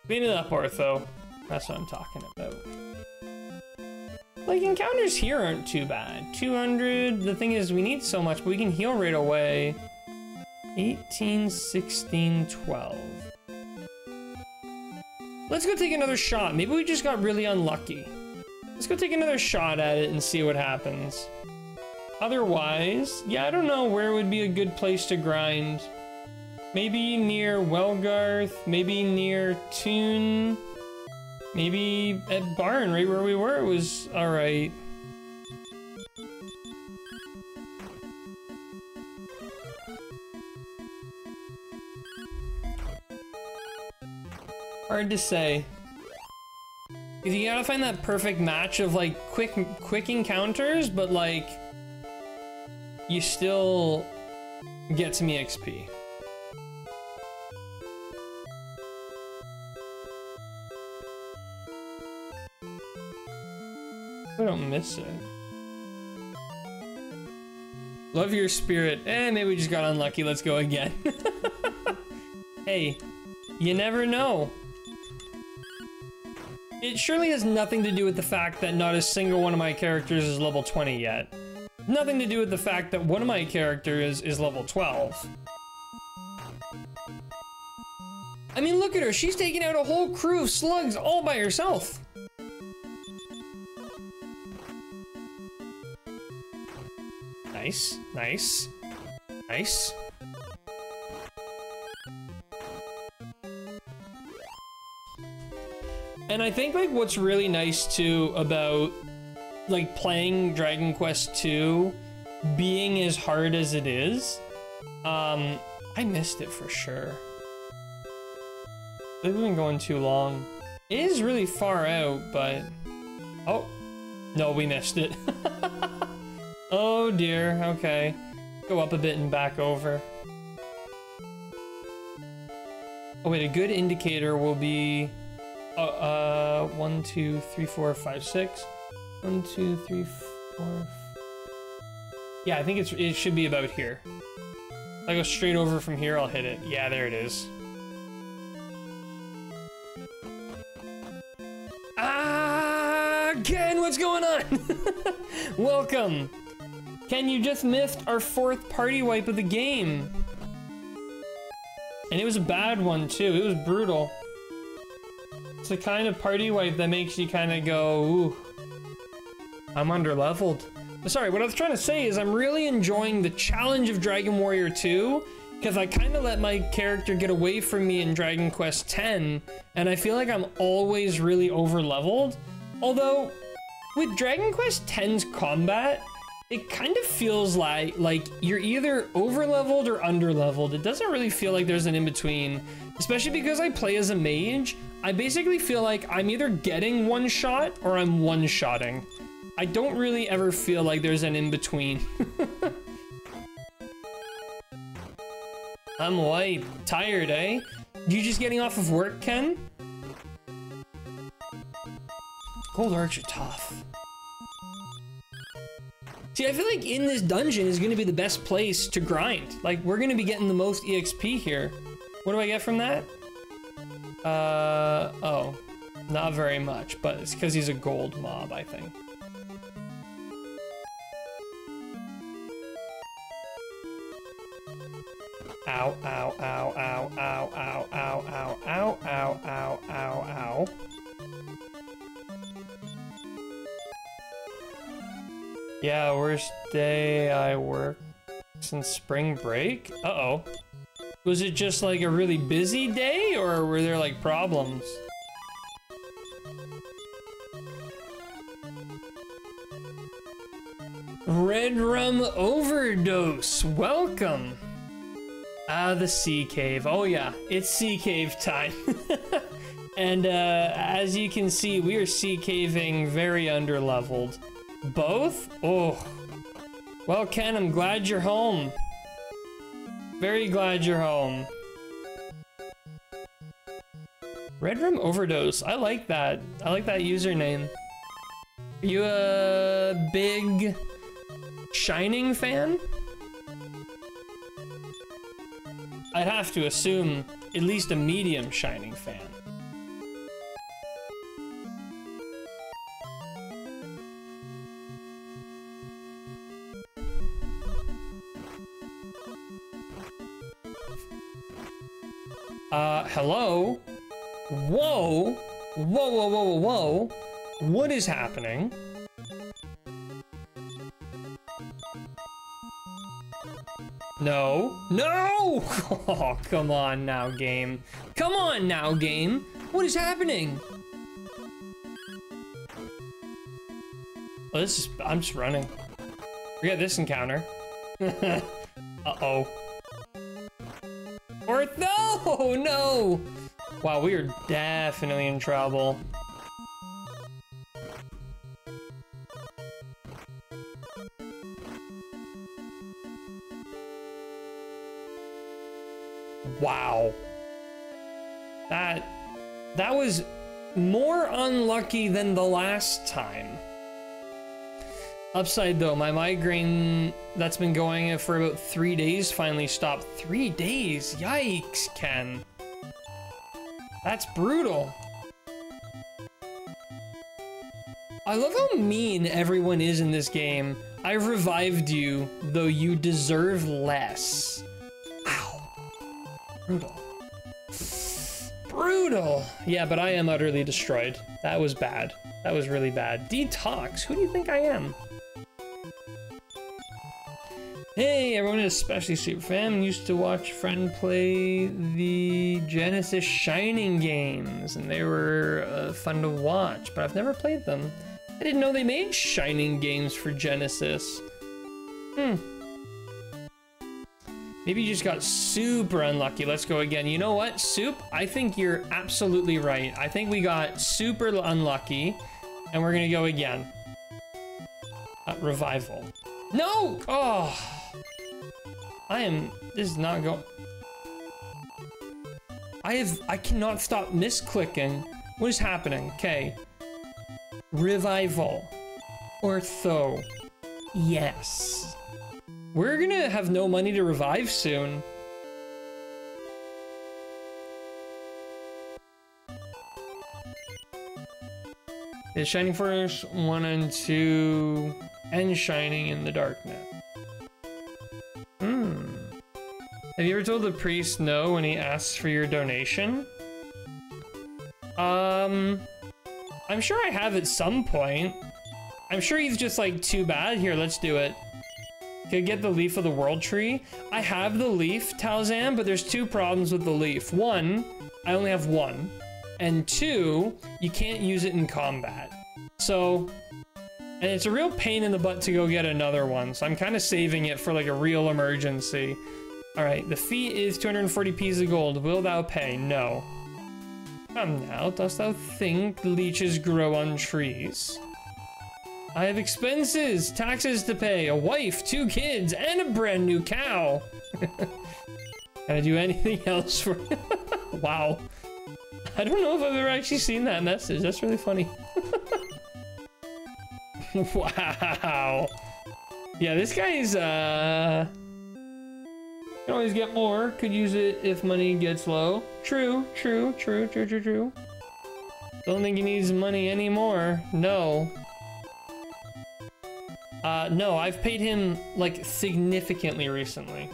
Clean it up, Ortho. That's what I'm talking about. Like, encounters here aren't too bad. 200, the thing is, we need so much, but we can heal right away. 18, 16, 12. Let's go take another shot. Maybe we just got really unlucky. Let's go take another shot at it and see what happens. Otherwise, yeah, I don't know where would be a good place to grind. Maybe near Wellgarth, maybe near Toon, maybe at Barn, right where we were, it was alright. Hard to say. You gotta find that perfect match of like quick encounters, but like you still get some EXP. I don't miss it. Love your spirit. Maybe we just got unlucky. Let's go again. Hey, you never know. It surely has nothing to do with the fact that not a single one of my characters is level 20 yet. Nothing to do with the fact that one of my characters is level 12. I mean, look at her. She's taking out a whole crew of slugs all by herself. Nice, nice, nice. And I think like what's really nice too about like playing Dragon Quest II being as hard as it is, I missed it for sure. They've been going too long. It is really far out, but oh no, we missed it. Oh dear, okay. Go up a bit and back over. Oh wait, a good indicator will be 1, 2, 3, 4, 5, 6. 1, 2, 3, 4. Yeah, I think it should be about here. If I go straight over from here, I'll hit it. Yeah, there it is. Ah, Ken, what's going on? Welcome. Ken, you just missed our 4th party wipe of the game. And it was a bad one too. It was brutal. It's the kind of party wipe that makes you kind of go, ooh, I'm underleveled. Sorry, what I was trying to say is I'm really enjoying the challenge of Dragon Warrior 2 because I kind of let my character get away from me in Dragon Quest X, and I feel like I'm always really overleveled. Although, with Dragon Quest X's combat, it kind of feels like you're either overleveled or underleveled. It doesn't really feel like there's an in-between, especially because I play as a mage. I basically feel like I'm either getting one shot or I'm one-shotting. I don't really ever feel like there's an in-between. I'm wiped. Tired, eh? You just getting off of work, Ken? Gold Archer tough. See, I feel like in this dungeon is going to be the best place to grind. Like, we're going to be getting the most EXP here. What do I get from that? Oh. Not very much, but it's because he's a gold mob, I think. Ow, ow, ow, ow, ow, ow, ow, ow, ow, ow, ow, ow, ow. Yeah, worst day I worked since spring break? Uh-oh. Was it just like a really busy day, or were there like problems? Red Rum Overdose, welcome! Ah, the sea cave. Oh yeah, it's sea cave time. And as you can see, we are sea caving very underleveled. Both? Oh. Well, Ken, I'm glad you're home. Very glad you're home. Red Room Overdose. I like that. I like that username. Are you a big Shining fan? I'd have to assume at least a medium Shining fan. Hello? Whoa! Whoa, whoa, whoa, whoa, whoa! What is happening? No. No! Oh, come on now, game. Come on now, game! What is happening? Oh, this is... I'm just running. Forget this encounter. Uh-oh. Or no! No! Wow, we are definitely in trouble. Wow. That was more unlucky than the last time. Upside though, my migraine that's been going for about 3 days finally stopped. 3 days? Yikes, Ken. That's brutal. I love how mean everyone is in this game. I've revived you, though you deserve less. Ow. Brutal. Brutal. Yeah, but I am utterly destroyed. That was bad. That was really bad. Detox. Who do you think I am? Hey, everyone, especially Super Fam, used to watch a friend play the Genesis Shining games, and they were fun to watch, but I've never played them. I didn't know they made Shining games for Genesis. Maybe you just got super unlucky. Let's go again. You know what, Soup? I think you're absolutely right. I think we got super unlucky, and we're gonna go again. Revival. No! Oh! This is not going. I cannot stop misclicking. What is happening? Okay. Revival. Ortho. Yes. We're gonna have no money to revive soon. Is Shining Force 1 and 2 and Shining in the Darknet? Have you ever told the priest no when he asks for your donation? I'm sure I have at some point. I'm sure he's just like, too bad. Here, let's do it. Could get the leaf of the world tree. I have the leaf, Talzan, but there's 2 problems with the leaf. 1, I only have 1. And 2, you can't use it in combat. So, and it's a real pain in the butt to go get another one. So I'm kind of saving it for like a real emergency. All right, the fee is 240 pieces of gold. Will thou pay? No. Come now, dost thou think leeches grow on trees? I have expenses, taxes to pay, a wife, 2 kids, and a brand new cow. Can I do anything else for you? Wow. I don't know if I've ever actually seen that message. That's really funny. Wow. Yeah, this guy's, can always get more. Could use it if money gets low. True. Don't think he needs money anymore. No. No, I've paid him, like, significantly recently.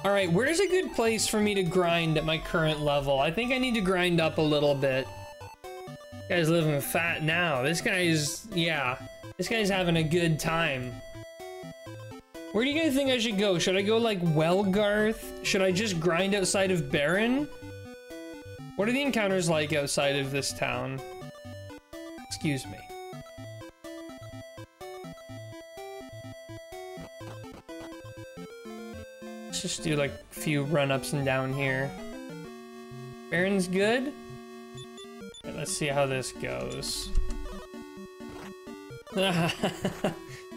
Alright, where's a good place for me to grind at my current level? I think I need to grind up a little bit. This guy's living fat now. This guy's, yeah. This guy's having a good time. Where do you guys think I should go? Should I go like Wellgarth? Should I just grind outside of Baron? What are the encounters like outside of this town? Excuse me. Let's just do like a few run-ups and down here. Baron's good? Okay, let's see how this goes.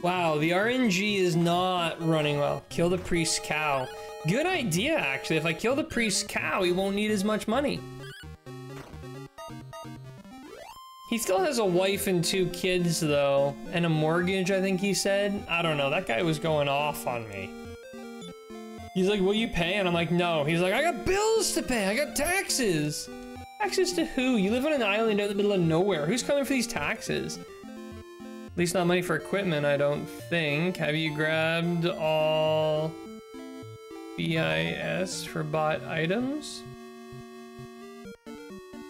Wow, the RNG is not running well. Kill the priest's cow. Good idea, actually. If I kill the priest's cow, he won't need as much money. He still has a wife and 2 kids, though, and a mortgage, I think he said. I don't know, that guy was going off on me. He's like, will you pay? And I'm like, no. He's like, I got bills to pay, I got taxes. Taxes to who? You live on an island out in the middle of nowhere. Who's coming for these taxes? At least not money for equipment, I don't think. Have you grabbed all BIS for bought items?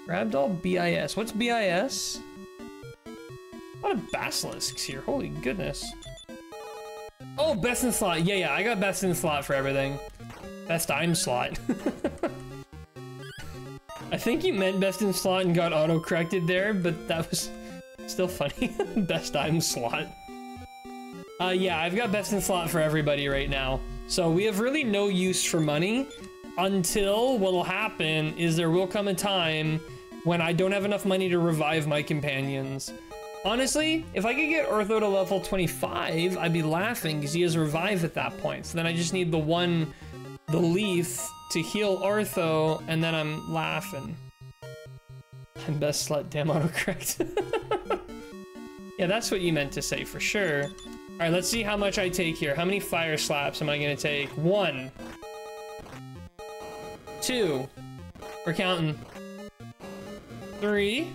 Grabbed all BIS. What's BIS? A lot of basilisks here. Holy goodness. Oh, best in slot. Yeah, I got best in slot for everything. Best I'm slot. I think you meant best in slot and got auto-corrected there, but that was still funny. Best I'm slot. Yeah, I've got best in slot for everybody right now. So we have really no use for money until what'll happen is there will come a time when I don't have enough money to revive my companions. Honestly, if I could get Ortho to level 25, I'd be laughing because he has revive at that point. So then I just need the leaf to heal Ortho, and then I'm laughing. I'm best slut, damn autocorrect. Yeah, that's what you meant to say for sure. All right, let's see how much I take here. How many fire slaps am I gonna take? 1, 2, we're counting. 3.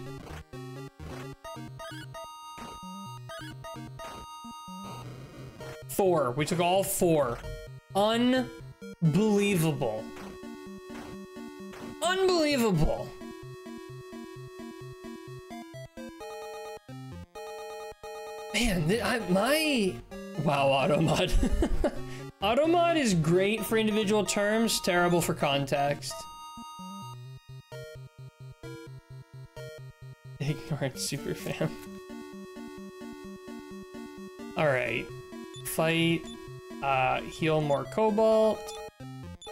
4. We took all 4. Unbelievable. Unbelievable. Man, wow, Automod. Automod is great for individual terms, terrible for context. Ignored super fan. Alright. Fight. Heal more Cobalt.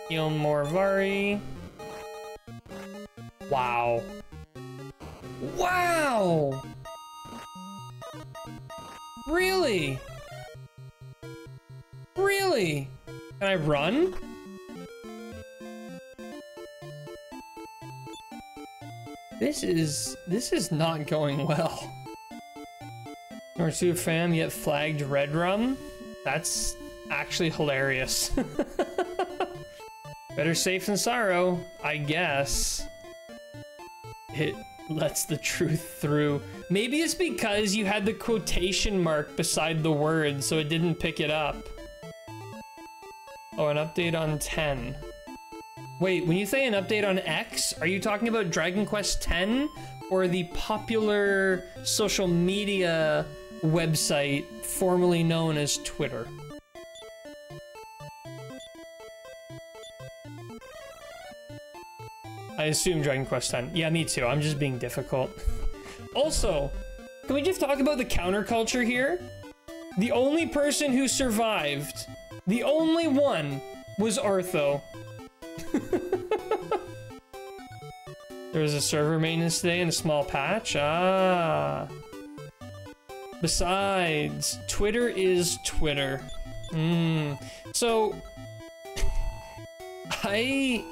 Heal more Vari. Wow. Wow! Really? Really? Can I run? This is not going well. Norsu fam yet flagged Red Rum? That's actually hilarious. Better safe than sorrow, I guess. It lets the truth through. Maybe it's because you had the quotation mark beside the word, so it didn't pick it up. Oh, an update on 10. Wait, when you say an update on X, are you talking about Dragon Quest X or the popular social media website formerly known as Twitter? I assume Dragon Quest X. Yeah, me too. I'm just being difficult. Also, can we just talk about the counterculture here? The only person who survived, the only one, was Artho. There was a server maintenance today and a small patch. Ah. Besides, Twitter is Twitter. So, I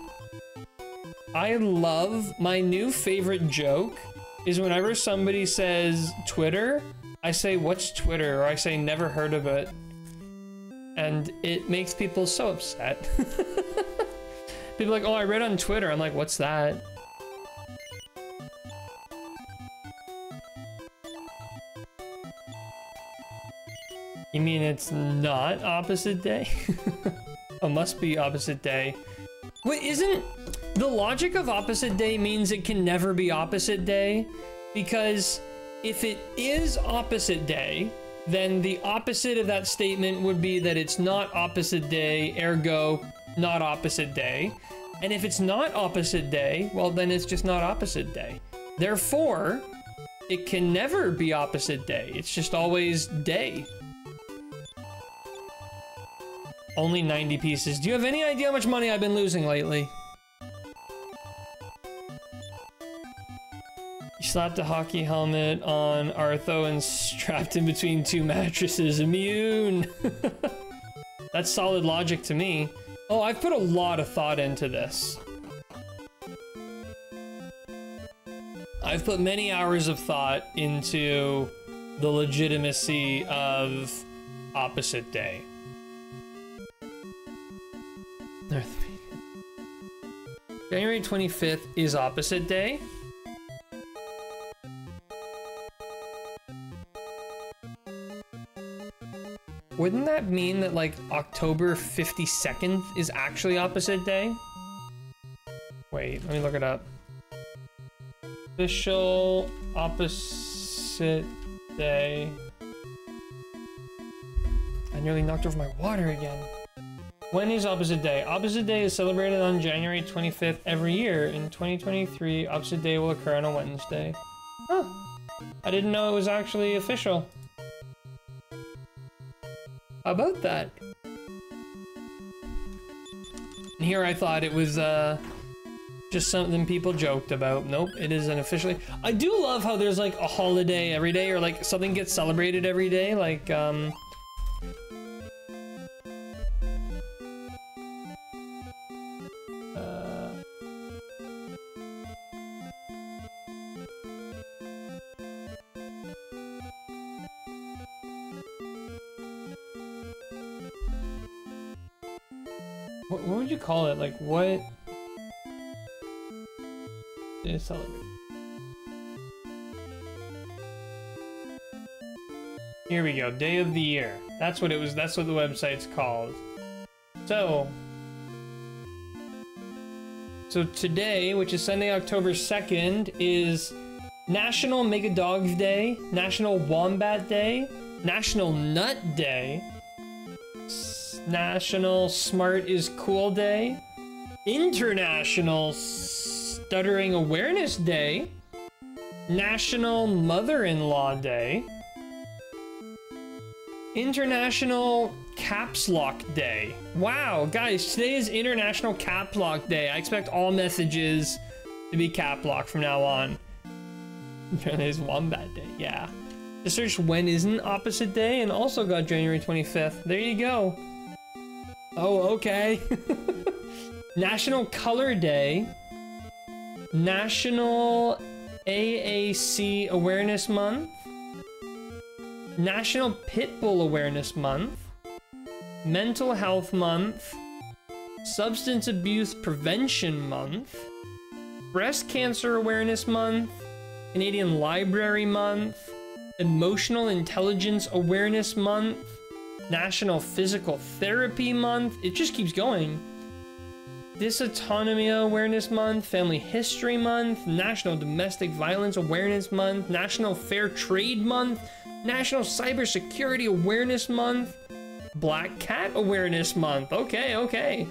love, my new favorite joke is whenever somebody says Twitter, I say, what's Twitter? Or I say, never heard of it. And it makes people so upset. People are like, oh, I read on Twitter. I'm like, what's that? You mean it's not opposite day? Oh, must be opposite day. Wait, isn't the logic of opposite day means it can never be opposite day? Because if it is opposite day, then the opposite of that statement would be that it's not opposite day, ergo not opposite day. And if it's not opposite day, well, then it's just not opposite day. Therefore, it can never be opposite day. It's just always day. Only 90 pieces. Do you have any idea how much money I've been losing lately? You slapped a hockey helmet on Artho and strapped in between 2 mattresses. Immune! That's solid logic to me. Oh, I've put a lot of thought into this. I've put many hours of thought into the legitimacy of opposite day. January 25th is opposite day. Wouldn't that mean that like October 52nd is actually opposite day? Wait, let me look it up. Official opposite day. I nearly knocked over my water again. When is opposite day? Opposite day is celebrated on January 25th every year. In 2023, opposite day will occur on a Wednesday. Huh. I didn't know it was actually official. How about that? And here I thought it was just something people joked about. Nope, it isn't officially. I do love how there's like a holiday every day, or like something gets celebrated every day, like what would you call it? Like, what is celebrated? Here we go, day of the year. That's what it was, that's what the website's called. So today, which is Sunday, October 2nd, is National Mega Dogs Day, National Wombat Day, National Nut Day, National Smart is Cool Day, International Stuttering Awareness Day, National Mother-in-Law Day, International Caps Lock Day. Wow, guys, today is International Cap Lock Day. I expect all messages to be cap lock from now on. Today's Wombat Day, yeah. Just search when isn't opposite day and also got January 25th. There you go. Oh, okay. National Color Day, National AAC Awareness Month, National Pitbull Awareness Month, Mental Health Month, Substance Abuse Prevention Month, Breast Cancer Awareness Month, Canadian Library Month, Emotional Intelligence Awareness Month, National Physical Therapy Month. It just keeps going. Dysautonomia Awareness Month, Family History Month, National Domestic Violence Awareness Month, National Fair Trade Month, National Cybersecurity Awareness Month, Black Cat Awareness Month. Okay, okay.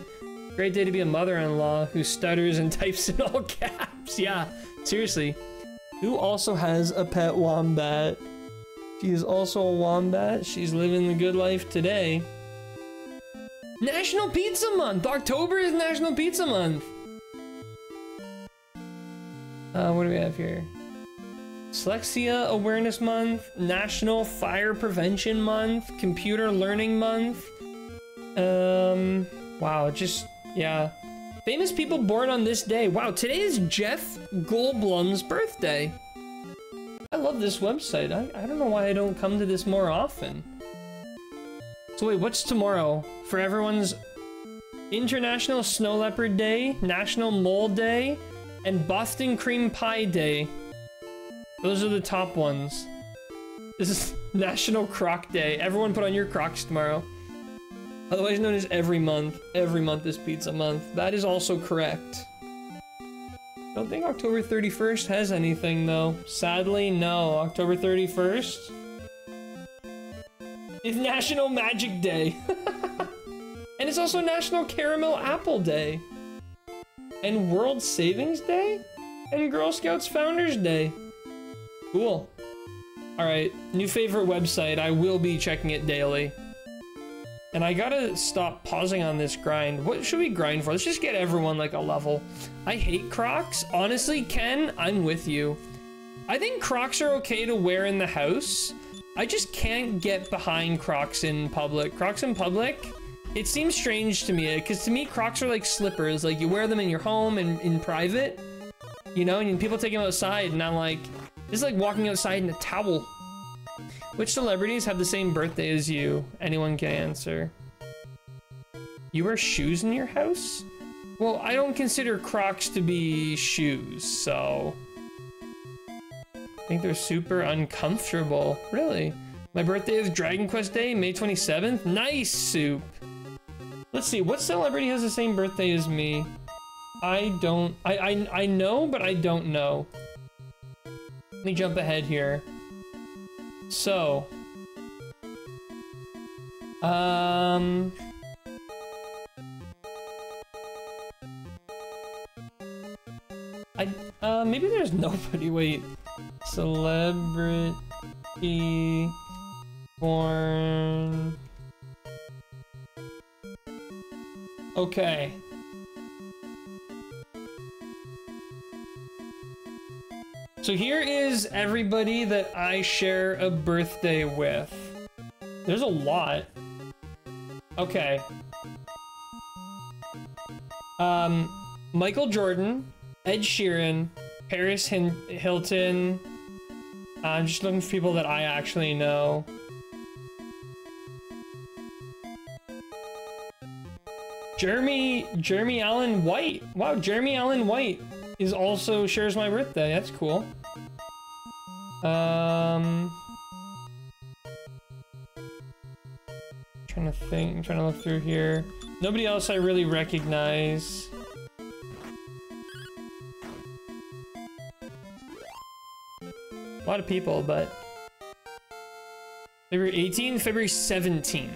Great day to be a mother-in-law who stutters and types in all caps. Yeah, seriously. Who also has a pet wombat? She is also a wombat. She's living the good life today. National Pizza Month! October is National Pizza Month! What do we have here? Dyslexia Awareness Month, National Fire Prevention Month, Computer Learning Month. Wow, just, yeah. Famous people born on this day. Wow, today is Jeff Goldblum's birthday. I love this website. I don't know why I don't come to this more often. So wait, what's tomorrow? For everyone's International Snow Leopard Day, National Mole Day, and Boston Cream Pie Day. Those are the top ones. This is National Croc Day. Everyone put on your Crocs tomorrow. Otherwise known as every month. Every month is Pizza Month. That is also correct. I don't think October 31st has anything though. Sadly, no. October 31st is National Magic Day. And it's also National Caramel Apple Day. And World Savings Day? And Girl Scouts Founders Day. Cool. Alright, new favorite website. I will be checking it daily. And I gotta stop pausing on this grind. What should we grind for? Let's just get everyone like a level. I hate Crocs. Honestly, Ken, I'm with you. I think Crocs are okay to wear in the house. I just can't get behind Crocs in public. Crocs in public, it seems strange to me, because to me, Crocs are like slippers. Like, you wear them in your home and in private, you know, and people take them outside, and I'm like, this is like walking outside in a towel. Which celebrities have the same birthday as you? Anyone can answer. You wear shoes in your house? Well, I don't consider Crocs to be shoes, so I think they're super uncomfortable. Really? My birthday is Dragon Quest Day, May 27th? Nice, Soup! Let's see, what celebrity has the same birthday as me? I know, but I don't know. Let me jump ahead here. So, maybe there's nobody. Wait, celebrity born Okay. So here is everybody that I share a birthday with. There's a lot. Okay. Michael Jordan, Ed Sheeran, Paris Hilton. I'm just looking for people that I actually know. Jeremy Allen White. Wow, Jeremy Allen White is also shares my birthday. That's cool. Trying to think. I'm trying to look through here. Nobody else I really recognize. A lot of people, but February 18, February 17.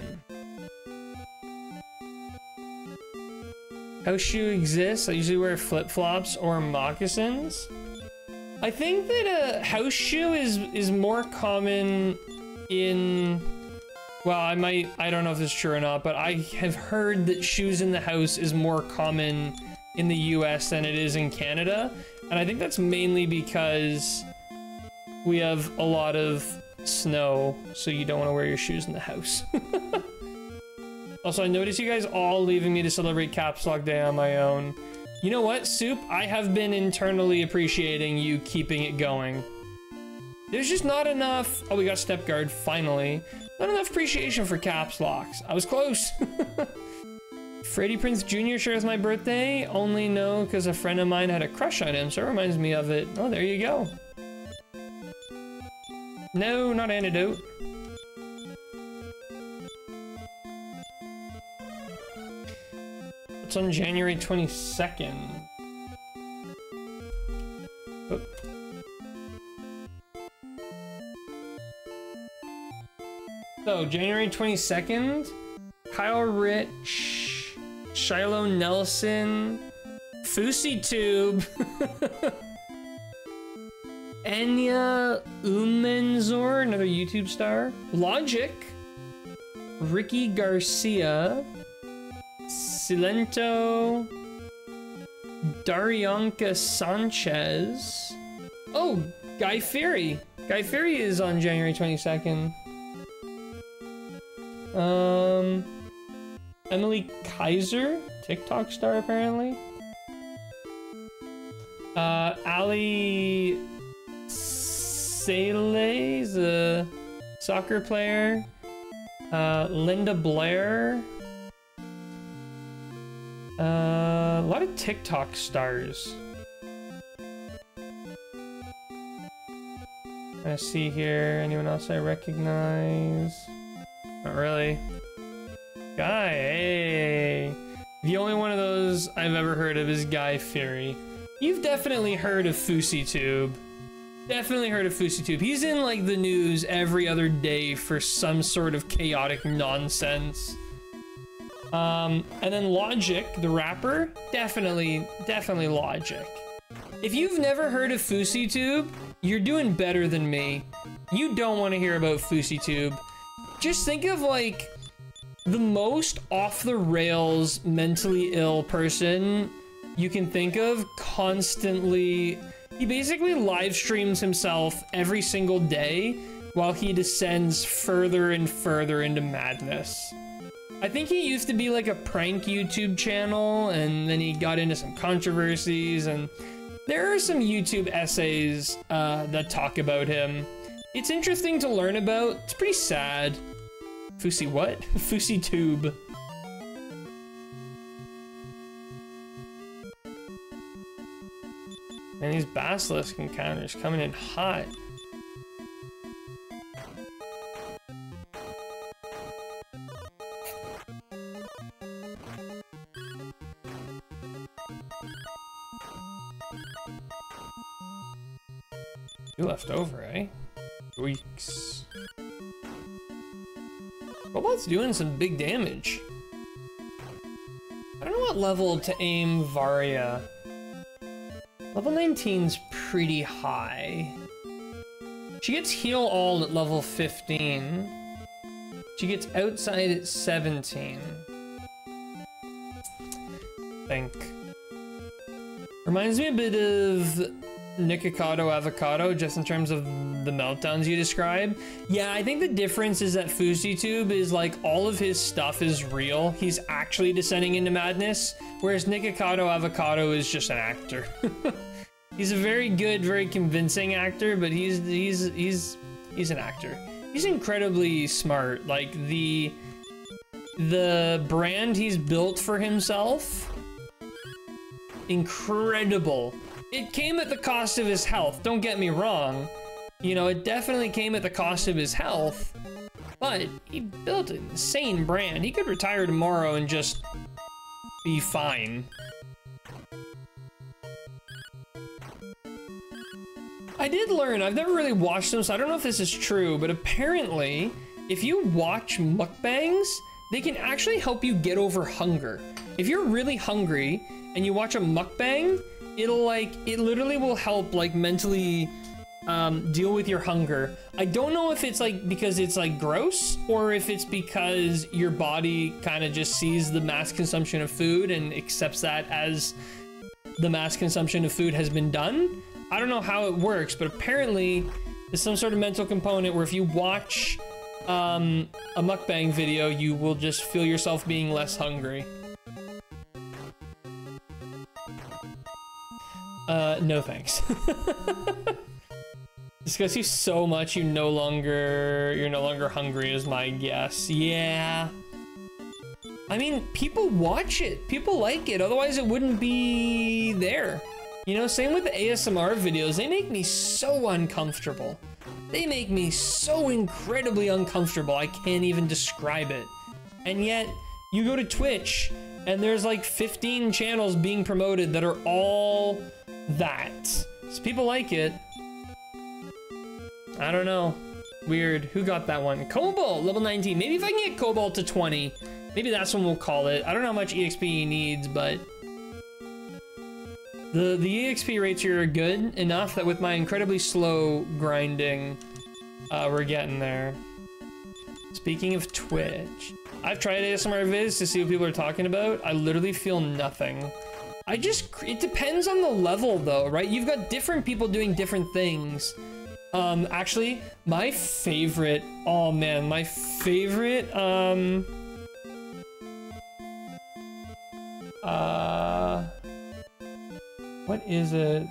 House shoe exists. I usually wear flip-flops or moccasins. I think that a house shoe is more common in, well, I don't know if it's true or not, but I have heard that shoes in the house is more common in the US than it is in Canada. And I think that's mainly because we have a lot of snow, so you don't want to wear your shoes in the house. Also, I noticed you guys all leaving me to celebrate Caps Lock Day on my own. You know what, Soup? I have been internally appreciating you keeping it going. There's just not enough... Oh, we got Step Guard, finally. Not enough appreciation for Caps Locks. I was close. Freddie Prinze Jr. shares my birthday. Only know because a friend of mine had a crush on him, so it reminds me of it. Oh, there you go. No, not Antidote. It's on January 22nd. Oh. So, January 22nd, Kyle Rich, Shiloh Nelson, Fousey Tube, Enya Umenzor, another YouTube star, Logic, Ricky Garcia, Silento, Daryanka Sanchez. Oh, Guy Fieri. Guy Fieri is on January 22nd. Emily Kaiser, TikTok star apparently. Ali Saleh is a soccer player. Linda Blair. A lot of TikTok stars. I see here, anyone else I recognize? Not really. Guy, hey. The only one of those I've ever heard of is Guy Fieri. You've definitely heard of Fousey Tube. Definitely heard of Fousey Tube. He's in like the news every other day for some sort of chaotic nonsense. And then Logic, the rapper, definitely Logic. If you've never heard of Fousey Tube, you're doing better than me. You don't want to hear about Fousey Tube. Just think of like the most off the rails, mentally ill person you can think of constantly. He basically live streams himself every single day while he descends further and further into madness. I think he used to be like a prank YouTube channel, and then he got into some controversies, and there are some YouTube essays that talk about him. It's interesting to learn about. It's pretty sad. Fousey what? Fousey Tube. And these basilisk encounters coming in hot. You left over, eh? Weeks. Robot's doing some big damage. I don't know what level to aim Varia. Level 19's pretty high. She gets heal all at level 15. She gets outside at 17. think. Reminds me a bit of Nikocado Avocado, just in terms of the meltdowns you describe. Yeah, I think the difference is that FouseyTube is like, all of his stuff is real. He's actually descending into madness, whereas Nikocado Avocado is just an actor. He's a very good, very convincing actor, but he's an actor. He's incredibly smart. Like, the brand he's built for himself, incredible. It came at the cost of his health, don't get me wrong. You know, it definitely came at the cost of his health, but he built an insane brand. He could retire tomorrow and just be fine. I did learn, I've never really watched them, so I don't know if this is true, but apparently, if you watch mukbangs, they can actually help you get over hunger. If you're really hungry and you watch a mukbang, it literally will help like mentally deal with your hunger. I don't know if it's like because it's like gross, or if it's because your body kind of just sees the mass consumption of food and accepts that as the mass consumption of food has been done. I don't know how it works, but apparently there's some sort of mental component where if you watch a mukbang video, you will just feel yourself being less hungry. No thanks. Disgust you so much you're no longer hungry is my guess. Yeah. I mean, people watch it. People like it. Otherwise it wouldn't be there. You know, same with the ASMR videos. They make me so uncomfortable. They make me so incredibly uncomfortable. I can't even describe it. And yet, you go to Twitch, and there's like 15 channels being promoted that are all that. So people like it. I don't know. Weird. Who got that one? Cobalt, level 19. Maybe if I can get Cobalt to 20, maybe that's when we'll call it. I don't know how much EXP he needs, but the EXP rates here are good enough that with my incredibly slow grinding, we're getting there. Speaking of Twitch, I've tried ASMR vids to see what people are talking about. I literally feel nothing. It depends on the level though, right? You've got different people doing different things. Actually, my favorite, oh man, my favorite, what is it?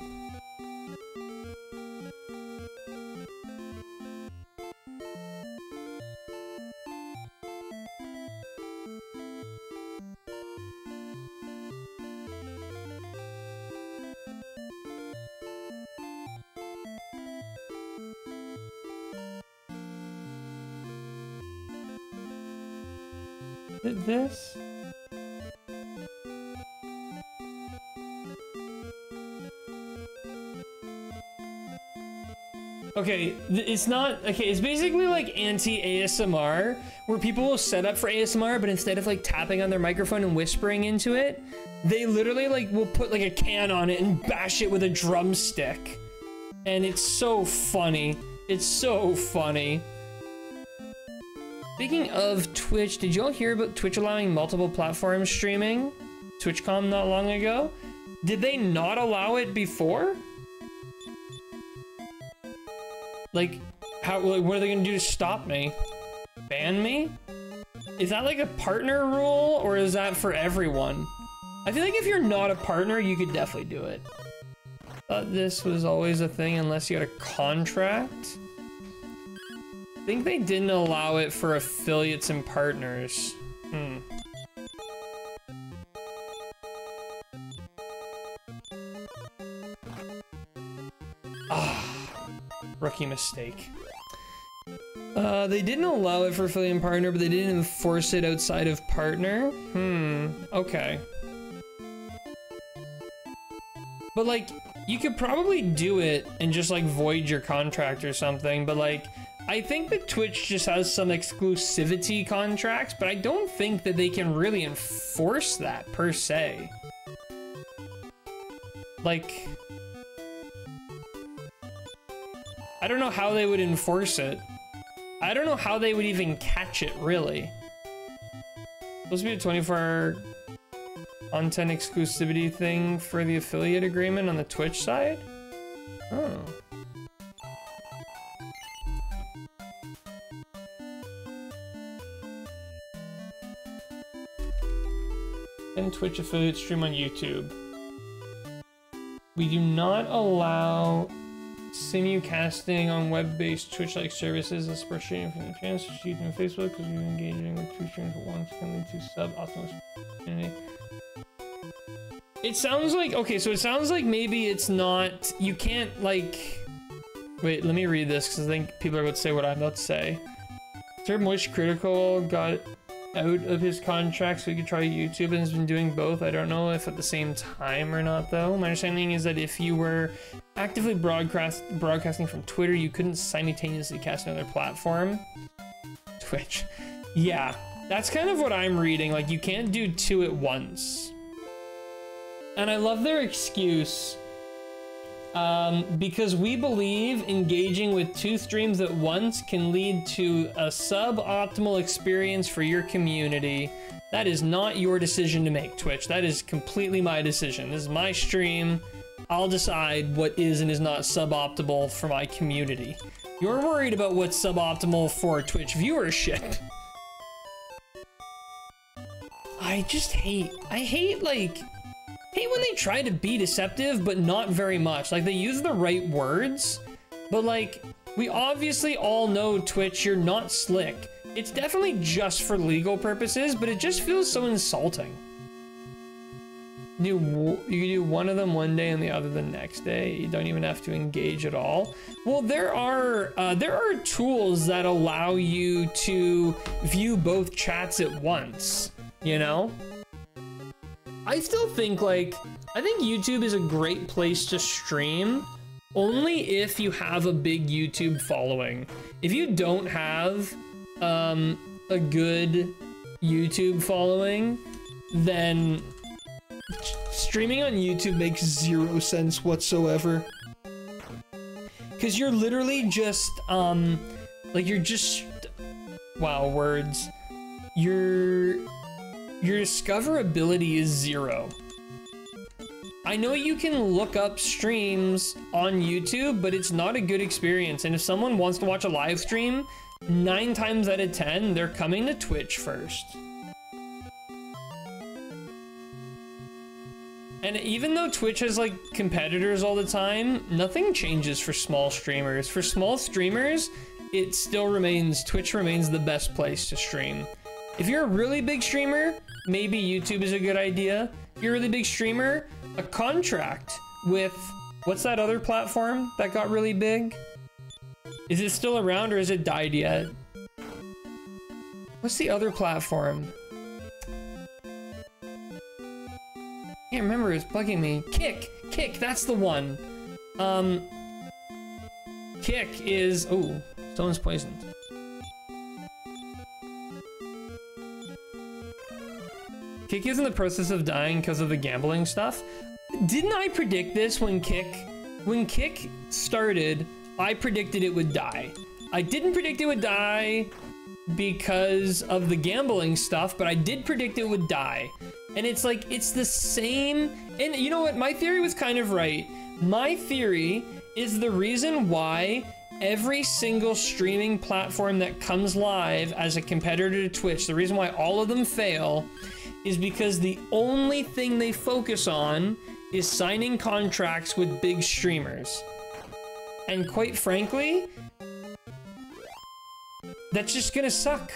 This? Okay, it's not, okay, it's basically like anti-ASMR, where people will set up for ASMR, but instead of like tapping on their microphone and whispering into it, they literally like will put like a can on it and bash it with a drumstick. And it's so funny. It's so funny. Speaking of Twitch, did y'all hear about Twitch allowing multiple platforms streaming? TwitchCom not long ago? Did they not allow it before? Like, what are they gonna do to stop me? Ban me? Is that like a partner rule, or is that for everyone? I feel like if you're not a partner, you could definitely do it. Thought this was always a thing unless you had a contract. I think they didn't allow it for affiliates and partners. Rookie mistake. They didn't allow it for affiliate and partner, but they didn't enforce it outside of partner? Okay. But like, you could probably do it and just like void your contract or something, but like, I think that Twitch just has some exclusivity contracts, but I don't think that they can really enforce that per se. Like, I don't know how they would enforce it. I don't know how they would even catch it, really. Supposed to be a 24-hour content exclusivity thing for the affiliate agreement on the Twitch side? Oh. And Twitch affiliate stream on YouTube. We do not allow simulcasting on web-based Twitch-like services, especially from the channels, YouTube and Facebook, because you're engaging with Twitch streams at once can lead to sub-optimal community. It sounds like, okay, so it sounds like maybe it's not, you can't like, wait, let me read this because I think people are about to say what I'm about to say. Sir Moist Critical got out of his contract so he could try YouTube and has been doing both. I don't know if at the same time or not though. My understanding is that if you were actively broadcasting from Twitter, you couldn't simultaneously cast another platform. Twitch. Yeah, that's kind of what I'm reading. Like you can't do two at once. And I love their excuse. Because we believe engaging with two streams at once can lead to a suboptimal experience for your community. That is not your decision to make, Twitch. That is completely my decision. This is my stream. I'll decide what is and is not suboptimal for my community. You're worried about what's suboptimal for Twitch viewership. I hate when they try to be deceptive, but not very much. Like, they use the right words, but like, we obviously all know Twitch, you're not slick. It's definitely just for legal purposes, but it just feels so insulting. You can do one of them one day and the other the next day. You don't even have to engage at all. Well, there are tools that allow you to view both chats at once, you know? I still think, like, I think YouTube is a great place to stream only if you have a big YouTube following. If you don't have a good YouTube following, then streaming on YouTube makes zero sense whatsoever. Because you're literally just, like, you're just, wow, words. Your discoverability is zero. I know you can look up streams on YouTube, but it's not a good experience. And if someone wants to watch a live stream, 9 times out of 10, they're coming to Twitch first. And even though Twitch has like competitors all the time, nothing changes for small streamers. For small streamers, it still remains, Twitch remains the best place to stream. If you're a really big streamer, maybe YouTube is a good idea. If you're a really big streamer, a contract with, what's that other platform that got really big? Is it still around or has it died yet? What's the other platform? Can't remember, it's bugging me. Kick, that's the one. Kick is, oh, someone's poisoned. Kick is in the process of dying because of the gambling stuff. Didn't I predict this when Kick started? I predicted it would die. I didn't predict it would die because of the gambling stuff, but I did predict it would die. And it's like, it's the same. And you know what? My theory was kind of right. My theory is the reason why every single streaming platform that comes live as a competitor to Twitch, the reason why all of them fail is because the only thing they focus on is signing contracts with big streamers. And quite frankly, that's just gonna suck.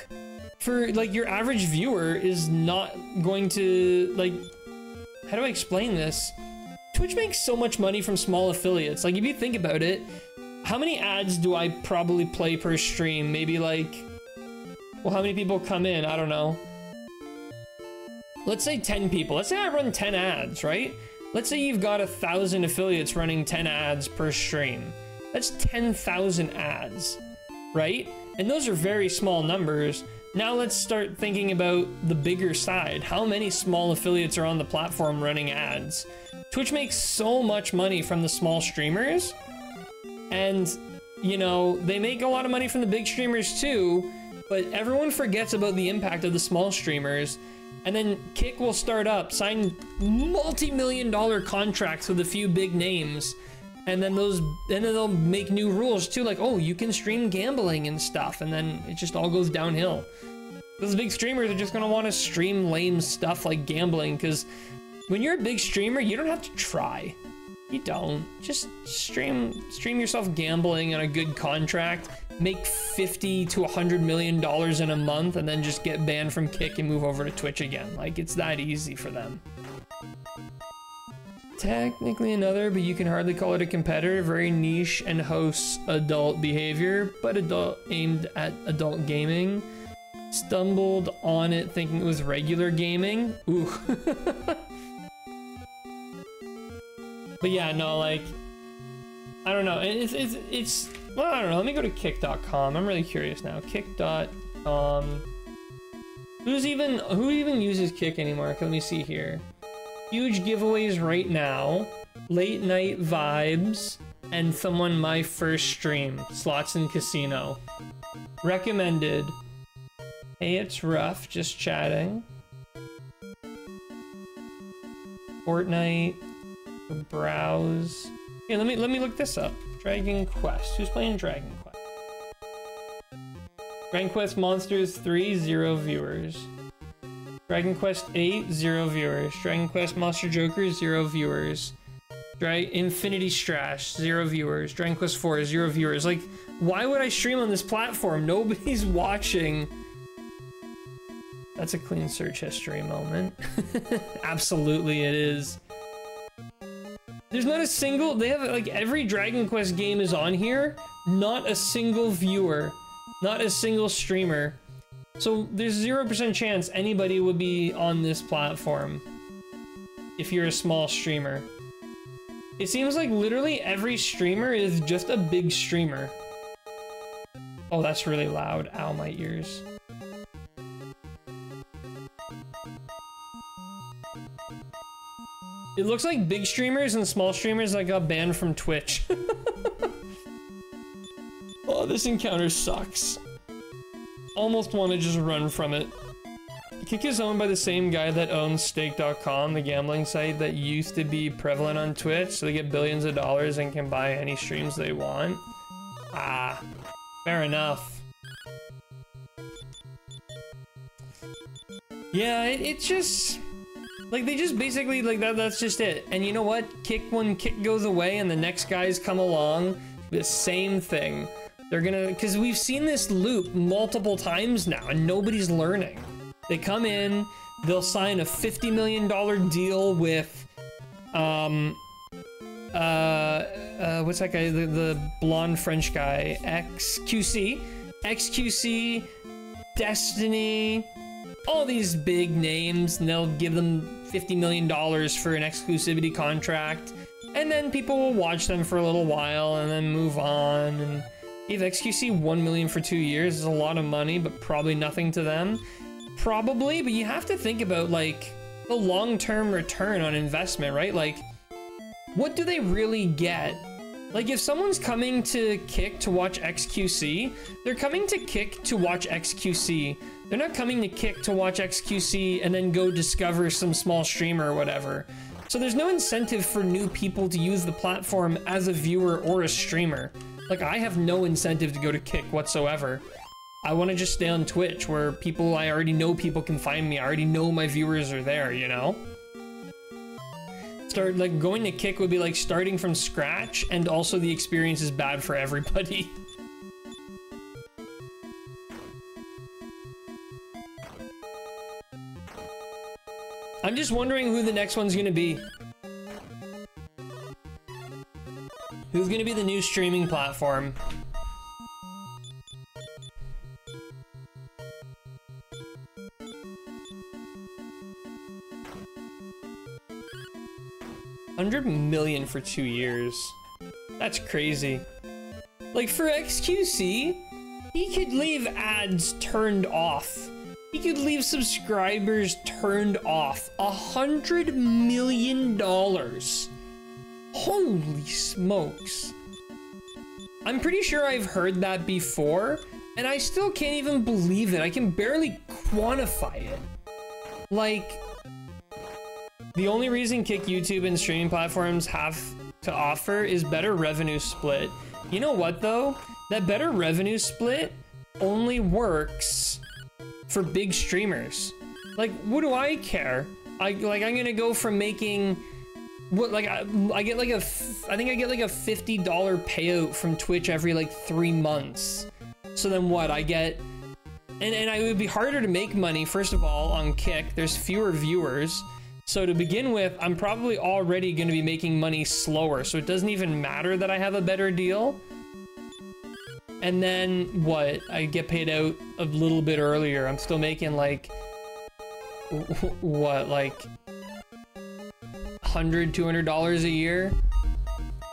For like, your average viewer is not going to, like, how do I explain this? Twitch makes so much money from small affiliates. Like, if you think about it, how many ads do I probably play per stream? Maybe like, well, how many people come in? I don't know. Let's say 10 people. Let's say I run 10 ads, right? Let's say you've got 1,000 affiliates running 10 ads per stream. That's 10,000 ads, right? And those are very small numbers. Now let's start thinking about the bigger side. How many small affiliates are on the platform running ads? Twitch makes so much money from the small streamers. And, you know, they make a lot of money from the big streamers too. but everyone forgets about the impact of the small streamers. And then Kick will start up, sign multi-million-dollar contracts with a few big names, and then they'll make new rules too, like, oh, you can stream gambling and stuff, and then it just all goes downhill. Those big streamers are just gonna want to stream lame stuff like gambling, because when you're a big streamer, you don't have to try. You don't. Just stream yourself gambling on a good contract, make $50 to $100 million in a month, and then just get banned from Kick and move over to Twitch again. Like, it's that easy for them. Technically another, but you can hardly call it a competitor. Very niche and hosts adult behavior, but aimed at adult gaming. Stumbled on it thinking it was regular gaming. Ooh. But yeah, no, like, I don't know. It's well, I don't know. Let me go to kick.com. I'm really curious now. Kick.com. Who even uses Kick anymore? Let me see here. Huge giveaways right now. Late night vibes. And someone my first stream. Slots and casino. Recommended. Hey, it's rough. Just chatting. Fortnite. Browse. Here, let me look this up. Dragon Quest. Who's playing Dragon Quest? Dragon Quest Monsters 3, 0 viewers. Dragon Quest 8, 0 viewers. Dragon Quest Monster Joker, 0 viewers. Infinity Strash, 0 viewers. Dragon Quest 4, 0 viewers. Like, why would I stream on this platform? Nobody's watching. That's a clean search history moment. Absolutely it is. There's not a single, they have like every Dragon Quest game is on here, not a single viewer, not a single streamer. So there's 0% chance anybody would be on this platform if you're a small streamer. It seems like literally every streamer is just a big streamer. Oh, that's really loud. Ow, my ears. It looks like big streamers and small streamers that got banned from Twitch. Oh, this encounter sucks. Almost want to just run from it. Kick is owned by the same guy that owns Stake.com, the gambling site that used to be prevalent on Twitch, so they get billions of dollars and can buy any streams they want. Ah, fair enough. Yeah, it's just... like, they just basically, like, that's just it. And you know what? When Kick goes away and the next guys come along, the same thing. They're gonna, because we've seen this loop multiple times now, and nobody's learning. They come in, they'll sign a $50 million deal with, what's that guy? The blonde French guy, XQC, Destiny, all these big names, and they'll give them $50 million for an exclusivity contract, and then people will watch them for a little while and then move on. And if XQC 1 million for 2 years is a lot of money, but probably nothing to them. Probably, but you have to think about like the long-term return on investment, right? Like, what do they really get? Like, if someone's coming to Kick to watch XQC, they're coming to Kick to watch XQC. They're not coming to Kick to watch XQC and then go discover some small streamer or whatever. So there's no incentive for new people to use the platform as a viewer or a streamer. Like, I have no incentive to go to Kick whatsoever. I want to just stay on Twitch where I already know people can find me. I already know my viewers are there, you know? Like, going to Kick would be like starting from scratch, and also the experience is bad for everybody. I'm just wondering who the next one's gonna be. Who's gonna be the new streaming platform? $100 million for 2 years. That's crazy. Like, for XQC, he could leave ads turned off. He could leave subscribers turned off. $100 million. Holy smokes. I'm pretty sure I've heard that before, And I still can't even believe it. I can barely quantify it. Like, the only reason Kick, YouTube, and streaming platforms have to offer is better revenue split. You know what though? That better revenue split only works for big streamers. Like, what do I care? I'm gonna go from making what, like, I get like I think I get like a $50 payout from Twitch every like 3 months. So then what? I get, and it would be harder to make money, first of all, on Kick. There's fewer viewers. So to begin with, I'm probably already going to be making money slower. So it doesn't even matter that I have a better deal. And then what? I get paid out a little bit earlier. I'm still making like, what, like $100, $200 a year?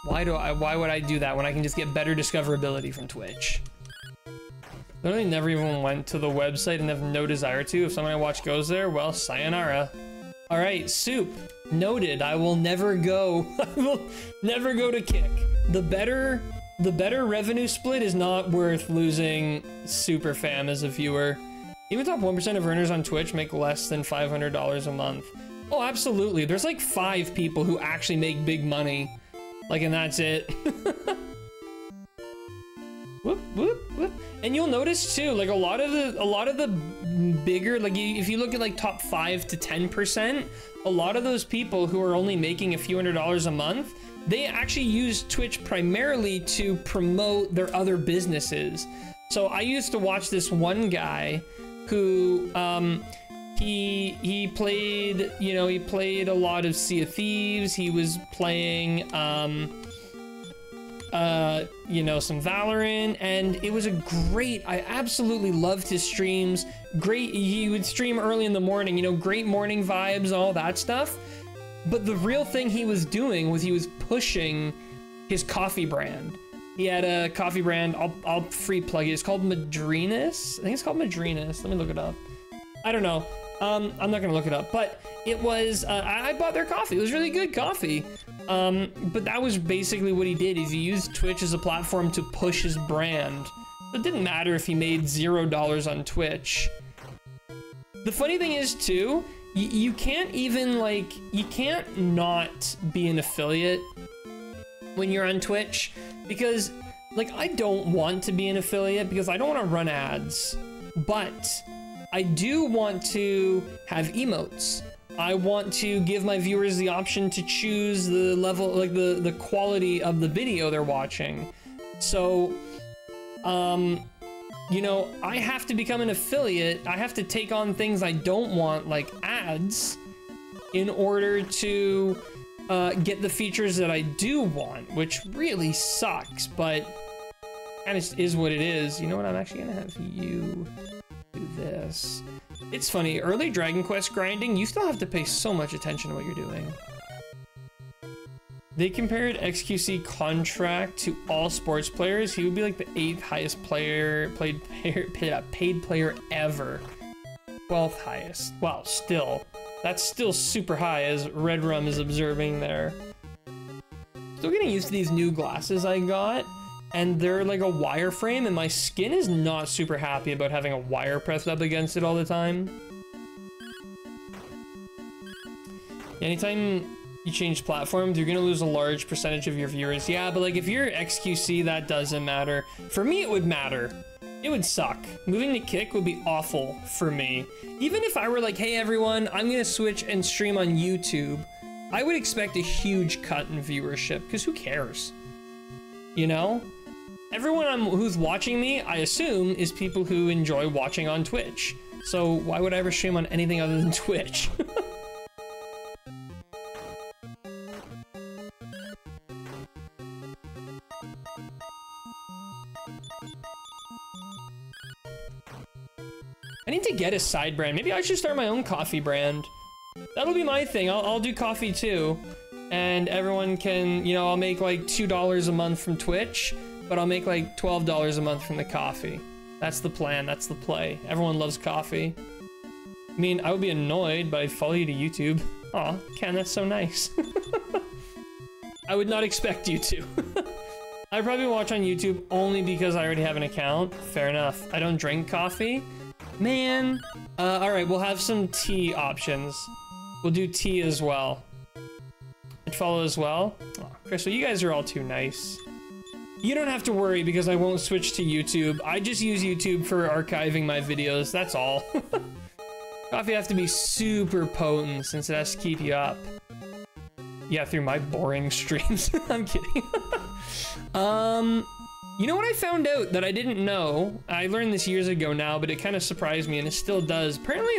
Why would I do that when I can just get better discoverability from Twitch? Literally never even went to the website and have no desire to. If someone I watch goes there, well, sayonara. All right, Soup, noted. I will never go. I will never go to Kick. The better revenue split is not worth losing Super Fam as a viewer. Even top 1% of earners on Twitch make less than $500 a month. Oh, absolutely. There's like 5 people who actually make big money. Like, and that's it. Whoop, whoop, whoop. And you'll notice too, like a lot of the bigger, like if you look at like top 5 to 10%, a lot of those people who are only making a few $100s a month, they actually use Twitch primarily to promote their other businesses. So I used to watch this one guy who, he played, you know, he played a lot of Sea of Thieves. He was playing, you know, some Valorant, and it was I absolutely loved his streams. Great, he would stream early in the morning, you know, great morning vibes, all that stuff. But the real thing he was doing was he was pushing his coffee brand. He had a coffee brand, I'll free plug it. It's called Madrinas. I think it's called Madrinas. Let me look it up. I don't know. I'm not gonna look it up, but it was, I bought their coffee. It was really good coffee. But that was basically what he did, is he used Twitch as a platform to push his brand. It didn't matter if he made $0 on Twitch. The funny thing is too, you can't even like, you can't not be an affiliate when you're on Twitch, because like, I don't want to be an affiliate because I don't want to run ads, but I do want to have emotes. I want to give my viewers the option to choose the level, like the quality of the video they're watching. So, you know, I have to become an affiliate. I have to take on things I don't want, like ads, in order to get the features that I do want, which really sucks, but kind of is what it is. You know what? I'm actually gonna have you do this. It's funny, early Dragon Quest grinding, you still have to pay so much attention to what you're doing. They compared XQC contract to all sports players. He would be like the 8th highest paid player ever. 12th highest. Wow, still. That's still super high, as Red Rum is observing there. Still getting used to these new glasses I got, and they're like a wireframe, and my skin is not super happy about having a wire pressed up against it all the time. Anytime you change platforms, you're gonna lose a large percentage of your viewers. Yeah, but like if you're XQC, that doesn't matter. For me, it would matter. It would suck. Moving to Kick would be awful for me. Even if I were like, hey everyone, I'm gonna switch and stream on YouTube, I would expect a huge cut in viewership, because who cares? You know? Everyone who's watching me, I assume, is people who enjoy watching on Twitch. So why would I ever stream on anything other than Twitch? I need to get a side brand. Maybe I should start my own coffee brand. That'll be my thing. I'll do coffee too. And everyone can, you know, I'll make like $2 a month from Twitch, but I'll make like $12 a month from the coffee. That's the plan, that's the play. Everyone loves coffee. I mean, I would be annoyed, but I'd follow you to YouTube. Aw, Ken, that's so nice. I would not expect you to. I probably watch on YouTube only because I already have an account. Fair enough. I don't drink coffee. Man. All right, we'll have some tea options. We'll do tea as well. And follow as well. Oh, Crystal, you guys are all too nice. You don't have to worry because I won't switch to YouTube. I just use YouTube for archiving my videos. That's all. Coffee has to be super potent since it has to keep you up. Yeah, through my boring streams. I'm kidding. You know what I found out that I didn't know? I learned this years ago now, but it kind of surprised me, and it still does. Apparently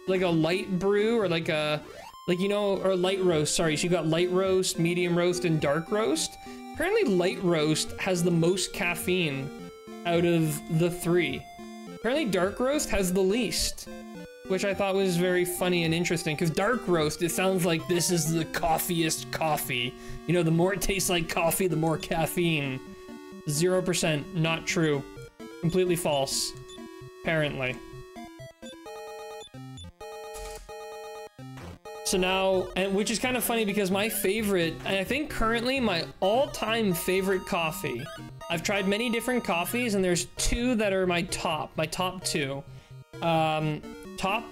like a light brew, or like a, you know, or light roast, sorry. So you got light roast, medium roast, and dark roast. Apparently light roast has the most caffeine out of the three. Apparently dark roast has the least, which I thought was very funny and interesting, because dark roast, it sounds like this is the coffeeiest coffee. You know, the more it tastes like coffee, the more caffeine. 0%, not true. Completely false, apparently. So now, and which is kind of funny because my favorite, and I think currently my all-time favorite coffee, I've tried many different coffees and there's two that are my top two. Top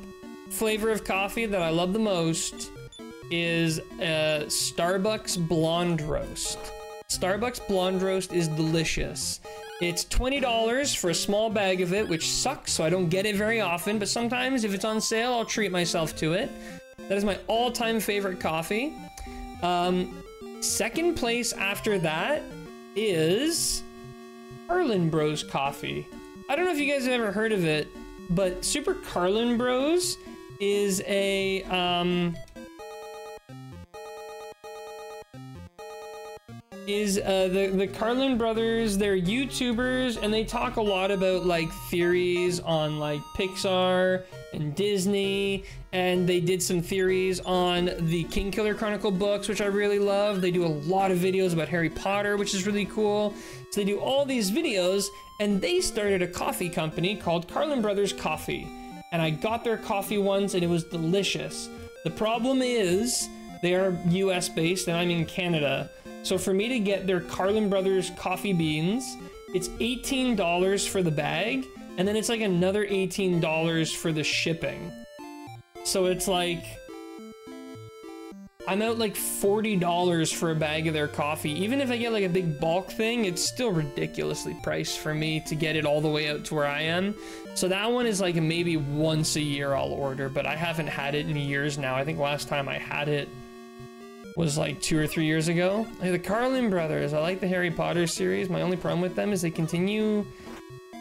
flavor of coffee that I love the most is Starbucks Blonde Roast. Starbucks Blonde Roast is delicious. It's $20 for a small bag of it, which sucks, so I don't get it very often, but sometimes if it's on sale, I'll treat myself to it. That is my all-time favorite coffee. Second place after that is Carlin Bros Coffee. I don't know if you guys have ever heard of it, but Super Carlin Bros is a the Carlin brothers. They're YouTubers and they talk a lot about like theories on like Pixar and Disney, and they did some theories on the King Killer Chronicle books, which I really love. They do a lot of videos about Harry Potter, which is really cool. So they do all these videos, and they started a coffee company called Carlin Brothers Coffee, and I got their coffee once and it was delicious. The problem is they are US based and I'm in Canada. So for me to get their Carlin Brothers coffee beans, it's $18 for the bag, and then it's like another $18 for the shipping. So it's like, I'm out like $40 for a bag of their coffee. Even if I get like a big bulk thing, it's still ridiculously priced for me to get it all the way out to where I am. So that one is like maybe once a year I'll order, but I haven't had it in years now. I think last time I had it was like 2 or 3 years ago. Like the Carlin brothers, I like the Harry Potter series. My only problem with them is they continue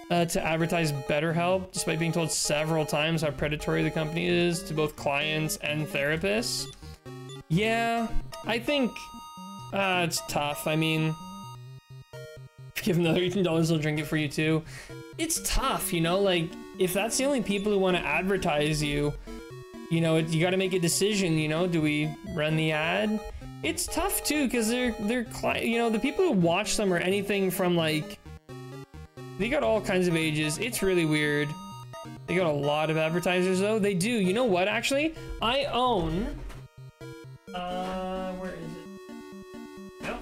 to advertise BetterHelp, despite being told several times how predatory the company is to both clients and therapists. Yeah, I think it's tough. I mean, give them another $18, they'll drink it for you too. It's tough, you know, like if that's the only people who want to advertise you, you know, you got to make a decision, you know, do we run the ad? It's tough too, because they're you know, the people who watch them are anything from like, they got all kinds of ages. It's really weird. They got a lot of advertisers though. They do. You know what, actually? I own, where is it? Yep.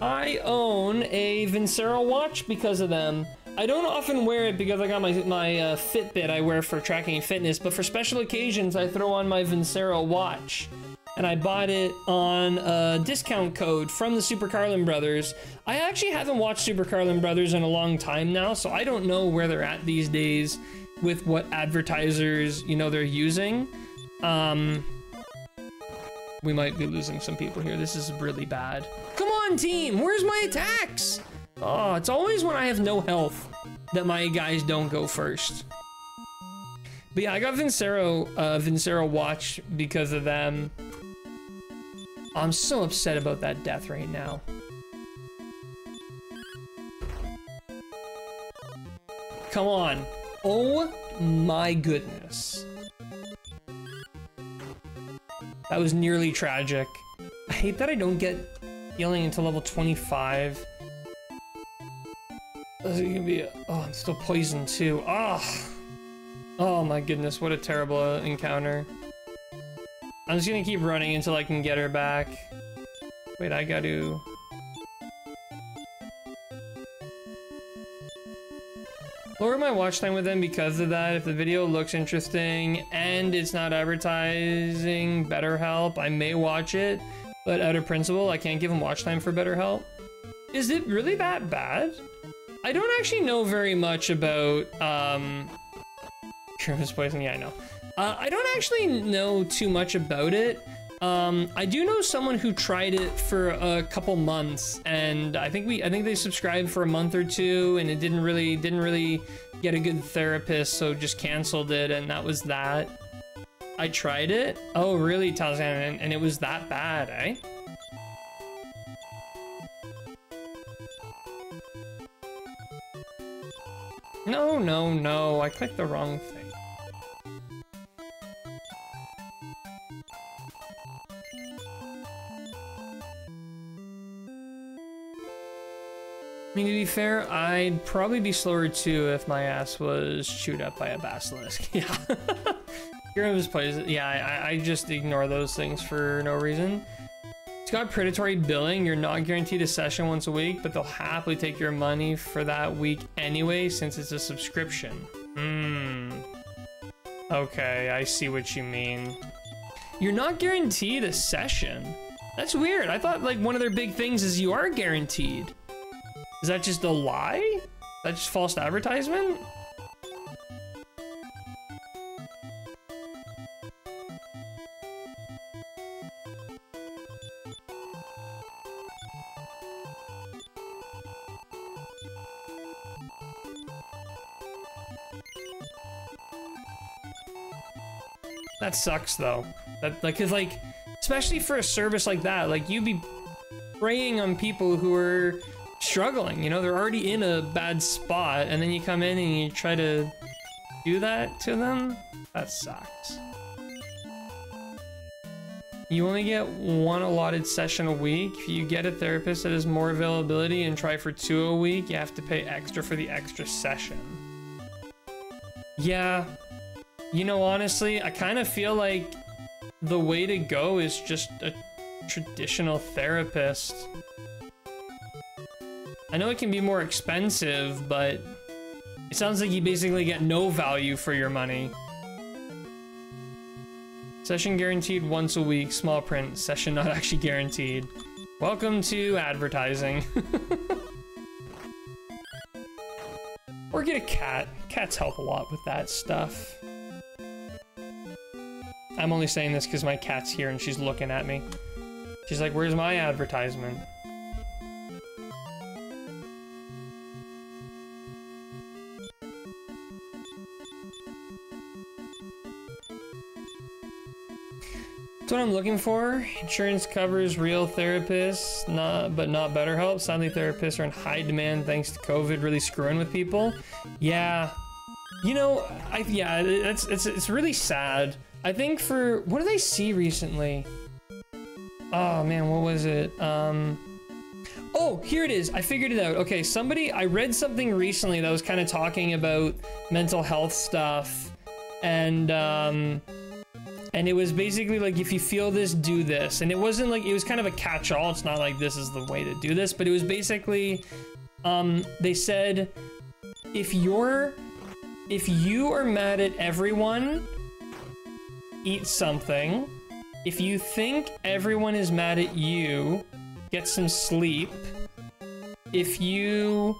I own a Vincero watch because of them. I don't often wear it because I got my Fitbit I wear for tracking fitness, but for special occasions I throw on my Vincero watch. And I bought it on a discount code from the Super Carlin Brothers. I actually haven't watched Super Carlin Brothers in a long time now, so I don't know where they're at these days with what advertisers, you know, they're using. We might be losing some people here. This is really bad. Come on, team! Where's my attacks? Oh, it's always when I have no health that my guys don't go first. But yeah, I got Vincero watch because of them. I'm so upset about that death right now. Come on. Oh my goodness. That was nearly tragic. I hate that I don't get healing until level 25. This is gonna be oh, I'm still poisoned too. Oh my goodness, what a terrible encounter. I'm just gonna keep running until I can get her back. Wait, I gotta... Lower my watch time with them because of that. If the video looks interesting and it's not advertising BetterHelp, I may watch it, but out of principle, I can't give them watch time for BetterHelp. Is it really that bad? I don't actually know very much about, Christmas poison, yeah, I know. I don't actually know too much about it. I do know someone who tried it for a couple months, and I think they subscribed for a month or two, and it didn't really get a good therapist, so just canceled it, and that was that. I tried it. Oh, really, Talzan, and it was that bad, eh? No, I clicked the wrong thing. I mean, to be fair, I'd probably be slower too if my ass was chewed up by a basilisk. Yeah. Heroes plays it. Yeah, I just ignore those things for no reason. It's got predatory billing. You're not guaranteed a session once a week, but they'll happily take your money for that week anyway, since it's a subscription. Okay, I see what you mean. You're not guaranteed a session. That's weird. I thought like one of their big things is you are guaranteed. Is that just a lie? That's just false advertisement? That sucks though. That like, cause like, especially for a service like that, like you'd be preying on people who are struggling, you know, they're already in a bad spot, and then you come in and you try to do that to them? That sucks. You only get one allotted session a week. If you get a therapist that has more availability and try for 2 a week, you have to pay extra for the extra session. Yeah, you know, honestly, I kind of feel like the way to go is just a traditional therapist. I know it can be more expensive, but it sounds like you basically get no value for your money. Session guaranteed once a week, small print, session not actually guaranteed. Welcome to advertising. Or get a cat. Cats help a lot with that stuff. I'm only saying this because my cat's here and she's looking at me. She's like, where's my advertisement? That's what I'm looking for. Insurance covers real therapists, but not BetterHelp. Sadly, therapists are in high demand thanks to COVID really screwing with people. Yeah, you know, it's really sad. I think for what did I see recently? Oh man, what was it? Oh, here it is. I figured it out. Okay, I read something recently that was kind of talking about mental health stuff, and it was basically like, if you feel this, do this. And it wasn't like, it was kind of a catch-all. It's not like this is the way to do this, but it was basically, they said, if you are mad at everyone, eat something. If you think everyone is mad at you, get some sleep. If you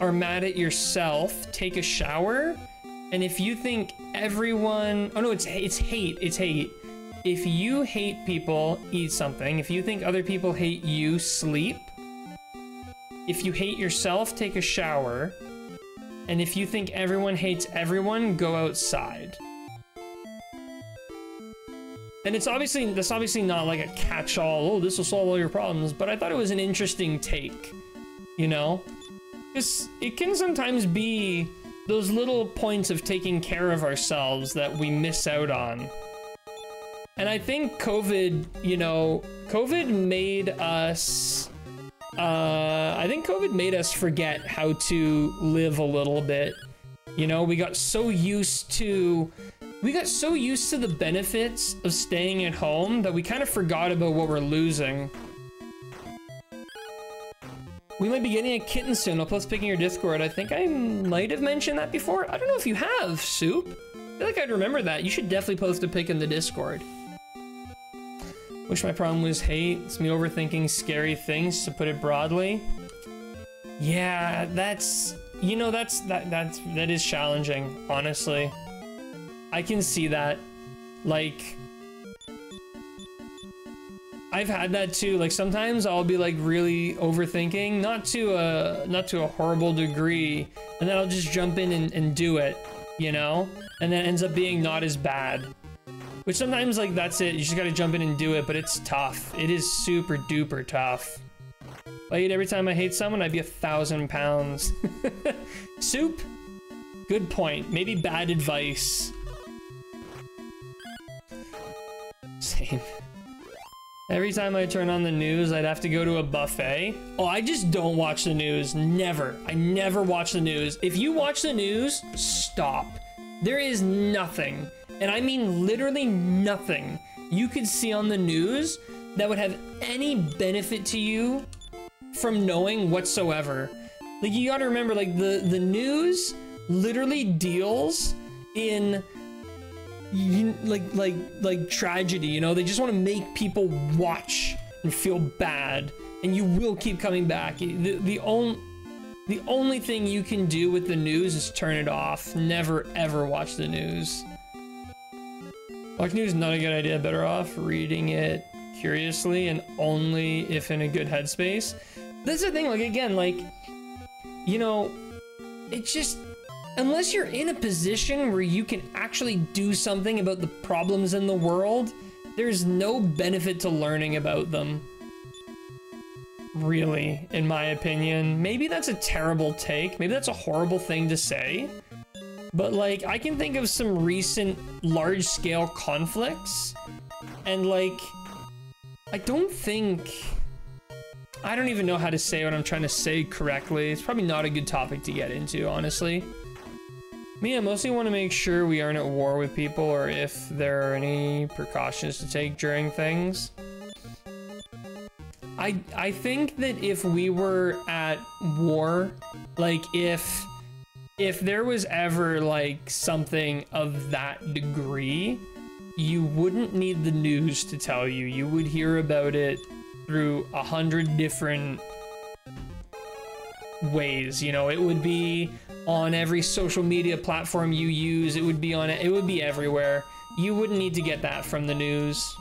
are mad at yourself, take a shower. And if you think everyone, oh no, it's hate. If you hate people, eat something. If you think other people hate you, sleep. If you hate yourself, take a shower. And if you think everyone hates everyone, go outside. And that's obviously not like a catch-all, oh, this will solve all your problems, but I thought it was an interesting take, you know? Because it can sometimes be those little points of taking care of ourselves that we miss out on. And I think COVID, you know, COVID made us, forget how to live a little bit. You know, we got so used to the benefits of staying at home that we kind of forgot about what we're losing. We might be getting a kitten soon. I'll post picking your Discord. I think I might have mentioned that before. I don't know if you have, Soup. I feel like I'd remember that. You should definitely post a pic in the Discord. Wish my problem was hate. It's me overthinking scary things, to put it broadly. Yeah, that's, you know, that is challenging, honestly. I can see that. Like, I've had that too. Like, sometimes I'll be like really overthinking, not to a horrible degree, and then I'll just jump in and do it, you know? And then it ends up being not as bad. Which sometimes, like, that's it. You just gotta jump in and do it, but it's tough. It is super duper tough. Like, every time I hate someone, I'd be 1,000 pounds. Soup? Good point. Maybe bad advice. Same. Every time I turn on the news, I'd have to go to a buffet. Oh, I just don't watch the news. Never. I never watch the news. If you watch the news, stop. There is nothing, and I mean literally nothing, you could see on the news that would have any benefit to you from knowing whatsoever. Like, you gotta remember, like, the news literally deals in like tragedy, you know? They just want to make people watch and feel bad, and you will keep coming back. The only thing you can do with the news is turn it off. Never ever watch the news. Watch news, not a good idea. Better off reading it curiously and only if in a good headspace. That's the thing, like, again, like, you know, it's just, unless you're in a position where you can actually do something about the problems in the world, there's no benefit to learning about them. Really, in my opinion. Maybe that's a terrible take. Maybe that's a horrible thing to say. But, like, I can think of some recent large-scale conflicts, and, like, I don't even know how to say what I'm trying to say correctly. It's probably not a good topic to get into, honestly. Me, I mostly want to make sure we aren't at war with people, or if there are any precautions to take during things. I think that if we were at war, like, if there was ever, like, something of that degree, you wouldn't need the news to tell you. You would hear about it through 100 different ways, you know? It would be on every social media platform you use. It would be on it. It would be everywhere. You wouldn't need to get that from the news.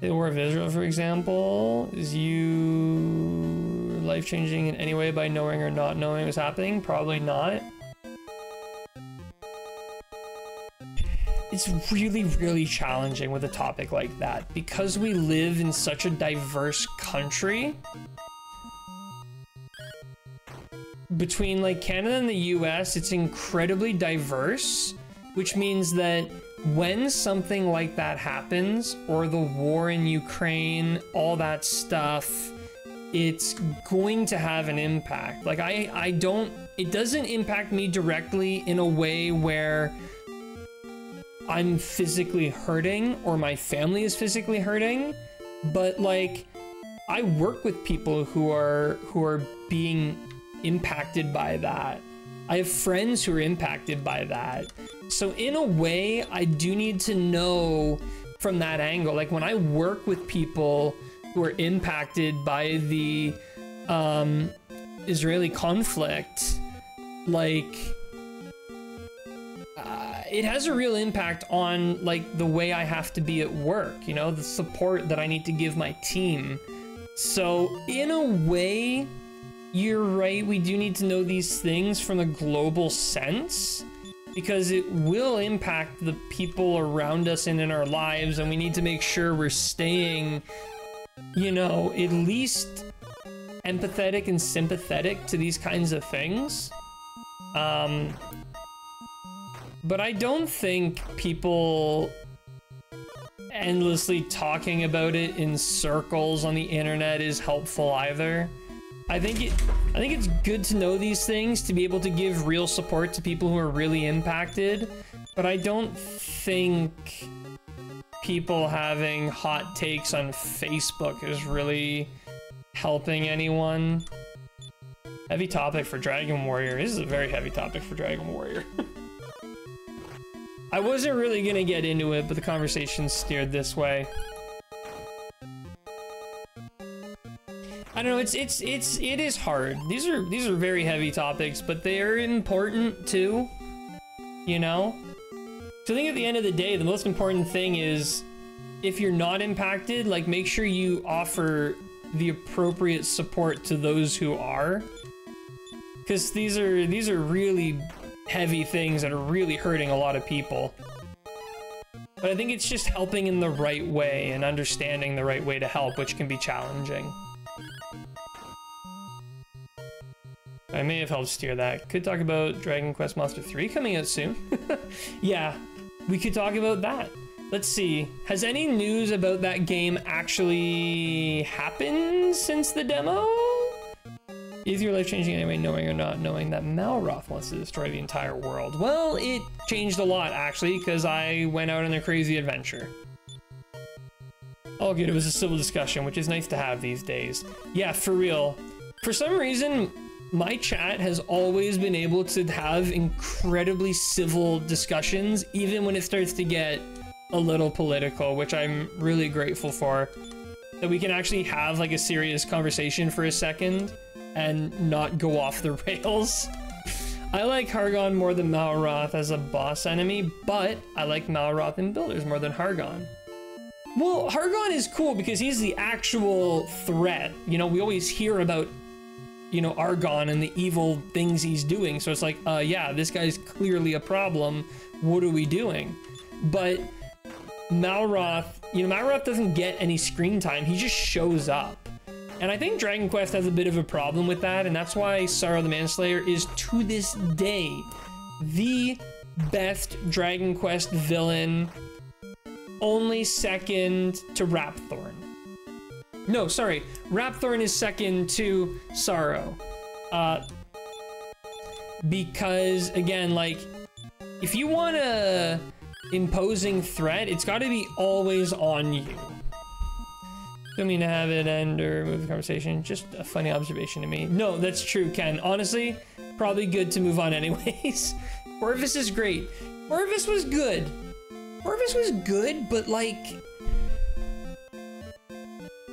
The War of Israel, for example, is you life-changing in any way by knowing or not knowing what's happening? Probably not. It's really, really challenging with a topic like that because we live in such a diverse country. Between, like, Canada and the US, it's incredibly diverse, which means that when something like that happens, or the war in Ukraine, all that stuff, it's going to have an impact. Like, it doesn't impact me directly in a way where I'm physically hurting or my family is physically hurting, but, like, I work with people who are being impacted by that. I have friends who are impacted by that. So in a way, I do need to know from that angle. Like, when I work with people who are impacted by the Israeli conflict, like, it has a real impact on, like, the way I have to be at work, you know, the support that I need to give my team. So in a way, you're right, we do need to know these things from a global sense, because it will impact the people around us and in our lives, and we need to make sure we're staying, you know, at least empathetic and sympathetic to these kinds of things. But I don't think people endlessly talking about it in circles on the internet is helpful either. I think it's good to know these things to be able to give real support to people who are really impacted, but I don't think people having hot takes on Facebook is really helping anyone. Heavy topic for Dragon Warrior. This is a very heavy topic for Dragon Warrior. I wasn't really gonna get into it, but the conversation steered this way. I don't know, it is hard. These are very heavy topics, but they are important too, you know? So I think at the end of the day, the most important thing is if you're not impacted, like make sure you offer the appropriate support to those who are. Because these are really heavy things that are really hurting a lot of people. But I think it's just helping in the right way and understanding the right way to help, which can be challenging. I may have helped steer that. Could talk about Dragon Quest Monster 3 coming out soon. Yeah, we could talk about that. Let's see. Has any news about that game actually happened since the demo? Is your life changing anyway, knowing or not knowing that Malroth wants to destroy the entire world? Well, it changed a lot, actually, because I went out on a crazy adventure. All good, it was a civil discussion, which is nice to have these days. Yeah, for real. For some reason, my chat has always been able to have incredibly civil discussions, even when it starts to get a little political, which I'm really grateful for. That we can actually have like a serious conversation for a second and not go off the rails. I like Hargon more than Malroth as a boss enemy, but I like Malroth in builders more than Hargon. Well, Hargon is cool because he's the actual threat. You know, we always hear about, you know, Argon and the evil things he's doing. So it's like, yeah, this guy's clearly a problem. What are we doing? But Malroth, you know, Malroth doesn't get any screen time. He just shows up. And I think Dragon Quest has a bit of a problem with that, and that's why Sorrow the Manslayer is, to this day, the best Dragon Quest villain, only second to Rapthorn. No, sorry, Rapthorn is second to Sorrow. Because, again, like, if you want a imposing threat, it's gotta be always on you. Don't mean to have it end or move the conversation. Just a funny observation to me. No, that's true, Ken. Honestly, probably good to move on anyways. Corvus is great. Corvus was good. Corvus was good, but like,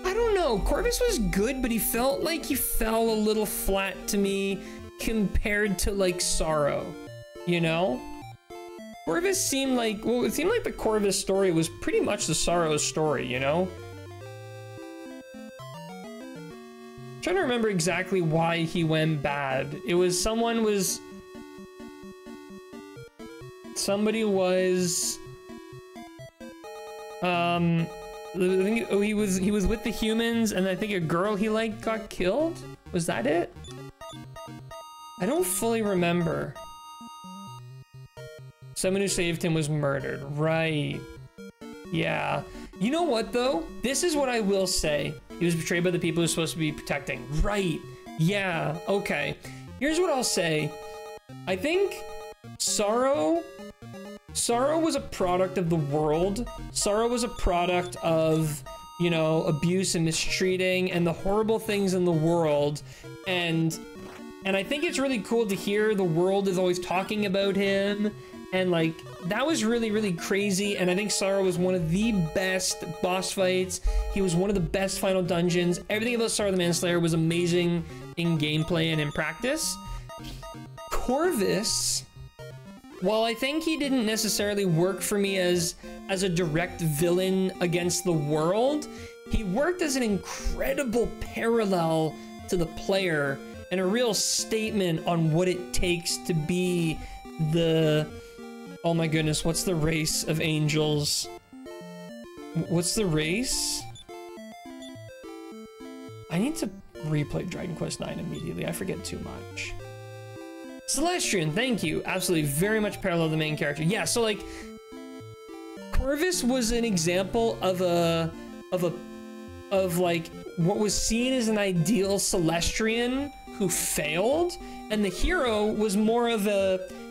I don't know. Corvus was good, but he felt like he fell a little flat to me compared to like Sorrow, you know? Corvus seemed like, well, it seemed like the Corvus story was pretty much the Sorrow story, you know? Trying to remember exactly why he went bad. It was somebody was I think he was with the humans, and I think a girl he liked got killed. Was that it? I don't fully remember. Someone who saved him was murdered. Right. Yeah. You know what, though? This is what I will say. He was betrayed by the people he was supposed to be protecting. Right. Yeah. Okay. Here's what I'll say. I think Sorrow was a product of the world. Sorrow was a product of, you know, abuse and mistreating and the horrible things in the world. And I think it's really cool to hear the world is always talking about him. And like, that was really, really crazy. And I think Sorrow was one of the best boss fights. He was one of the best final dungeons. Everything about Sorrow the Manslayer was amazing in gameplay and in practice. Corvus, while I think he didn't necessarily work for me as a direct villain against the world, he worked as an incredible parallel to the player and a real statement on what it takes to be the... Oh my goodness, what's the race of angels? What's the race? I need to replay Dragon Quest IX immediately. I forget too much. Celestian, thank you. Absolutely, very much parallel to the main character. Yeah, so like, Corvus was an example of like what was seen as an ideal Celestian who failed, and the hero was more of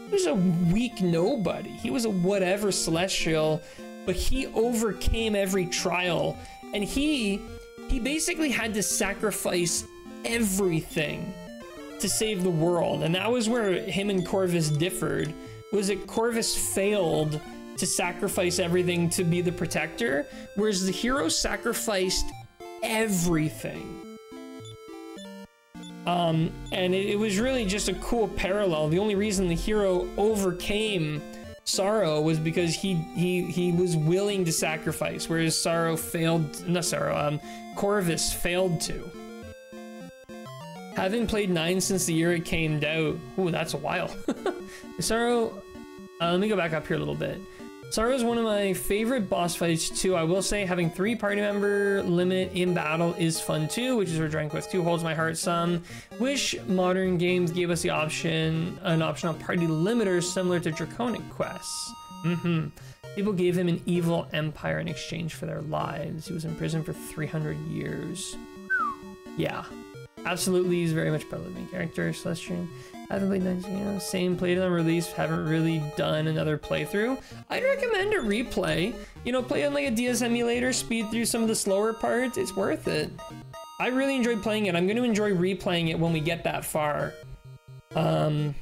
he was a weak nobody. He was a whatever celestial but he overcame every trial, and he basically had to sacrifice everything to save the world. And that was where him and Corvus differed, was that Corvus failed to sacrifice everything to be the protector, whereas the hero sacrificed everything. And it was really just a cool parallel. The only reason the hero overcame Sorrow was because he was willing to sacrifice, whereas Corvus failed to. Having played 9 since the year it came out, ooh, that's a while. Sorrow, let me go back up here a little bit. Sorrow is one of my favorite boss fights too. I will say having 3 party member limit in battle is fun too, which is where Dragon Quest II holds my heart some. Wish modern games gave us an option on party limiters similar to Draconic quests. People gave him an evil empire in exchange for their lives. He was in prison for 300 years. Yeah, absolutely. He's very much part of the main character. Celestian. Haven't played 19, same played on release, haven't really done another playthrough. I'd recommend a replay. You know, play on like a DS emulator, speed through some of the slower parts. It's worth it. I really enjoyed playing it. I'm going to enjoy replaying it when we get that far. What am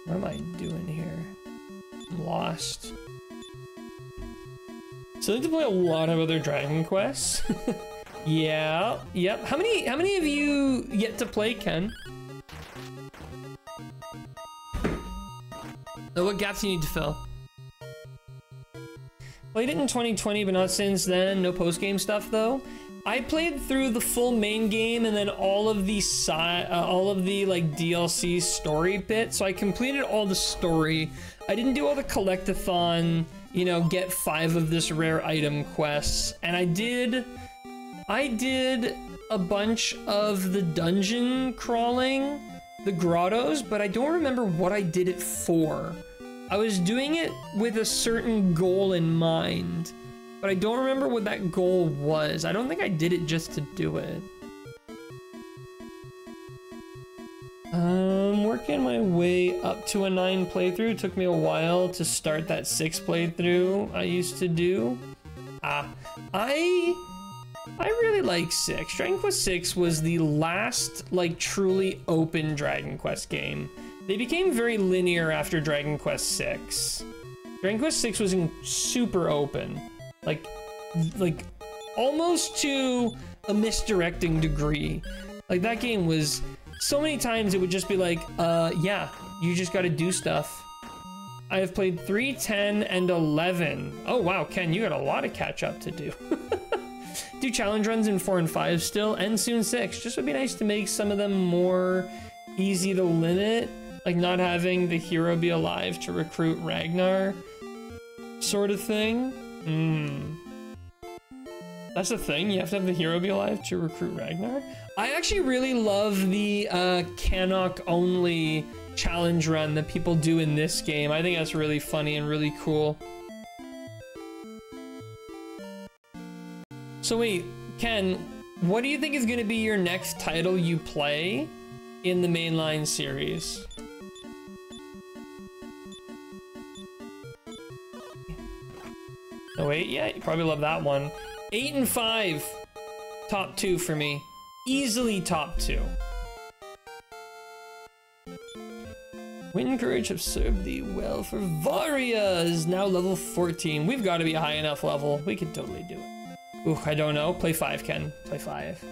I doing here? I'm lost. So I like to play a lot of other Dragon Quests. Yeah, yep. How many of you yet to play, Ken? So what gaps do you need to fill? Played it in 2020, but not since then. No post-game stuff though. I played through the full main game and then all of the like DLC story bits. So I completed all the story. I didn't do all the collectathon, you know, get 5 of this rare item quests. And I did a bunch of the dungeon crawling, the grottos, but I don't remember what I did it for. I was doing it with a certain goal in mind, but I don't remember what that goal was. I don't think I did it just to do it. I'm working my way up to a 9 playthrough. It took me a while to start that 6 playthrough I used to do. I really like 6. Dragon Quest 6 was the last, like, truly open Dragon Quest game. They became very linear after Dragon Quest 6. Dragon Quest 6 was super open. Like almost to a misdirecting degree. Like, that game was, so many times it would just be like, yeah, you just gotta do stuff. I have played 3, 10, and 11. Oh wow, Ken, you got a lot of catch up to do. Do challenge runs in 4 and 5 still, and soon 6. Just would be nice to make some of them more easy to limit, like not having the hero be alive to recruit Ragnar, sort of thing. That's the thing, you have to have the hero be alive to recruit Ragnar? I actually really love the Canuck only challenge run that people do in this game. I think that's really funny and really cool. So wait, Ken, what do you think is going to be your next title you play in the mainline series? Oh wait, yeah, you probably love that one. 8 and 5, top 2 for me. Easily top 2. Wit and Courage have served thee well, for Varia is now level 14. We've got to be a high enough level. We can totally do it. Ooh, I don't know. Play 5, Ken. Play 5.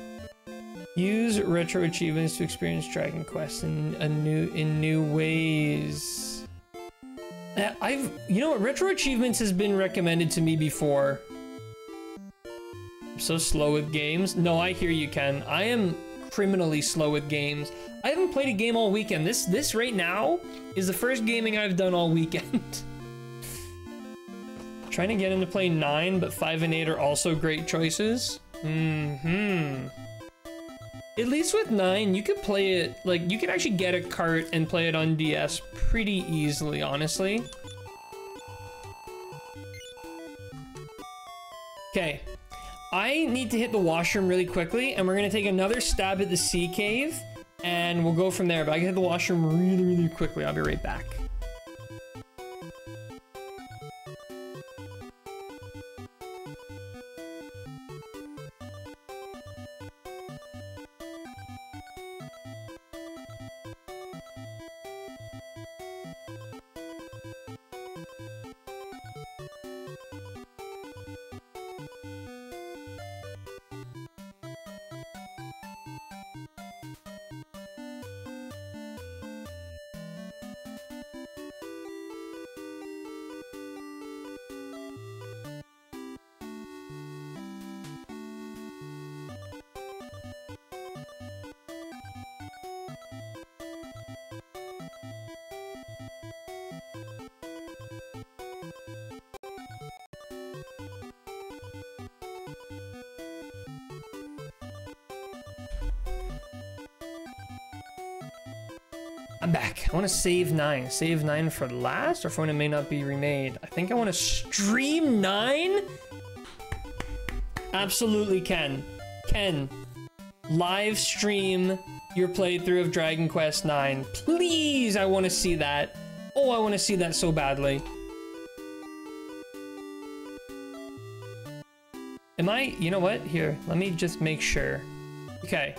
Use retro achievements to experience Dragon Quest in new ways. You know what? Retro achievements has been recommended to me before. I'm so slow with games. No, I hear you, Ken. I am criminally slow with games. I haven't played a game all weekend. This right now is the first gaming I've done all weekend. Trying to get into play 9, but 5 and 8 are also great choices. At least with 9, you could play it, like, you could actually get a cart and play it on DS pretty easily, honestly. Okay, I need to hit the washroom really quickly, and we're gonna take another stab at the sea cave, and we'll go from there, but I can hit the washroom really, really quickly. I'll be right back. I'm back. I want to save 9. Save 9 for last, or for when it may not be remade. I think I want to stream 9? Absolutely, Ken. Ken, live stream your playthrough of Dragon Quest 9. Please, I want to see that. Oh, I want to see that so badly. Am I, you know what? Here, let me just make sure. Okay.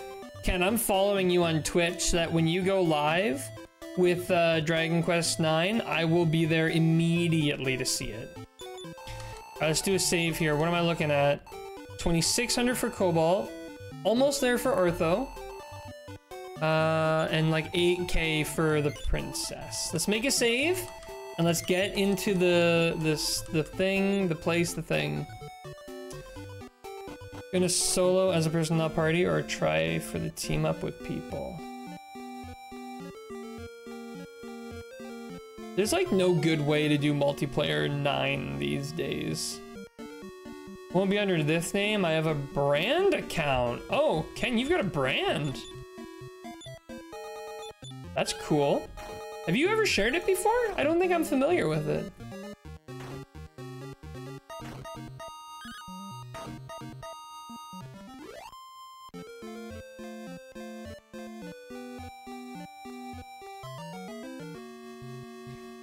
Ken, I'm following you on Twitch so that when you go live with Dragon Quest 9, I will be there immediately to see it. Let's do a save here. What am I looking at? 2600 for Cobalt. Almost there for Ortho. And like 8k for the Princess. Let's make a save. And let's get into the thing. Gonna solo as a person not party or try for the team up with people. There's like no good way to do multiplayer 9 these days. Won't be under this name. I have a brand account. Oh, Ken, you've got a brand. That's cool. Have you ever shared it before? I don't think I'm familiar with it.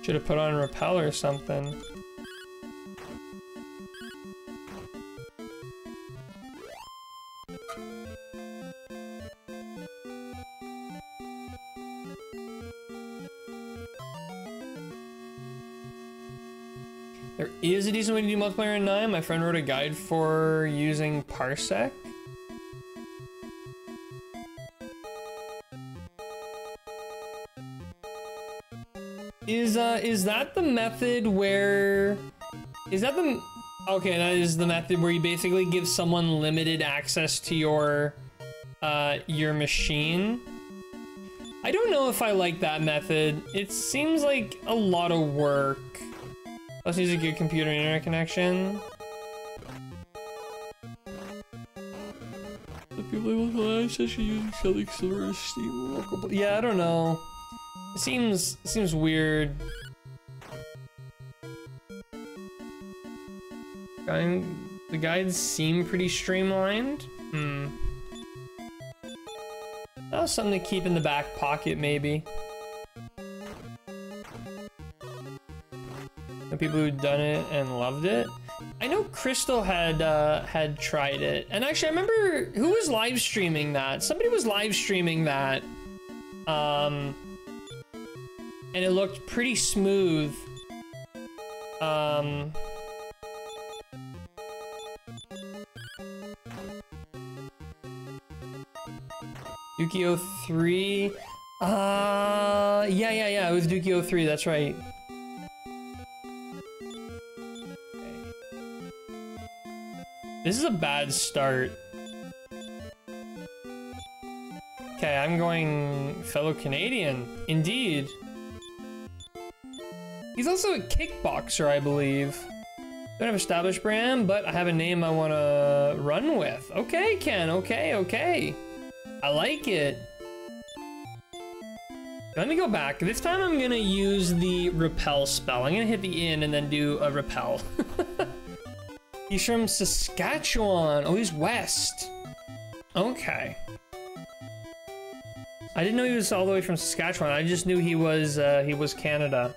Should have put on repel or something. There is a decent way to do multiplayer in 9. My friend wrote a guide for using Parsec. Is that the method where... Is that the... Okay, that is the method where you basically give someone limited access to your machine. I don't know if I like that method. It seems like a lot of work. Let's use a good computer internet connection. The people with live session using Celtic Silver Steam local. Yeah, I don't know. It seems weird. The guides seem pretty streamlined. That was something to keep in the back pocket, maybe. The people who'd done it and loved it. I know Crystal had tried it, and actually I remember who was live streaming that. Somebody was live streaming that, and it looked pretty smooth. Dukio 3. Yeah, it was Dukio 3, that's right. Okay. This is a bad start. Okay, I'm going fellow Canadian. Indeed. He's also a kickboxer, I believe. Don't have established brand, but I have a name I want to run with. Okay, Ken, okay. I like it. Let me go back. This time I'm gonna use the repel spell. I'm gonna hit the in and then do a repel. He's from Saskatchewan. Oh, he's west. Okay. I didn't know he was all the way from Saskatchewan. I just knew he was Canada.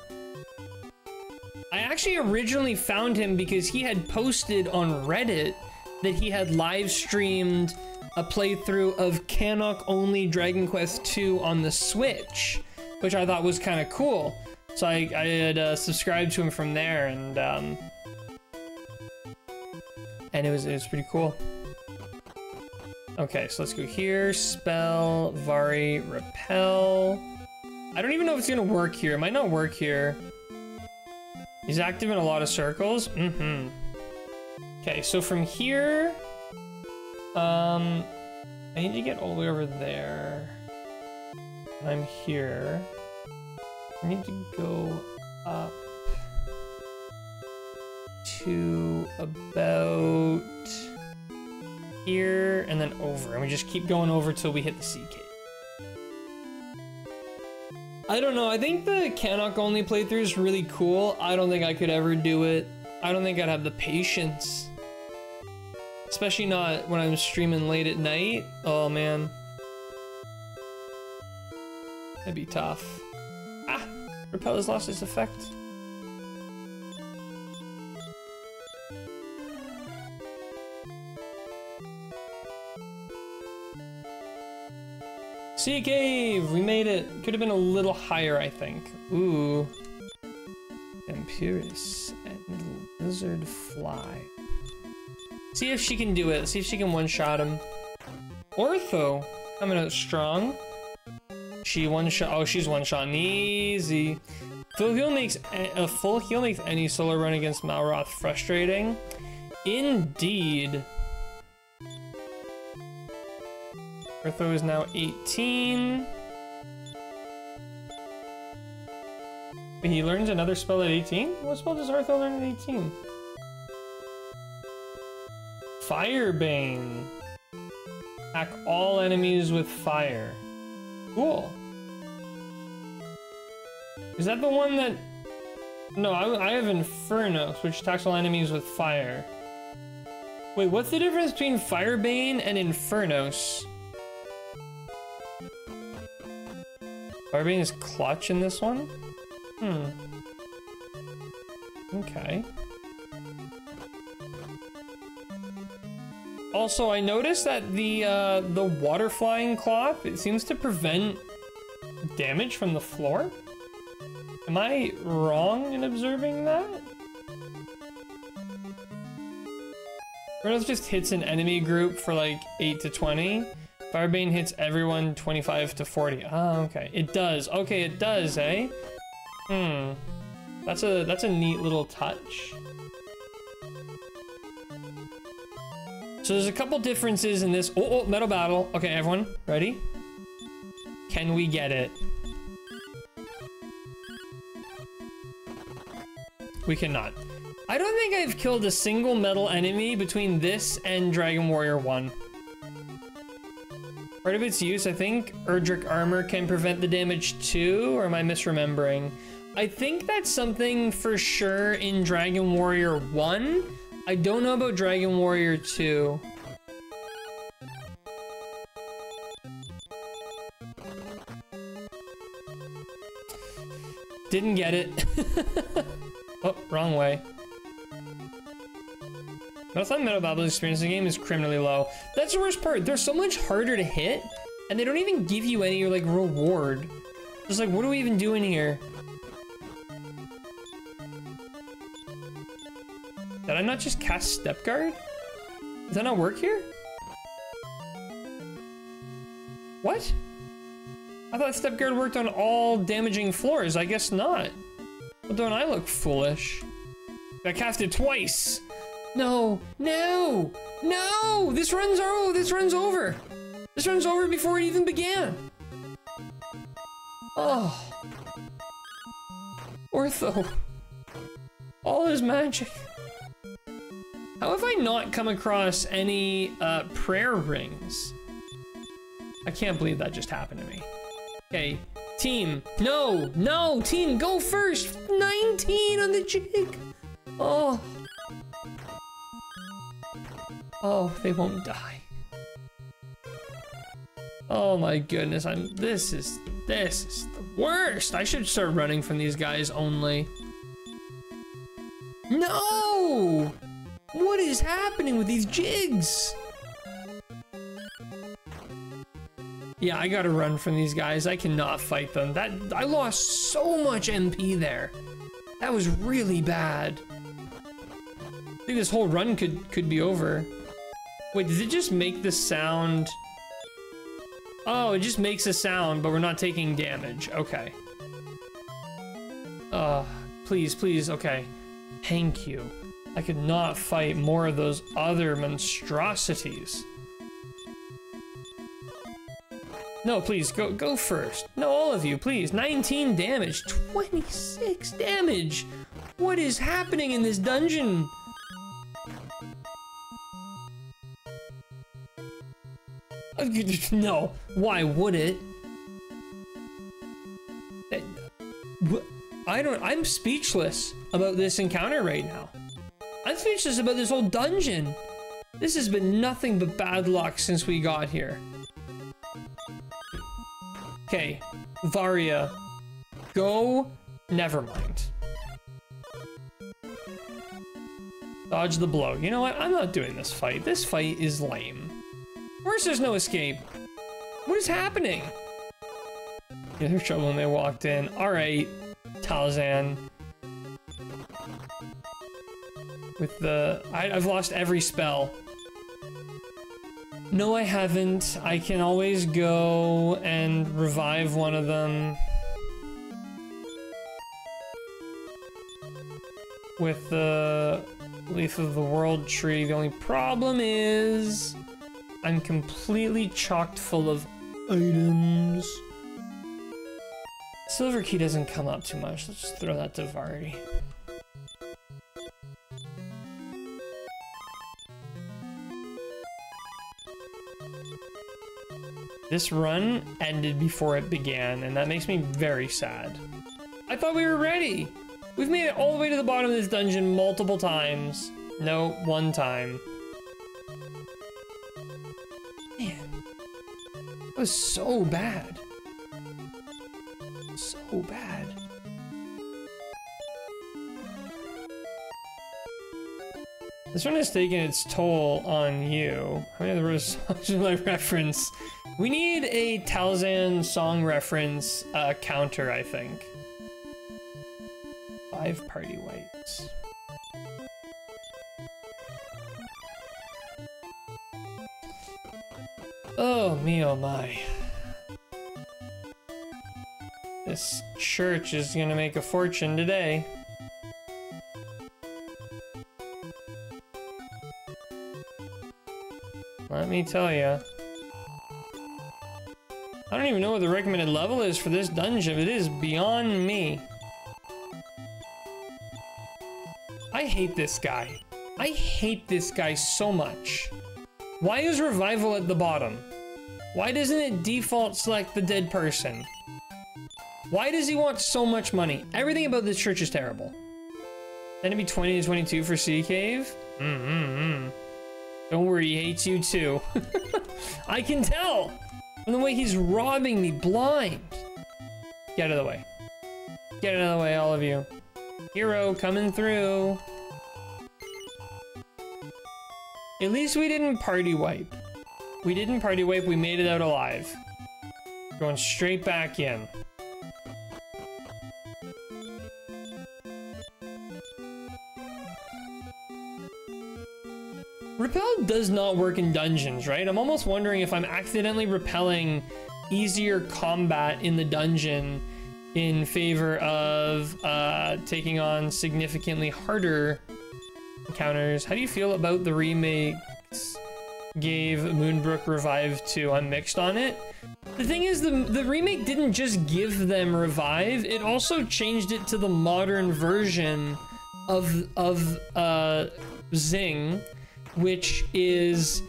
I actually originally found him because he had posted on Reddit that he had live streamed a playthrough of Canuck only Dragon Quest II on the Switch, which I thought was kind of cool. So I had subscribed to him from there, and it was pretty cool. Okay, so let's go here. Spell, Vari, Repel. I don't even know if it's gonna work here. It might not work here. He's active in a lot of circles. Okay, so from here, I need to get all the way over there. And I'm here. I need to go up to about here and then over. And we just keep going over till we hit the sea cave. I don't know. I think the Canuck only playthrough is really cool. I don't think I could ever do it. I don't think I'd have the patience. Especially not when I'm streaming late at night. Oh man. That'd be tough. Ah! Repel has lost its effect. Sea Cave! We made it. Could have been a little higher, I think. Ooh. Empyrus and Lizard Fly. See if she can do it. See if she can one-shot him. Ortho coming out strong. She one-shot. Oh, she's one-shotting easy. Full heal makes a full heal makes any solo run against Malroth frustrating. Indeed. Ortho is now 18. He learns another spell at 18? What spell does Ortho learn at 18? Firebane. Attack all enemies with fire. Cool. Is that the one that... No, I have Infernos, which attacks all enemies with fire. Wait, what's the difference between Firebane and Infernos? Firebane is clutch in this one? Okay. Also, I noticed that the water flying cloth, it seems to prevent damage from the floor. Am I wrong in observing that? Infernos just hits an enemy group for like 8 to 20. Firebane hits everyone 25 to 40. Ah, okay. It does. Okay, it does, eh? That's a neat little touch. So there's a couple differences in this. Oh, metal battle. Okay, everyone, ready? Can we get it? We cannot. I don't think I've killed a single metal enemy between this and Dragon Warrior 1. Part of its use, I think Erdrick armor can prevent the damage too, or am I misremembering? I think that's something for sure in Dragon Warrior 1. I don't know about Dragon Warrior 2. Didn't get it. Oh, wrong way. Marathon Metal Battle's experience in the game is criminally low. That's the worst part. They're so much harder to hit, and they don't even give you any, like, reward. Just like, what are we even doing here? Did I not just cast Step Guard? Does that not work here? What? I thought Step Guard worked on all damaging floors. I guess not. Well, don't I look foolish? I cast it twice. No, no, no! This runs over. This runs over before it even began. Oh. Ortho. All his magic. How have I not come across any prayer rings? I can't believe that just happened to me. Okay, team. No, no, team, go first. 19 on the jig. Oh. Oh, they won't die. Oh my goodness, this is the worst. I should start running from these guys only. No! What is happening with these jigs? Yeah, I gotta run from these guys. I cannot fight them. I lost so much MP there. That was really bad. I think this whole run could be over. Wait, does it just make the sound? Oh, it just makes a sound, but we're not taking damage. Okay. Please, please, okay. Thank you. I could not fight more of those other monstrosities. No, please, go first. No, all of you, please. 19 damage, 26 damage. What is happening in this dungeon? No, why would it? I'm speechless about this encounter right now. I'm speechless about this whole dungeon. This has been nothing but bad luck since we got here. Okay, Varia, go. Never mind. Dodge the blow. You know what? I'm not doing this fight. This fight is lame. Of course there's no escape. What is happening? Yeah, there's trouble when they walked in. Alright, Talzan. With the... I've lost every spell. No, I haven't. I can always go and revive one of them. With the Leaf of the World tree. The only problem is... I'm completely chocked full of items. Silver key doesn't come up too much. Let's just throw that to Vari. This run ended before it began, and that makes me very sad. I thought we were ready. We've made it all the way to the bottom of this dungeon multiple times. No, one time. Man, that was so bad. So bad. This one has taken its toll on you. How many other songs will I reference? We need a Talzan song reference counter, I think. 5 party whites. Oh me, oh my. This church is gonna make a fortune today. Let me tell ya. I don't even know what the recommended level is for this dungeon. It is beyond me. I hate this guy. I hate this guy so much. Why is revival at the bottom? Why doesn't it default select the dead person? Why does he want so much money? Everything about this church is terrible. Then it'd be 20 to 22 for Sea Cave? Don't worry, he hates you too. I can tell from the way he's robbing me blind. Get out of the way. Get out of the way, all of you. Hero coming through. At least we didn't party wipe. We didn't party wipe, we made it out alive. Going straight back in. Repel does not work in dungeons, right? I'm almost wondering if I'm accidentally repelling easier combat in the dungeon in favor of taking on significantly harder encounters. How do you feel about the remakes gave Moonbrook Revive 2? I'm mixed on it. The thing is, the remake didn't just give them Revive, it also changed it to the modern version of Zing, which is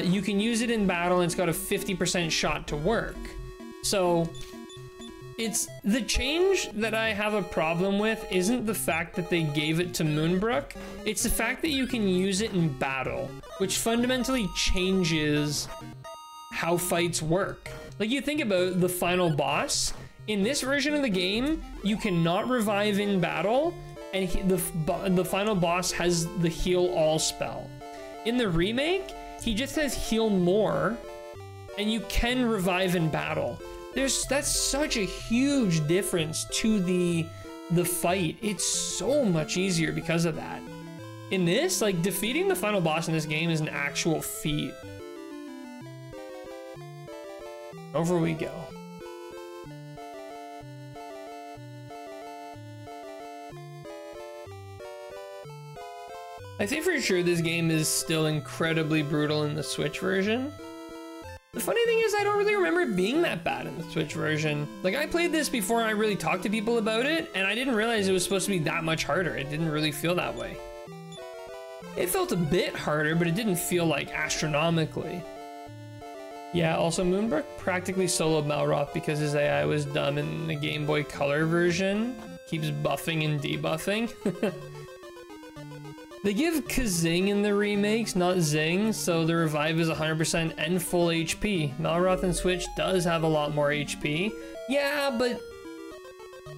you can use it in battle and it's got a 50% shot to work. So it's the change that I have a problem with isn't the fact that they gave it to Moonbrook, it's the fact that you can use it in battle, which fundamentally changes how fights work. Like, you think about the final boss, in this version of the game, you cannot revive in battle, and the final boss has the heal all spell. In the remake, he just has heal more, and you can revive in battle. That's such a huge difference to the fight. It's so much easier because of that. In this, like, defeating the final boss in this game is an actual feat. Over we go. I think for sure this game is still incredibly brutal in the Switch version. The funny thing is, I don't really remember it being that bad in the Switch version. Like, I played this before I really talked to people about it, and I didn't realize it was supposed to be that much harder. It didn't really feel that way. It felt a bit harder, but it didn't feel like astronomically. Yeah, also Moonbrook practically soloed Malroth because his AI was dumb in the Game Boy Color version. keeps buffing and debuffing. They give Kazing in the remakes, not Zing, so the revive is 100% and full HP. Malroth and Switch does have a lot more HP. Yeah, but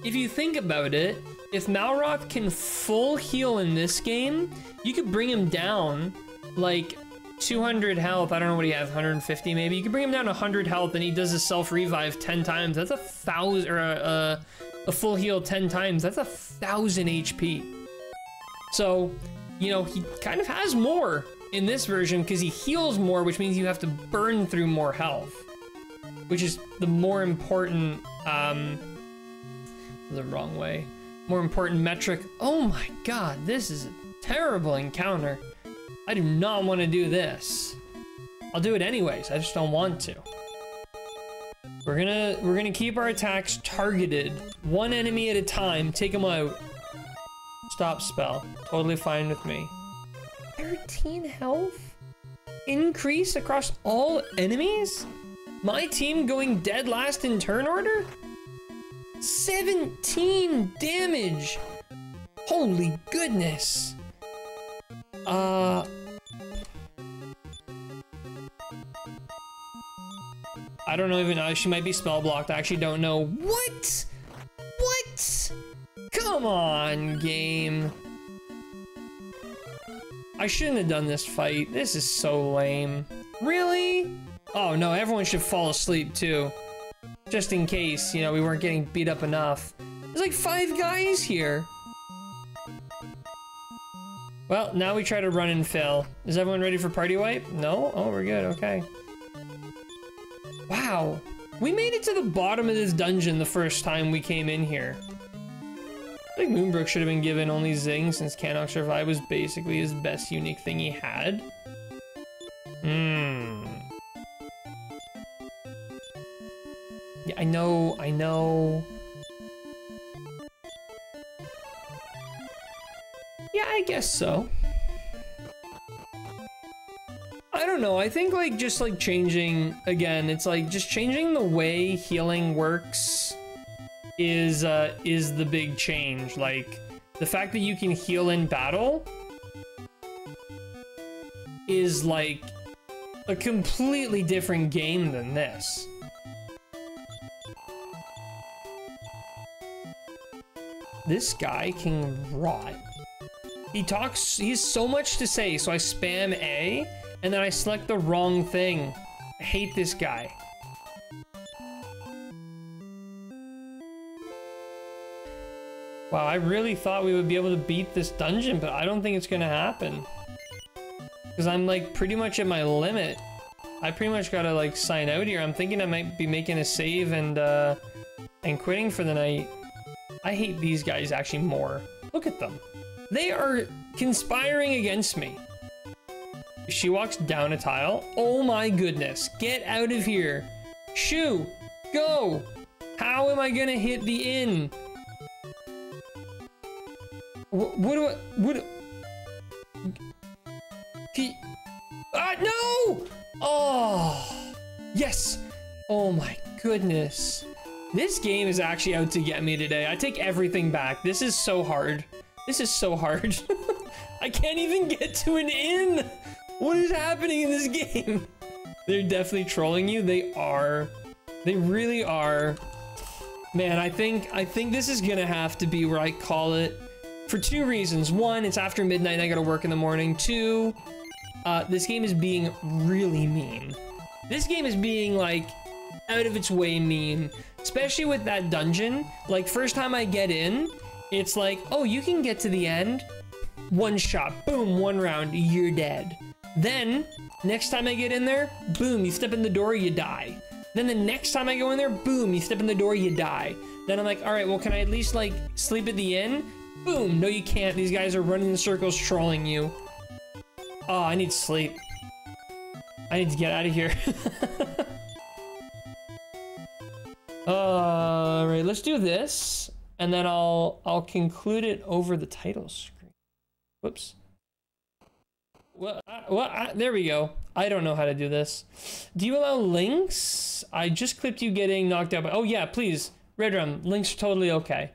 if you think about it, if Malroth can full heal in this game, you could bring him down like 200 health. I don't know what he has, 150 maybe. You could bring him down to 100 health and he does a self-revive 10 times. That's 1,000, or a full heal 10 times. That's 1,000 HP. So, you know, he kind of has more in this version because he heals more, which means you have to burn through more health, which is the more important, the wrong way, more important metric. Oh my God, this is a terrible encounter. I do not want to do this. I'll do it anyways, I just don't want to. We're gonna keep our attacks targeted, one enemy at a time, take them out. Stop spell, totally fine with me. 13 health? Increase across all enemies? My team going dead last in turn order? 17 damage! Holy goodness! I don't know even know, she might be spell blocked, I actually don't know. What? What? Come on, game. I shouldn't have done this fight. This is so lame. Really? Oh no, everyone should fall asleep too. Just in case, you know, we weren't getting beat up enough. There's like 5 guys here. Well, now we try to run and fail. Is everyone ready for party wipe? No? Oh, we're good, okay. Wow. We made it to the bottom of this dungeon the first time we came in here. I think Moonbrook should have been given only Zing since Cannock Survive was basically his best unique thing he had. Yeah, I know. Yeah, I guess so. I don't know, I think like just like changing, again, it's like just changing the way healing works is the big change. Like the fact that you can heal in battle is like a completely different game than this. This guy can rot. He has so much to say, so I spam A and then I select the wrong thing. I hate this guy. Wow, I really thought we would be able to beat this dungeon, but I don't think it's gonna happen. Because I'm like pretty much at my limit. I pretty much gotta like sign out here. I'm thinking I might be making a save and quitting for the night. I hate these guys actually more. Look at them. They are conspiring against me. She walks down a tile. Oh my goodness. Get out of here. Shoo, go. How am I gonna hit the inn? What no! Oh, yes. Oh my goodness. This game is actually out to get me today. I take everything back. This is so hard. This is so hard. I can't even get to an inn. What is happening in this game? They're definitely trolling you. They are. They really are. Man, I think this is gonna have to be where I call it for 2 reasons. 1, it's after midnight and I gotta work in the morning. 2, this game is being really mean. This game is being like out of its way mean, especially with that dungeon. Like first time I get in, it's like, oh, you can get to the end, 1 shot, boom, 1 round, you're dead. Then next time I get in there, boom, you step in the door, you die. Then the next time I go in there, boom, you step in the door, you die. Then I'm like, all right, well, can I at least like sleep at the inn? Boom, no you can't. These guys are running in circles trolling you. Oh, I need sleep. I need to get out of here. All right, let's do this, and then I'll conclude it over the title screen. Whoops. Well, there we go. I don't know how to do this. Do you allow links? I just clipped you getting knocked out by, oh yeah, please. Redrum, links are totally okay.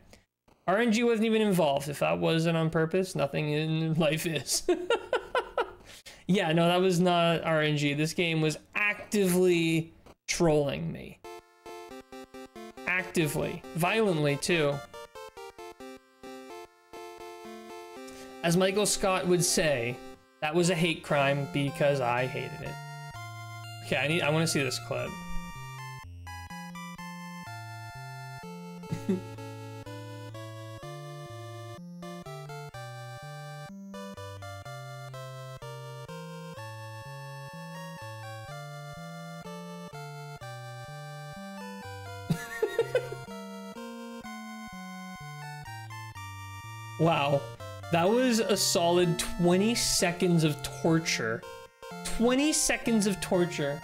RNG wasn't even involved. If that wasn't on purpose, nothing in life is. Yeah, no, that was not RNG. This game was actively trolling me. Actively. Violently, too. As Michael Scott would say, that was a hate crime because I hated it. Okay, I want to see this clip. Wow, that was a solid 20 seconds of torture. 20 seconds of torture.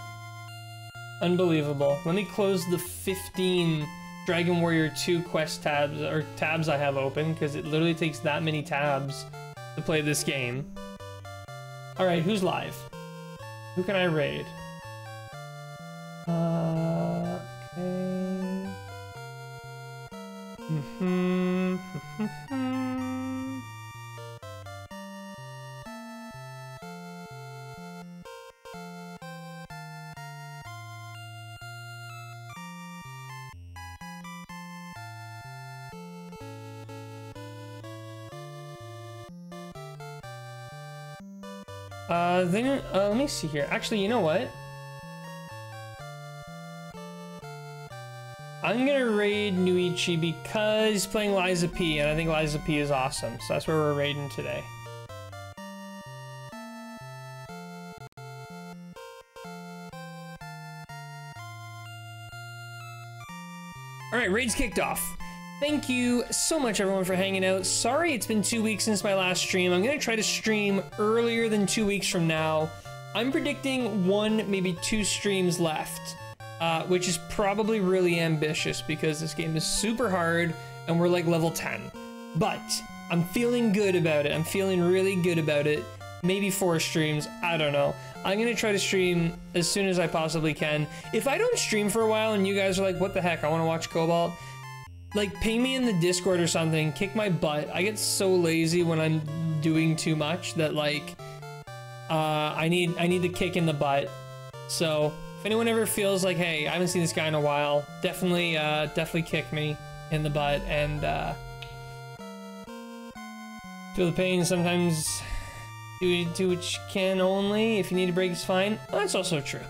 Unbelievable. Let me close the 15 Dragon Warrior 2 quest tabs, or tabs I have open, because it literally takes that many tabs to play this game. Alright, who's live? Who can I raid? Okay. Let me see here. Actually, you know what? I'm gonna raid Nuichi because he's playing Liza P, and I think Liza P is awesome. So that's where we're raiding today. Alright, raid's kicked off. Thank you so much, everyone, for hanging out. Sorry it's been 2 weeks since my last stream. I'm going to try to stream earlier than 2 weeks from now. I'm predicting 1, maybe 2 streams left, which is probably really ambitious because this game is super hard and we're like level 10. But I'm feeling good about it. I'm feeling really good about it. Maybe 4 streams. I don't know. I'm going to try to stream as soon as I possibly can. If I don't stream for a while and you guys are like, what the heck, I want to watch Cobalt, like, ping me in the Discord or something, kick my butt. I get so lazy when I'm doing too much that, like, I need the kick in the butt. So, if anyone ever feels like, hey, I haven't seen this guy in a while, definitely kick me in the butt and, feel the pain. Sometimes do what you can only. If you need a break, it's fine. Well, that's also true.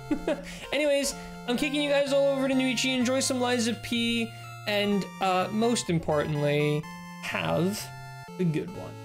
Anyways, I'm kicking you guys all over to Nuichi. Enjoy some Liza P. And most importantly, have a good one.